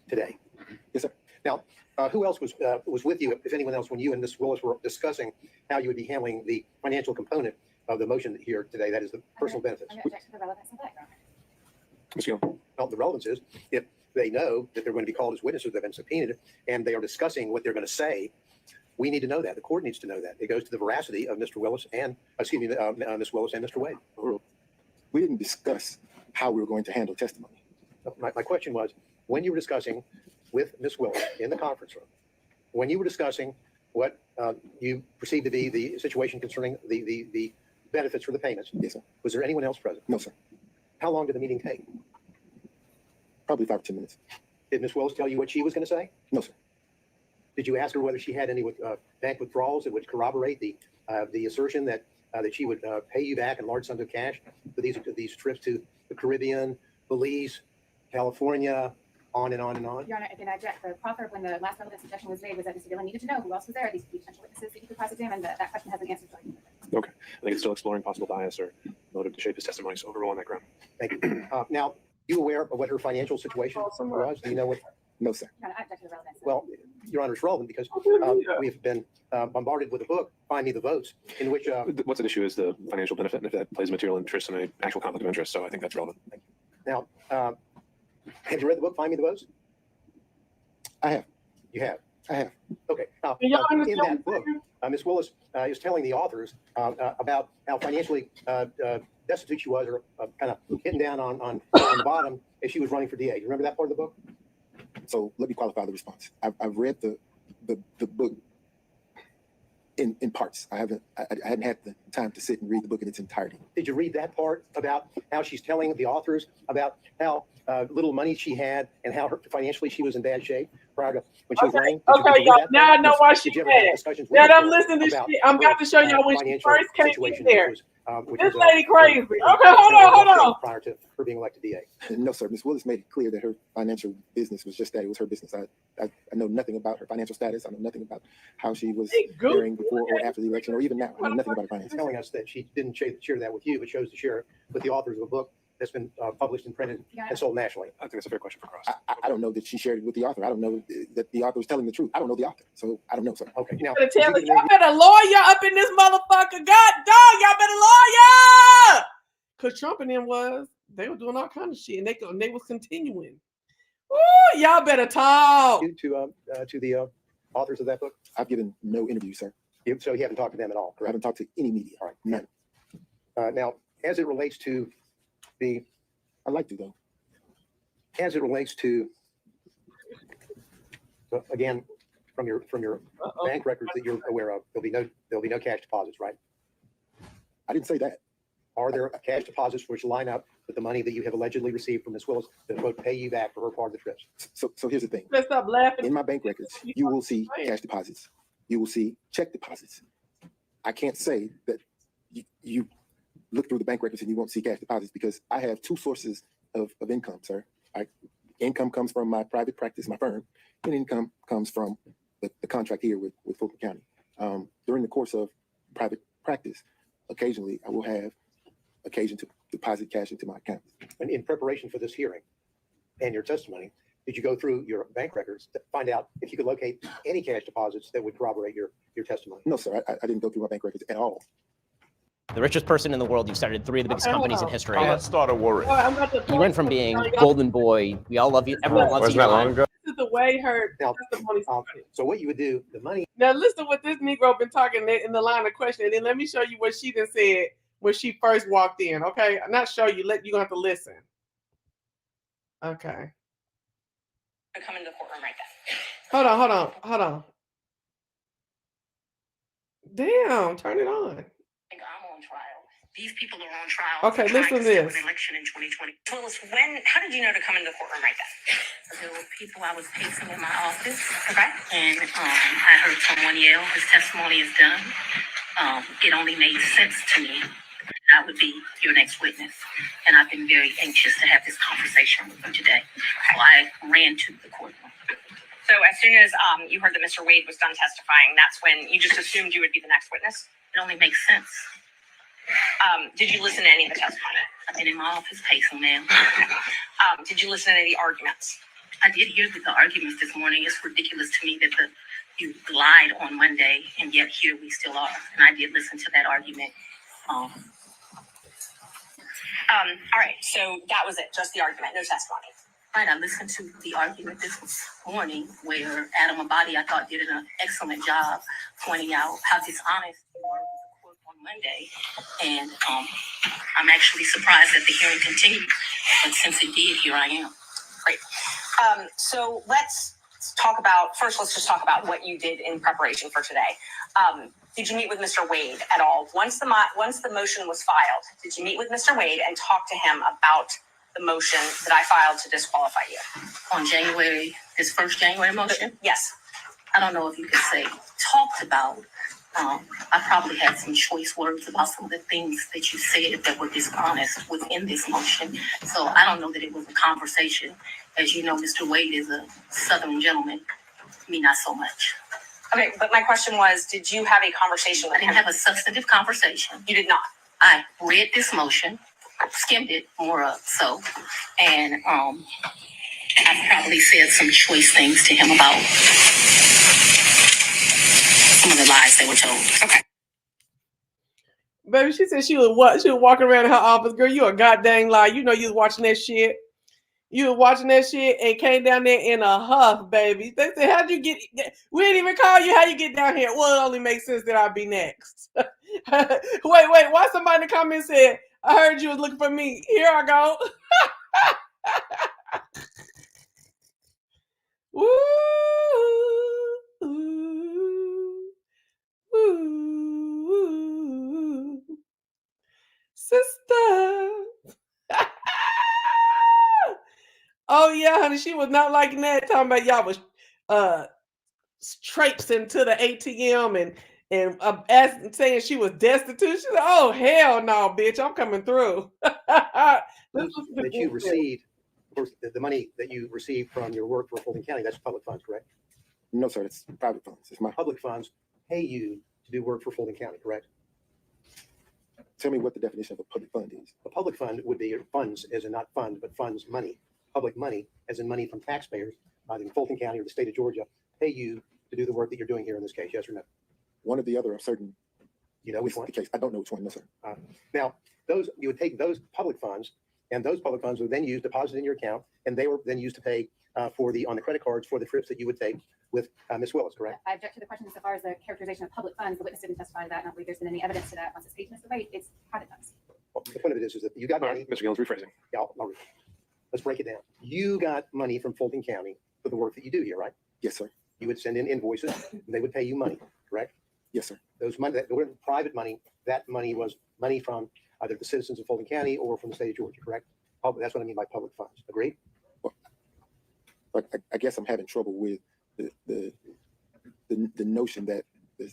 Today. Yes, sir. Now, who else was with you, if anyone else, when you and Ms. Willis were discussing how you would be handling the financial component of the motion here today, that is the personal benefits? I object to the relevance of that, Your Honor. Ms. Gill? Well, the relevance is if they know that they're going to be called as witnesses, they've been subpoenaed, and they are discussing what they're going to say, we need to know that. The court needs to know that. It goes to the veracity of Mr. Willis and, Ms. Willis and Mr. Wade. We didn't discuss how we were going to handle testimony. My question was, when you were discussing with Ms. Willis in the conference room, when you were discussing what you perceived to be the situation concerning the benefits for the payments, yes, sir. Was there anyone else present? No, sir. How long did the meeting take? Probably 5 or 10 minutes. Did Ms. Willis tell you what she was going to say? No, sir. Did you ask her whether she had any bank withdrawals that would corroborate the assertion that she would pay you back in large sums of cash for these trips to the Caribbean, Belize, California, on and on and on? Your Honor, again, I object. The proffer when the last relevant suggestion was made was that Mr. Dillon needed to know who else was there, these potential witnesses that he could cross-examine. That question hasn't answered. Okay. I think it's still exploring possible bias or motive to shape his testimony, so overrule on that ground. Thank you. Now, you aware of what her financial situation was? Do you know what? No, sir. Your Honor, I object to the relevance. Well, Your Honor, it's relevant because we've been bombarded with a book, Find Me the Votes, in which... What's at issue is the financial benefit, and if that plays material interest in an actual conflict of interest, so I think that's relevant. Thank you. Now, have you read the book, Find Me the Votes? I have. You have? I have. Okay. In that book, Ms. Willis is telling the authors about how financially destitute she was, or kind of hitting down on the bottom as she was running for DA. You remember that part of the book? So let me qualify the response. I've read the book in parts. I hadn't had the time to sit and read the book in its entirety. Did you read that part about how she's telling the authors about how little money she had and how financially she was in bad shape prior to when she was running? Okay, y'all. Now I know why she's mad. Now I'm listening to shit. I'm about to show y'all when she first came in there. This lady crazy. Okay, hold on. Prior to her being elected DA. No, sir. Ms. Willis made it clear that her financial business was just that. It was her business. I know nothing about her financial status. I know nothing about how she was faring before or after the election, or even now. I know nothing about her finances. Telling us that she didn't share that with you, but chose to share it with the authors of a book that's been published and printed and sold nationally. I think that's a fair question for Cross. I don't know that she shared it with the author. I don't know that the author was telling the truth. I don't know the author, so I don't know, sir. Okay, now y'all better lawyer up in this motherfucker. God dog, y'all better lawyer. Cause Trump and them they were doing all kind of shit, and they was continuing. Ooh, y'all better talk. To the authors of that book? I've given no interview, sir. So you haven't talked to them at all? I haven't talked to any media. All right, none. Now, as it relates to I'd like to, though. As it relates to, again, from your bank records that you're aware of, there'll be no cash deposits, right? I didn't say that. Are there cash deposits which line up with the money that you have allegedly received from Ms. Willis that quote pay you back for her part of the trips? So here's the thing. Let's stop laughing. In my bank records, you will see cash deposits. You will see check deposits. I can't say that you look through the bank records and you won't see cash deposits, because I have two sources of income, sir. Income comes from my private practice, my firm, and income comes from the contract here with Fulton County. During the course of private practice, occasionally I will have occasion to deposit cash into my account. And in preparation for this hearing and your testimony, did you go through your bank records to find out if you could locate any cash deposits that would corroborate your testimony? No, sir. I didn't go through my bank records at all. The richest person in the world. You started 3 of the biggest companies in history. Let's start a worry. You went from being golden boy. We all love you. Everyone loves you. Wasn't that long ago? This is the way her testimony started. So what you would do, the money. Now listen to what this Negro been talking in the line of question, and then let me show you what she done said when she first walked in. Okay, I'm not show you. You're gonna have to listen. Okay. Come into the courtroom right then. Hold on. Damn, turn it on. I'm on trial These people are on trial. Okay, for trying listen to steal this. An election in 2020. Willis, how did you know to come into the courtroom right then? There were people I was pacing in my office. Okay. And I heard someone yell, his testimony is done. It only made sense to me that I would be your next witness. And I've been very anxious to have this conversation with you today. So I ran to the courtroom. So as soon as you heard that Mr. Wade was done testifying, that's when you just assumed you would be the next witness? It only makes sense. Did you listen to any of the testimony? I've been in my office pacing, ma'am. Did you listen to any of the arguments? I did hear the arguments this morning. It's ridiculous to me that you lied on Monday, and yet here we still are. And I did listen to that argument. All right, so that was it, just the argument, no testimony. Right, I listened to the argument this morning where Adam Abadi, I thought, did an excellent job pointing out how dishonest you were with the court on Monday. And I'm actually surprised that the hearing continued, but since it did, here I am. Great. So let's just talk about what you did in preparation for today. Did you meet with Mr. Wade at all? Once the motion was filed, did you meet with Mr. Wade and talk to him about the motion that I filed to disqualify you? On January, his first January motion? Yes. I don't know if you could say talked about. I probably had some choice words about some of the things that you said that were dishonest within this motion. So I don't know that it was a conversation. As you know, Mr. Wade is a Southern gentleman. Me, not so much. Okay, but my question was, did you have a conversation with him? I didn't have a substantive conversation. You did not? I read this motion, skimmed it more up, so, and I probably said some choice things to him about some of the lies they were told. Okay. Baby, she said she was walking around in her office. Girl, you a goddamn lie. You know you was watching that shit. You were watching that shit and came down there in a huff, baby. They said, how'd you get? We didn't even call you. How you get down here? Well, it only makes sense that I'll be next. wait. Why somebody in the comments said, I heard you was looking for me. Here I go. Woo, ooh, ooh, sister. Oh yeah, honey, she was not liking that. Talking about y'all was traipsing to the ATM and asking, saying she was destitute. She said, "Oh hell no, bitch, I'm coming through." That you received, of course, the money that you received from your work for Fulton County, that's public funds, correct? No, sir, it's private funds. It's my Public funds pay you to do work for Fulton County, correct? Tell me what the definition of a public fund is. A public fund would be funds, as in not fund, but funds, money. Public money, as in money from taxpayers, either in Fulton County or the state of Georgia, pay you to do the work that you're doing here in this case, yes or no? One or the other, I'm certain. You know which one? The case. I don't know which one, no, sir. Now, you would take those public funds, and those public funds were then used, deposited in your account, and they were then used to pay on the credit cards for the trips that you would take with Ms. Willis, correct? I object to the question insofar as the characterization of public funds. The witness didn't testify to that. I don't believe there's been any evidence to that. Once it's paid to Mr. Wade, it's private funds. Well, the point of it is that you got money. Mr. Gillens, rephrasing. Yeah, let's break it down. You got money from Fulton County for the work that you do here, right? Yes, sir. You would send in invoices, and they would pay you money, correct? Yes, sir. Those money, that were private money, that money was money from either the citizens of Fulton County or from the state of Georgia, correct? That's what I mean by public funds. Agreed? But I guess I'm having trouble with the notion that the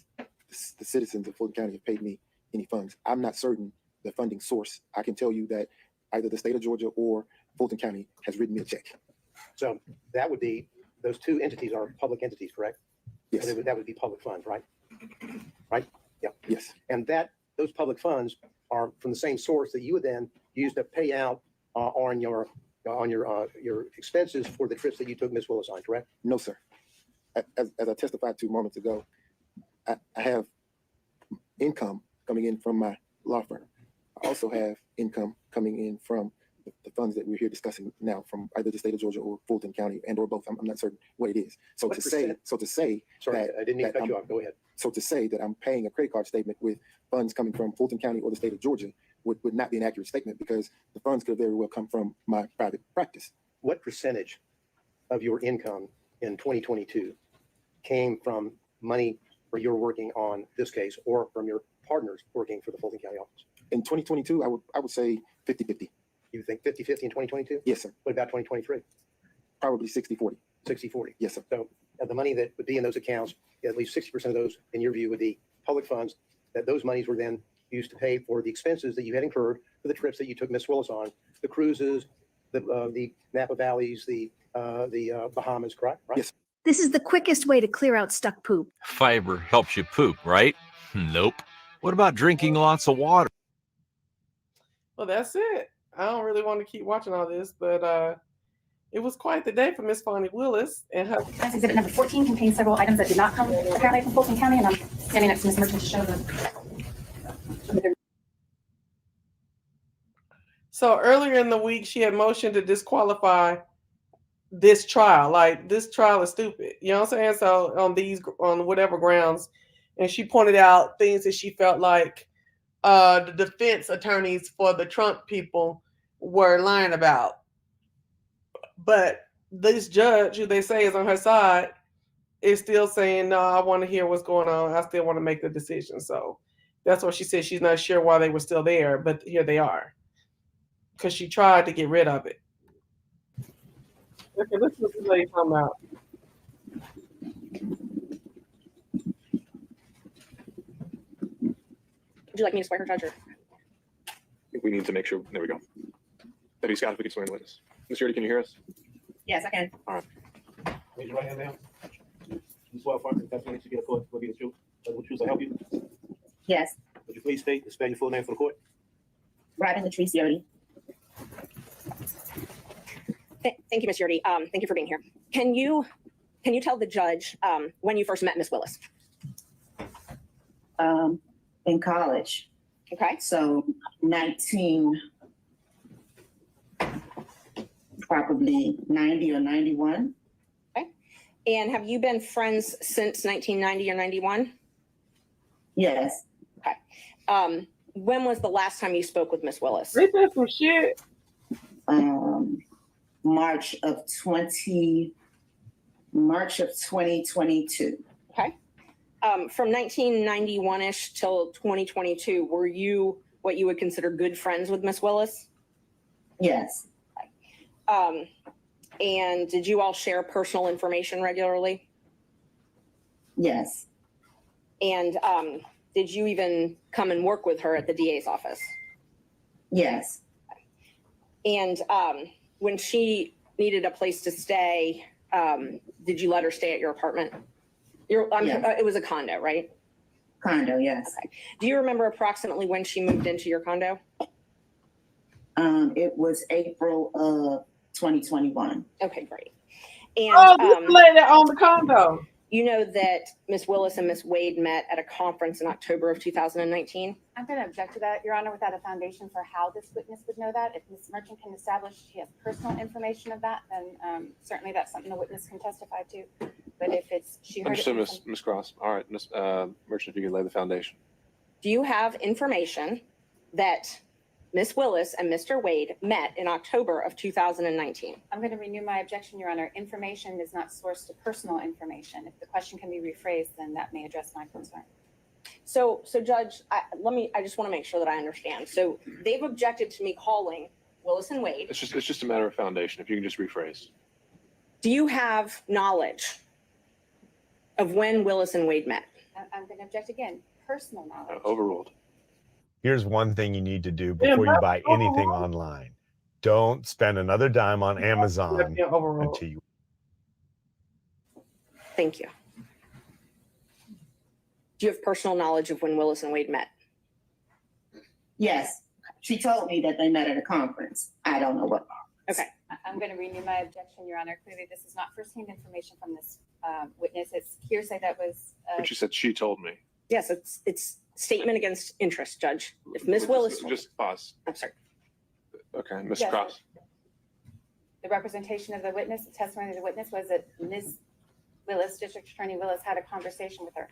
citizens of Fulton County have paid me any funds. I'm not certain the funding source. I can tell you that either the state of Georgia or Fulton County has written me a check. So that would be, those two entities are public entities, correct? Yes. That would be public funds, right? Right? Yeah. Yes. And those public funds are from the same source that you would then use to pay out on your expenses for the trips that you took Ms. Willis on, correct? No, sir. As I testified to moments ago, I have income coming in from my law firm. I also have income coming in from the funds that we're here discussing now from either the state of Georgia or Fulton County and or both. I'm not certain what it is. So to say Sorry, that, I didn't mean to cut you off. Go ahead. So to say that I'm paying a credit card statement with funds coming from Fulton County or the state of Georgia would not be an accurate statement because the funds could very well come from my private practice. What percentage of your income in 2022 came from money where you're working on this case or from your partners working for the Fulton County office? In 2022, I would say 50-50. You think 50-50 in 2022? Yes, sir. What about 2023? Probably 60-40. 60-40. Yes, sir. So the money that would be in those accounts, at least 60% of those, in your view, would be public funds, that those monies were then used to pay for the expenses that you had incurred for the trips that you took Miss Willis on, the cruises, the Napa Valleys, the Bahamas, correct? Right? Yes. This is the quickest way to clear out stuck poop. Fiber helps you poop, right? Nope. What about drinking lots of water? Well, that's it. I don't really want to keep watching all this, but it was quite the day for Miss Fani Willis and her. Defense exhibit number 14 contains several items that did not come apparently from Fulton County, and I'm standing next to Ms. Merchant to show them. So earlier in the week, she had motioned to disqualify this trial. Like, this trial is stupid. You know what I'm saying? So on whatever grounds, and she pointed out things that she felt like the defense attorneys for the Trump people were lying about. But this judge, who they say is on her side, is still saying, no, I want to hear what's going on. I still want to make the decision. So that's what she said. She's not sure why they were still there, but here they are. Because she tried to get rid of it. Okay, let's just let you come out. Would you like me to swear her, Judge? Or? I think we need to make sure. There we go. Deputy Scott, if we can swear in the witness. Ms. Yurdy, can you hear us? Yes, I can. All right. Raise your right hand down. You swear affirm the testimony to get a court will be the truth. Will choose to help you. Yes. Would you please state and spell your full name for the court? Robin Latrice Yurdy. Thank you, Ms. Yurdy. Thank you for being here. Can you tell the judge when you first met Miss Willis? In college. Okay. So probably 90 or 91. Okay. And have you been friends since 1990 or 91? Yes. Okay. When was the last time you spoke with Miss Willis? They did some shit. March of 2022. Okay. From 1991-ish till 2022, were you what you would consider good friends with Miss Willis? Yes. Okay. And did you all share personal information regularly? Yes. And did you even come and work with her at the DA's office? Yes. And when she needed a place to stay, did you let her stay at your apartment? Yes. It was a condo, right? Condo, yes. Okay. Do you remember approximately when she moved into your condo? It was April of 2021. Okay, great. And this lady on the condo. You know that Miss Willis and Miss Wade met at a conference in October of 2019? I'm going to object to that, Your Honor, without a foundation for how this witness would know that. If Ms. Merchant can establish she has personal information of that, then certainly that's something the witness can testify to. But if it's she heard Understood, it Ms. Cross. All right, Ms. Merchant, if you could lay the foundation. Do you have information that Miss Willis and Mr. Wade met in October of 2019? I'm going to renew my objection, Your Honor. Information is not sourced to personal information. If the question can be rephrased, then that may address my concern. So Judge, I just want to make sure that I understand. So they've objected to me calling Willis and Wade. It's just a matter of foundation. If you can just rephrase. Do you have knowledge of when Willis and Wade met? I'm going to object again. Personal knowledge. Overruled. Here's one thing you need to do before you buy anything online. Don't spend another dime on Amazon until you. Thank you. Do you have personal knowledge of when Willis and Wade met? Yes. She told me that they met at a conference. I don't know what. Okay. I'm going to renew my objection, Your Honor. Clearly, this is not firsthand information from this witness. It's hearsay that was. But you said she told me. Yes, it's statement against interest, Judge. If Miss Willis. Just pause. I'm sorry. Okay, Ms. Yes. Cross. The representation of the witness, the testimony of the witness was that Ms. Willis, District Attorney Willis, had a conversation with her.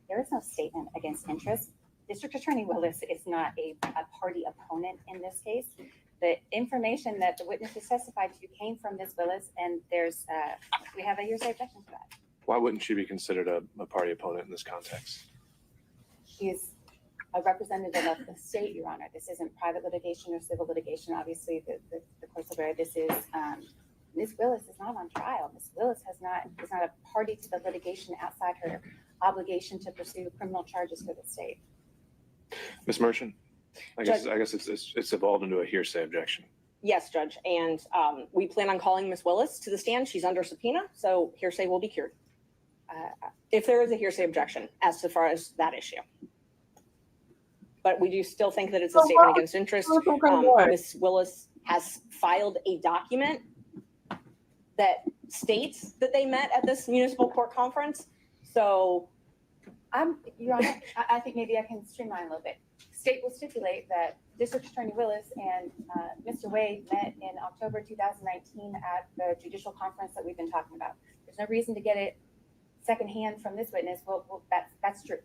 There is no statement against interest. District Attorney Willis is not a party opponent in this case. The information that the witness has testified to came from Ms. Willis, and we have a hearsay objection to that. Why wouldn't she be considered a party opponent in this context? She is a representative of the state, Your Honor. This isn't private litigation or civil litigation. Obviously, the courts are aware this is, Ms. Willis is not on trial. Ms. Willis is not a party to the litigation outside her obligation to pursue criminal charges for the state. Ms. Merchant, I guess it's evolved into a hearsay objection. Yes, Judge, and we plan on calling Ms. Willis to the stand. She's under subpoena, so hearsay will be cured. If there is a hearsay objection as far as that issue. But we do still think that it's a statement against interest. Ms. Willis has filed a document that states that they met at this municipal court conference. So Your Honor, I think maybe I can streamline a little bit. State will stipulate that District Attorney Willis and Mr. Wade met in October 2019 at the judicial conference that we've been talking about. There's no reason to get it secondhand from this witness. Well, that's true.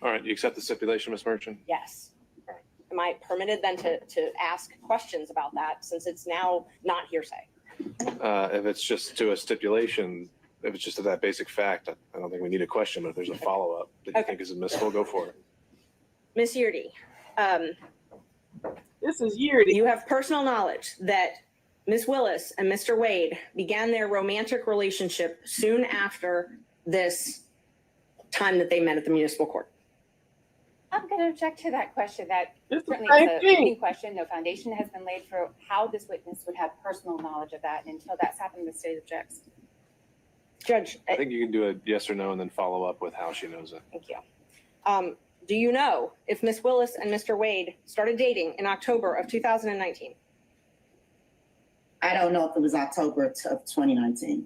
All right, you accept the stipulation, Ms. Merchant? yes. Am I permitted then to ask questions about that since it's now not hearsay? If it's just to a stipulation, if it's just to that basic fact, I don't think we need a question, but if there's a follow-up that you think is admissible, go for it. Ms. Yeardy, this is Yeardy. You have personal knowledge that Ms. Willis and Mr. Wade began their romantic relationship soon after this time that they met at the municipal court. I'm going to object to that question. That It's the certainly same is a thing. leading question. No foundation has been laid for how this witness would have personal knowledge of that. And until that's happened, the state objects. Judge, I think you can do a yes or no and then follow up with how she knows it. thank you. Do you know if Ms. Willis and Mr. Wade started dating in October of 2019? I don't know if it was October of 2019.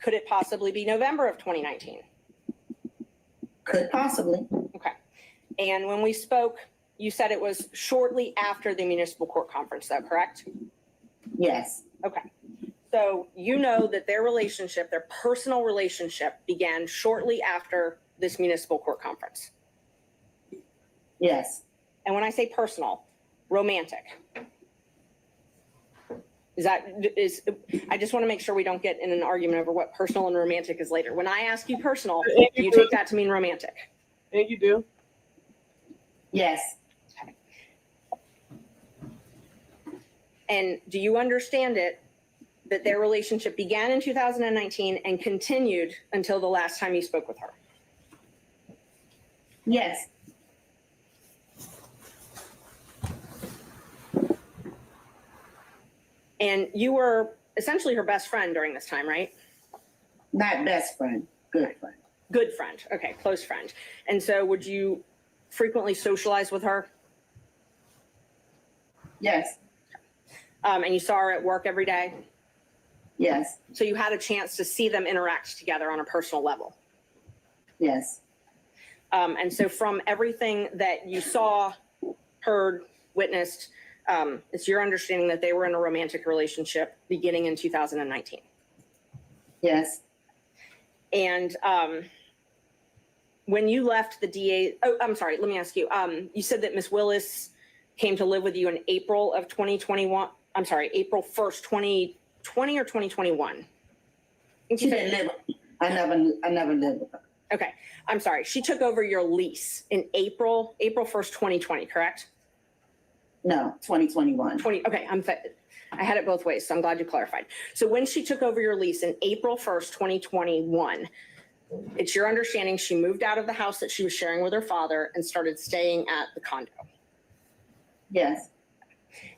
Could it possibly be November of 2019? Could possibly. Okay. And when we spoke, you said it was shortly after the municipal court conference, though, correct? Yes. Okay. So you know that their relationship, their personal relationship, began shortly after this municipal court conference. Yes. And when I say personal, romantic. I just want to make sure we don't get in an argument over what personal and romantic is later. When I ask you personal, do you take that to mean romantic? And you do. Yes. Okay. And do you understand it that their relationship began in 2019 and continued until the last time you spoke with her? Yes. And you were essentially her best friend during this time, right? Not best friend, good friend. Good friend. Okay, close friend. And so would you frequently socialize with her? Yes. And you saw her at work every day? Yes. So you had a chance to see them interact together on a personal level? Yes. And so from everything that you saw, heard, witnessed, it's your understanding that they were in a romantic relationship beginning in 2019? Yes. And when you left the DA, oh, I'm sorry, let me ask you, you said that Ms. Willis came to live with you in April of 2021. I'm sorry, April 1st, 2020 or 2021? She didn't live with me. I never lived with her. Okay, I'm sorry. She took over your lease in April 1st, 2020, correct? No, 2021. Okay, I had it both ways, so I'm glad you clarified. So when she took over your lease in April 1st, 2021, it's your understanding she moved out of the house that she was sharing with her father and started staying at the condo? Yes.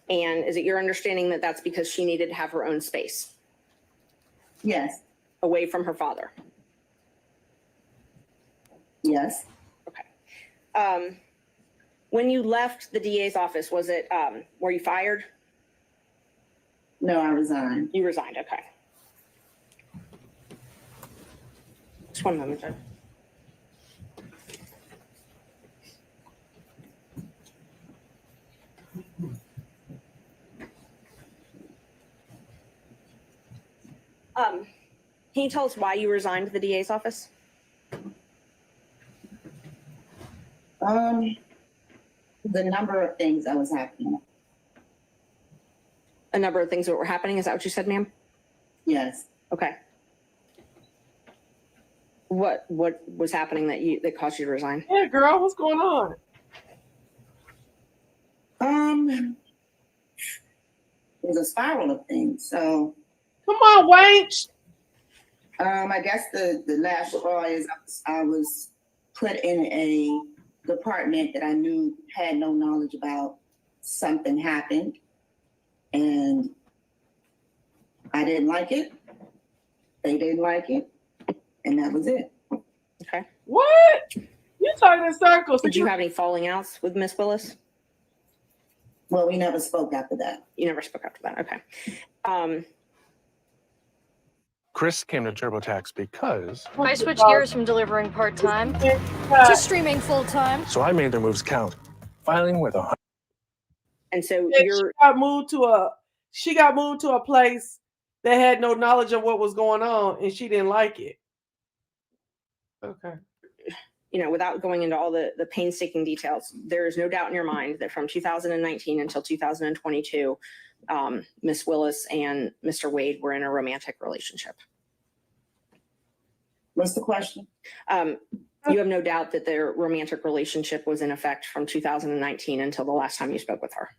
And is it your understanding that that's because she needed to have her own space? Yes. Away from her father? Yes. Okay. When you left the DA's office, was it, were you fired? No, I resigned. You resigned, okay. Just one moment, Judge. Can you tell us why you resigned the DA's office? The number of things that was happening. A number of things that were happening, is that what you said, ma'am? Yes. Okay. What was happening that caused you to resign? Yeah, girl, what's going on? It was a spiral of things. So come on, Wayne. I guess the last straw is I was put in a department that I knew had no knowledge about. Something happened, and I didn't like it. They didn't like it, and that was it. Okay. What? You talking in circles? Did you have any falling outs with Miss Willis? Well, we never spoke after that. You never spoke after that. Okay. Chris came to TurboTax because I switched gears from delivering part-time to streaming full-time. so I made their moves count, filing with a. And so she got moved to a place that had no knowledge of what was going on, and she didn't like it. Okay. You know, without going into all the painstaking details, there is no doubt in your mind that from 2019 until 2022, Miss Willis and Mr. Wade were in a romantic relationship. What's the question? You have no doubt that their romantic relationship was in effect from 2019 until the last time you spoke with her.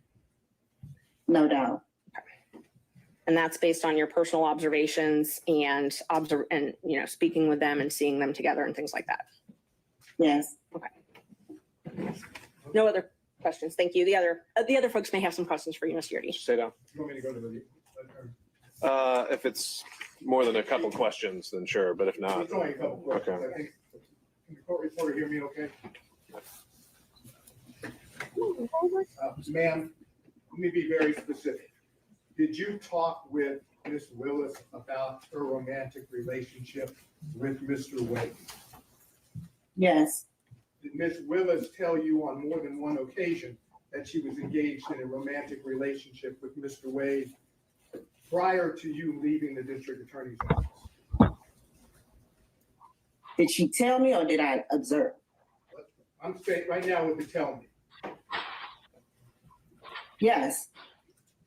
No doubt. Okay. And that's based on your personal observations and speaking with them and seeing them together and things like that. Yes. Okay. No other questions. Thank you. The other folks may have some questions for you, Ms. Yurdi. Stay down. You want me to go to the? If it's more than a couple questions, then sure. But if not, It's only a couple questions. Okay. I think. Can the court reporter hear me okay? Ma'am, let me be very specific. Did you talk with Miss Willis about her romantic relationship with Mr. Wade? Yes. Did Miss Willis tell you on more than one occasion that she was engaged in a romantic relationship with Mr. Wade prior to you leaving the district attorney's office? Did she tell me or did I observe? I'm straight right now with the tell me. Yes.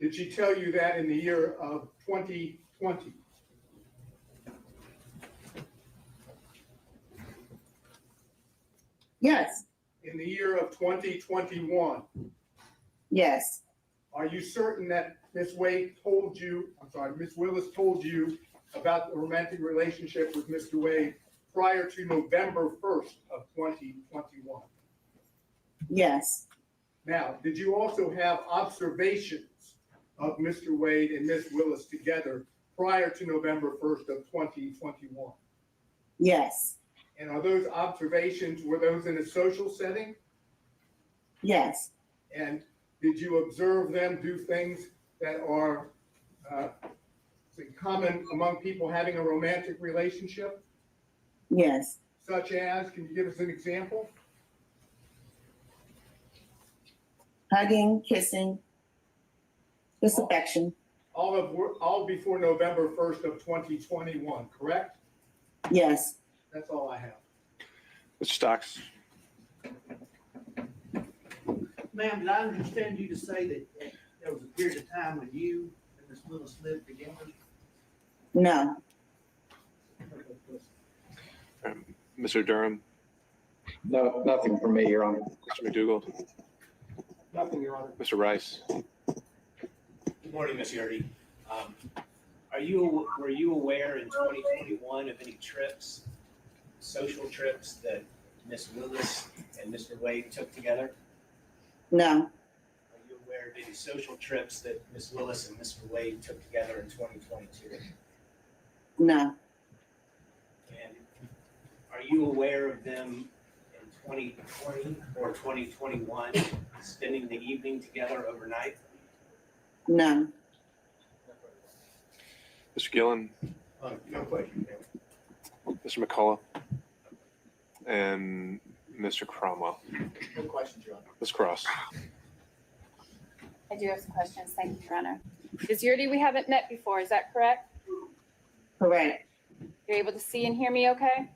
Did she tell you that in the year of 2020? Yes. In the year of 2021? Yes. Are you certain that Miss Willis told you about the romantic relationship with Mr. Wade prior to November 1st of 2021? Yes. Now, did you also have observations of Mr. Wade and Miss Willis together prior to November 1st of 2021? Yes. And are those observations, were those in a social setting? Yes. And did you observe them do things that are common among people having a romantic relationship? Yes. Such as, can you give us an example? Hugging, kissing, just affection. All before November 1st of 2021, correct? Yes. That's all I have. Mr. Stocks. Ma'am, did I understand you to say that there was a period of time when you and Ms. Willis lived together? No. Mr. Durham. No, nothing from me, Your Honor. Mr. McDougall. Nothing, Your Honor. Mr. Rice. Good morning, Ms. Yurdi. Were you aware in 2021 of any trips, social trips that Ms. Willis and Mr. Wade took together? No. Are you aware of any social trips that Ms. Willis and Mr. Wade took together in 2022? No. And are you aware of them in 2020 or 2021 spending the evening together overnight? No. Mr. Gillen. No question. Mr. McCullough. And Mr. Cromwell. No questions, Your Honor. Ms. Cross. I do have some questions. Thank you, Your Honor. Ms. Yurdi, we haven't met before. Is that correct? Correct. You're able to see and hear me okay?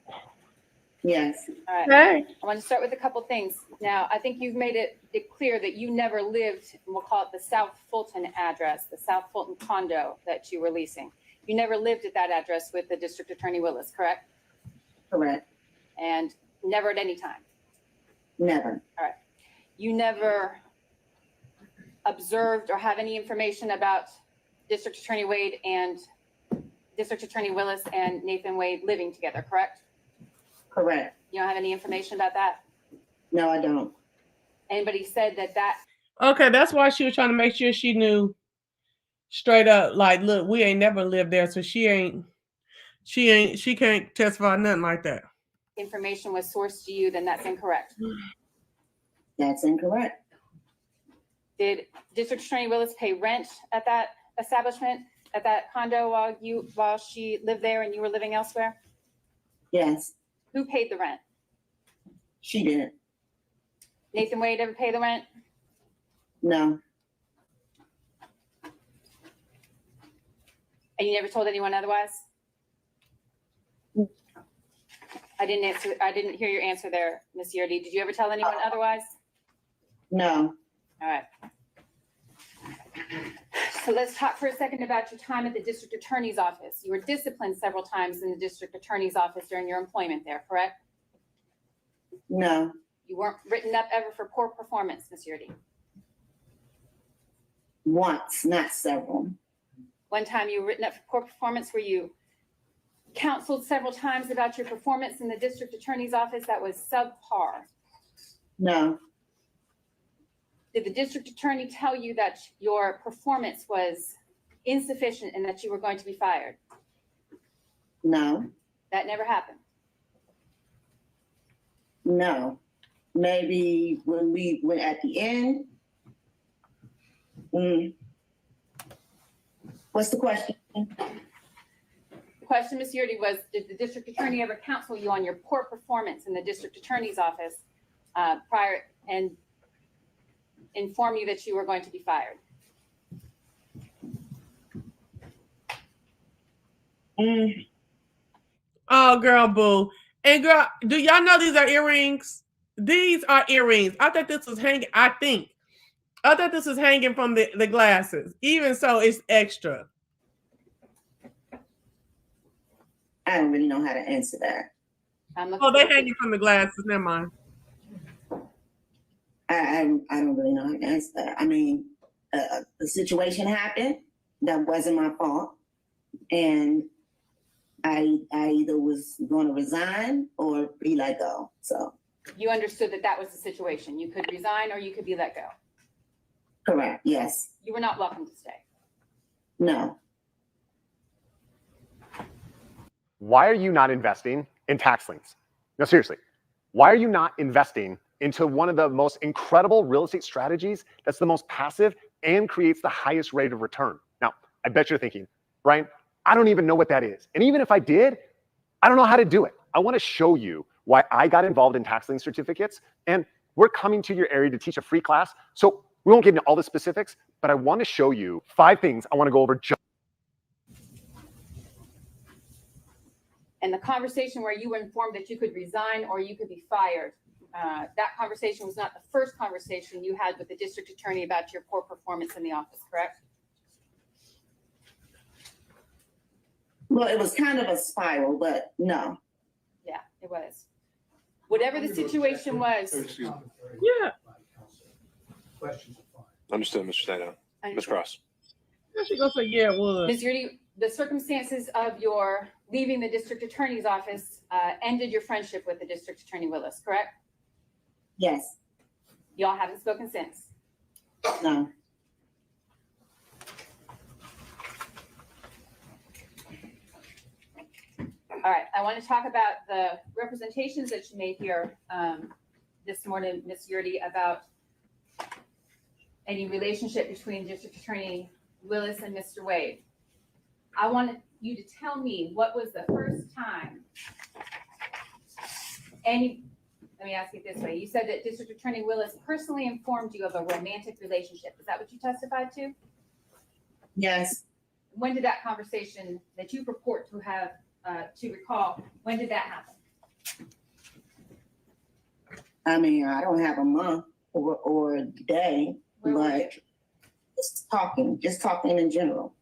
Yes. All right. Hey. I want to start with a couple things. Now, I think you've made it clear that you never lived, and we'll call it the South Fulton address, the South Fulton condo that you were leasing. You never lived at that address with the District Attorney Willis, correct? Correct. And never at any time? Never. All right. You never observed or have any information about District Attorney Wade and District Attorney Willis and Nathan Wade living together, correct? Correct. You don't have any information about that? No, I don't. Anybody said that Okay, that's why she was trying to make sure she knew straight up, like, look, we ain't never lived there, so she can't testify nothing like that. information was sourced to you, then that's incorrect. That's incorrect. Did District Attorney Willis pay rent at that establishment, at that condo while she lived there and you were living elsewhere? Yes. Who paid the rent? She didn't. Nathan Wade ever pay the rent? No. And you never told anyone otherwise? I didn't hear your answer there, Ms. Yerdy. Did you ever tell anyone otherwise? No. All right. So let's talk for a second about your time at the district attorney's office. You were disciplined several times in the district attorney's office during your employment there, correct? No. You weren't written up ever for poor performance, Ms. Yerdy. Once, not several. One time you were written up for poor performance. Were you counseled several times about your performance in the district attorney's office that was subpar? No. Did the district attorney tell you that your performance was insufficient and that you were going to be fired? No. That never happened. No. Maybe when we went at the end. What's the question? The question, Ms. Yerdy, was did the district attorney ever counsel you on your poor performance in the district attorney's office prior and inform you that you were going to be fired? Oh, girl, boo. And girl, do y'all know these are earrings? These are earrings. I thought this was hanging. I thought this was hanging from the glasses. Even so, it's extra. I don't really know how to answer that. Oh, they're hanging from the glasses. Never mind. I don't really know how to answer that. I mean, the situation happened. That wasn't my fault. And I either was going to resign or be let go. So. You understood that that was the situation. You could resign or you could be let go. Correct. Yes. You were not welcome to stay. No. Why are you not investing in tax liens? No, seriously. Why are you not investing into one of the most incredible real estate strategies that's the most passive and creates the highest rate of return? Now, I bet you're thinking, Brian, I don't even know what that is. And even if I did, I don't know how to do it. I want to show you why I got involved in tax lien certificates. And we're coming to your area to teach a free class. So we won't get into all the specifics, but I want to show you 5 things I want to go over. And the conversation where you were informed that you could resign or you could be fired, that conversation was not the first conversation you had with the district attorney about your poor performance in the office, correct? Well, it was kind of a spiral, but no. Yeah, it was. Whatever the situation was. Yeah. Questions are fine. Understood, Mr. Stato. Ms. Cross. She gonna say, yeah, it was. Ms. Yurdy, the circumstances of your leaving the district attorney's office ended your friendship with the district attorney Willis, correct? Yes. Y'all haven't spoken since? No. All right, I want to talk about the representations that you made here this morning, Ms. Yurdy, about any relationship between District Attorney Willis and Mr. Wade. I want you to tell me what was the first time let me ask it this way. You said that District Attorney Willis personally informed you of a romantic relationship. Is that what you testified to? Yes. When did that conversation that you purport to have to recall, when did that happen? I mean, I don't have a month or a day, but just talking in general.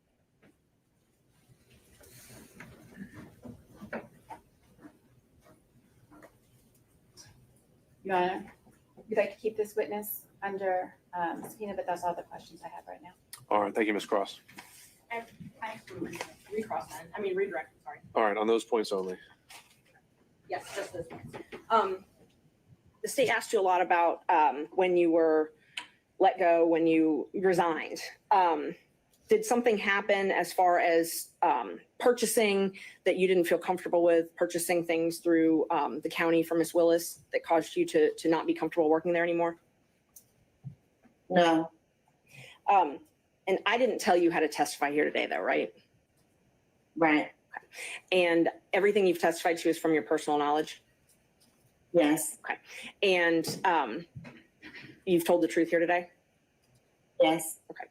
Your Honor, we'd like to keep this witness under subpoena, but that's all the questions I have right now. All right, thank you, Ms. Cross. Recross then. I mean, redirect, sorry. All right, on those points only. Yes, just those points. The state asked you a lot about when you were let go, when you resigned. Did something happen as far as purchasing that you didn't feel comfortable with, purchasing things through the county for Ms. Willis that caused you to not be comfortable working there anymore? No. And I didn't tell you how to testify here today, though, right? Right. And everything you've testified to is from your personal knowledge? Yes. Okay. And you've told the truth here today? Yes. Okay.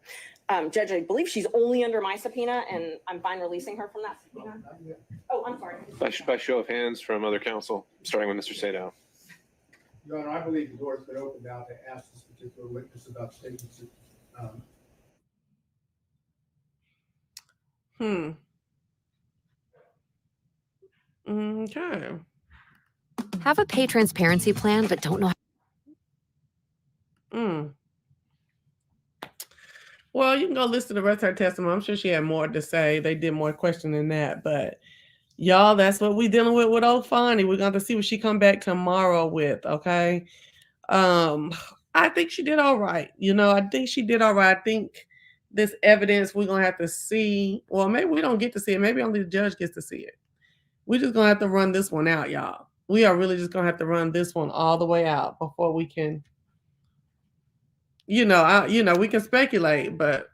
Judge, I believe she's only under my subpoena, and I'm fine releasing her from that subpoena. Oh, I'm sorry. By show of hands from other counsel, starting with Mr. Sadow. Your Honor, I believe the door's been opened now to ask this particular witness about statements. Okay. Have a pay transparency plan, but don't know Well, you can go listen to the rest of her testimony. I'm sure she had more to say. They did more questioning than that, but y'all, that's what we dealing with old Fani. We're going to see what she come back tomorrow with. Okay. I think she did all right. I think she did all right. I think this evidence we're going to have to see. Well, maybe we don't get to see it. Maybe only the judge gets to see it. We're just going to have to run this one out, y'all. We are really just going to have to run this one all the way out before we can, we can speculate, but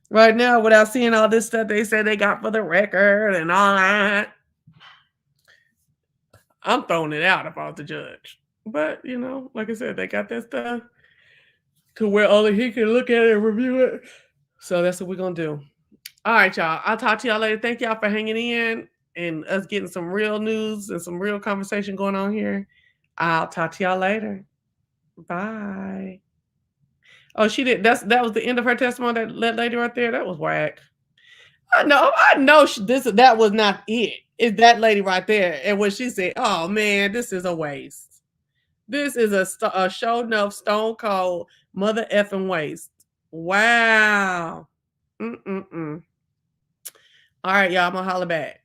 right now, without seeing all this stuff they say they got for the record and all that, I'm throwing it out if I was the judge. But, like I said, they got that stuff to where only he can look at it and review it. So that's what we're going to do. All right, y'all. I'll talk to y'all later. Thank y'all for hanging in and us getting some real news and some real conversation going on here. I'll talk to y'all later. Bye. Oh, she did. That was the end of her testimony. That lady right there. That was whack. I know. That was not it. It's that lady right there. And when she said, "Oh man, this is a waste. This is a show enough stone cold mother effing waste." Wow. All right, y'all. I'm gonna holler back.